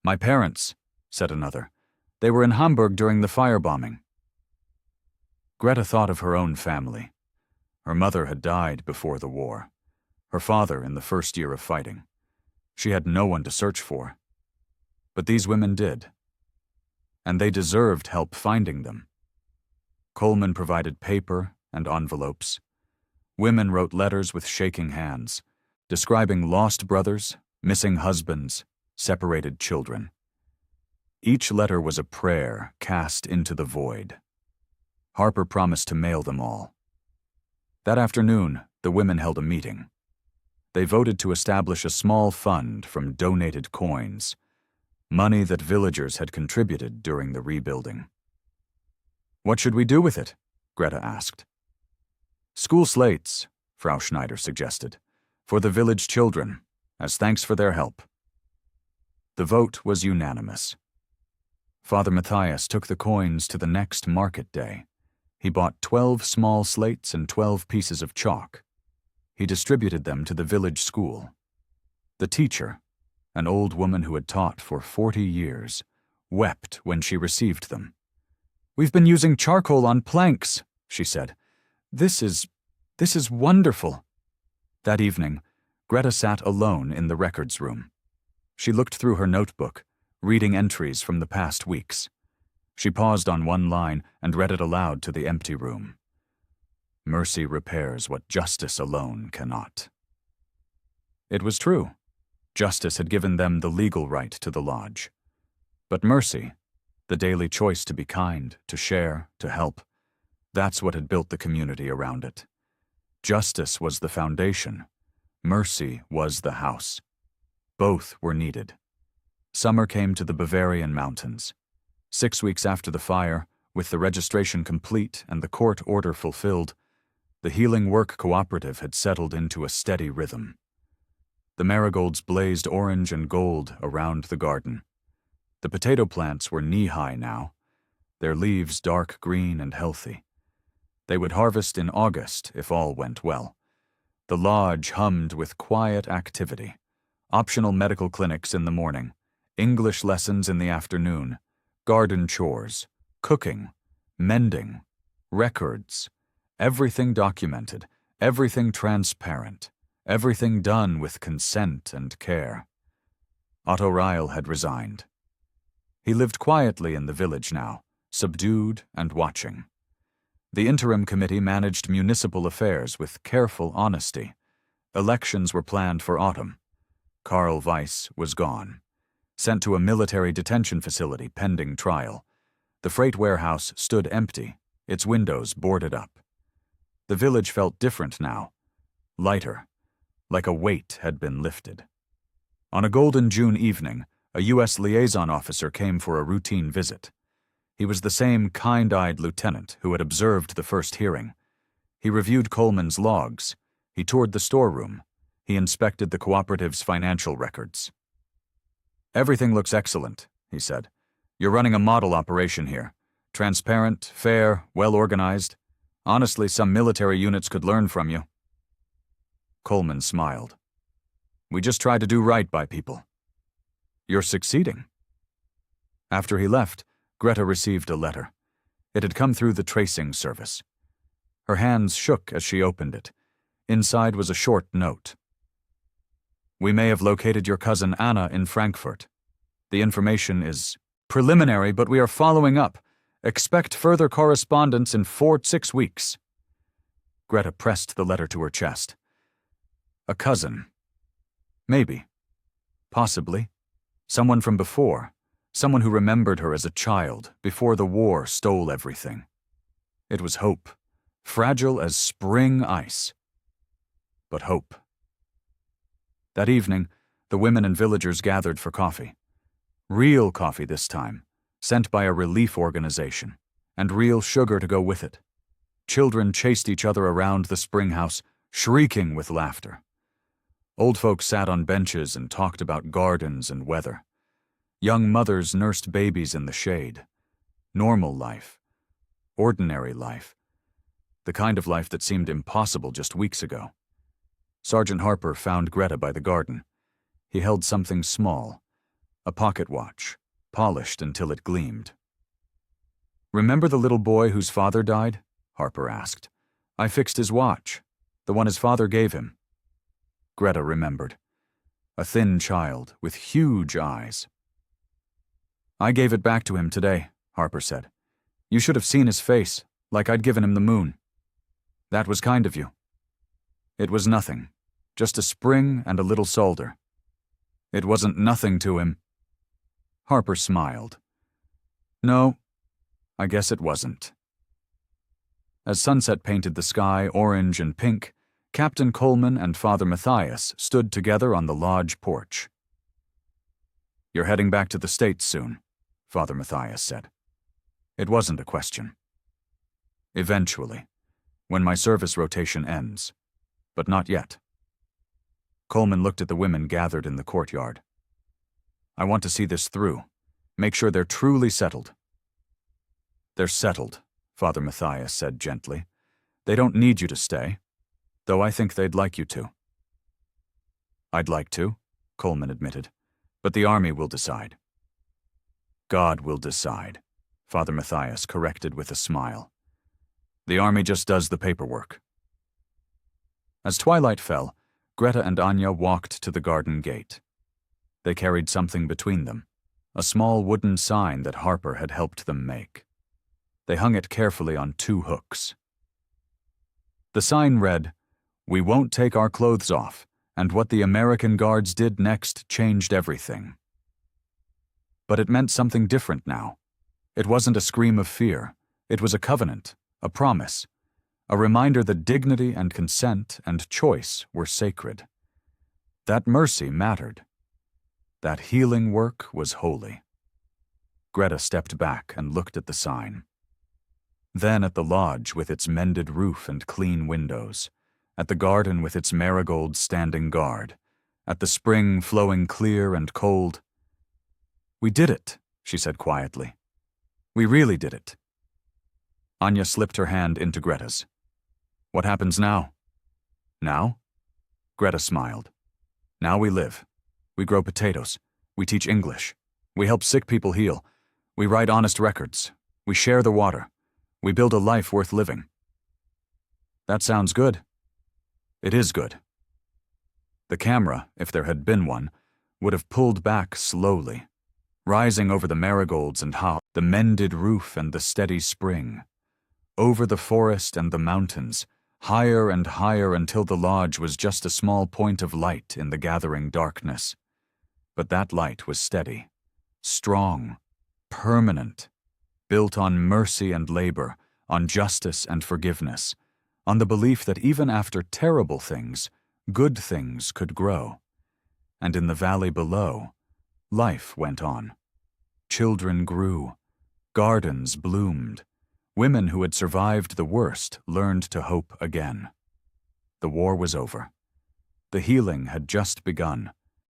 "My parents," said another. "They were in Hamburg during the firebombing." Greta thought of her own family. Her mother had died before the war. Her father in the first year of fighting. She had no one to search for. But these women did. And they deserved help finding them. Coleman provided paper and envelopes. Women wrote letters with shaking hands, describing lost brothers, missing husbands, separated children. Each letter was a prayer cast into the void. Harper promised to mail them all. That afternoon, the women held a meeting. They voted to establish a small fund from donated coins, money that villagers had contributed during the rebuilding. "What should we do with it?" Greta asked. "School slates," Frau Schneider suggested, "for the village children, as thanks for their help." The vote was unanimous. Father Matthias took the coins to the next market day. He bought 12 small slates and 12 pieces of chalk. He distributed them to the village school. The teacher, an old woman who had taught for 40 years, wept when she received them. "We've been using charcoal on planks," she said. This is wonderful." That evening, Greta sat alone in the records room. She looked through her notebook, reading entries from the past weeks. She paused on one line and read it aloud to the empty room. Mercy repairs what justice alone cannot. It was true. Justice had given them the legal right to the lodge. But mercy, the daily choice to be kind, to share, to help, that's what had built the community around it. Justice was the foundation. Mercy was the house. Both were needed. Summer came to the Bavarian mountains. 6 weeks after the fire, with the registration complete and the court order fulfilled, the Healing Work Cooperative had settled into a steady rhythm. The marigolds blazed orange and gold around the garden. The potato plants were knee-high now, their leaves dark green and healthy. They would harvest in August if all went well. The lodge hummed with quiet activity. Optional medical clinics in the morning, English lessons in the afternoon, garden chores, cooking, mending, records, everything documented, everything transparent, everything done with consent and care. Otto Ryle had resigned. He lived quietly in the village now, subdued and watching. The interim committee managed municipal affairs with careful honesty. Elections were planned for autumn. Karl Weiss was gone, sent to a military detention facility pending trial. The freight warehouse stood empty, its windows boarded up. The village felt different now, lighter, like a weight had been lifted. On a golden June evening, a U.S. liaison officer came for a routine visit. He was the same kind-eyed lieutenant who had observed the first hearing. He reviewed Coleman's logs. He toured the storeroom. He inspected the cooperative's financial records. "Everything looks excellent," he said. "You're running a model operation here. Transparent, fair, well-organized. Honestly, some military units could learn from you." Coleman smiled. "We just try to do right by people." "You're succeeding." After he left, Greta received a letter. It had come through the tracing service. Her hands shook as she opened it. Inside was a short note. "We may have located your cousin Anna in Frankfurt. The information is preliminary, but we are following up. Expect further correspondence in 4-6 weeks." Greta pressed the letter to her chest. A cousin. Maybe. Possibly. Someone from before. Someone who remembered her as a child, before the war stole everything. It was hope, fragile as spring ice. But hope. That evening, the women and villagers gathered for coffee. Real coffee this time, sent by a relief organization, and real sugar to go with it. Children chased each other around the spring house, shrieking with laughter. Old folks sat on benches and talked about gardens and weather. Young mothers nursed babies in the shade. Normal life. Ordinary life. The kind of life that seemed impossible just weeks ago. Sergeant Harper found Greta by the garden. He held something small, a pocket watch, polished until it gleamed. "Remember the little boy whose father died?" Harper asked. "I fixed his watch, the one his father gave him." Greta remembered. A thin child with huge eyes. "I gave it back to him today," Harper said. "You should have seen his face, like I'd given him the moon. That was kind of you." "It was nothing, just a spring and a little solder." "It wasn't nothing to him." Harper smiled. "No, I guess it wasn't." As sunset painted the sky orange and pink, Captain Coleman and Father Matthias stood together on the lodge porch. "You're heading back to the States soon," Father Matthias said. It wasn't a question. "Eventually, when my service rotation ends, but not yet." Coleman looked at the women gathered in the courtyard. "I want to see this through, make sure they're truly settled." "They're settled," Father Matthias said gently. "They don't need you to stay, though I think they'd like you to." "I'd like to," Coleman admitted, "but the Army will decide." "God will decide," Father Matthias corrected with a smile. "The Army just does the paperwork." As twilight fell, Greta and Anya walked to the garden gate. They carried something between them, a small wooden sign that Harper had helped them make. They hung it carefully on 2 hooks. The sign read, "We won't take our clothes off," and what the American guards did next changed everything. But it meant something different now. It wasn't a scream of fear. It was a covenant, a promise, a reminder that dignity and consent and choice were sacred. That mercy mattered. That healing work was holy. Greta stepped back and looked at the sign. Then at the lodge with its mended roof and clean windows, at the garden with its marigolds standing guard, at the spring flowing clear and cold. "We did it," she said quietly. "We really did it." Anya slipped her hand into Greta's. "What happens now?" "Now?" Greta smiled. "Now we live. We grow potatoes. We teach English. We help sick people heal. We write honest records. We share the water. We build a life worth living." "That sounds good." "It is good." The camera, if there had been one, would have pulled back slowly, rising over the marigolds and the mended roof and the steady spring, over the forest and the mountains, higher and higher until the lodge was just a small point of light in the gathering darkness. But that light was steady, strong, permanent, built on mercy and labor, on justice and forgiveness, on the belief that even after terrible things, good things could grow. And in the valley below, life went on. Children grew. Gardens bloomed. Women who had survived the worst learned to hope again. The war was over. The healing had just begun.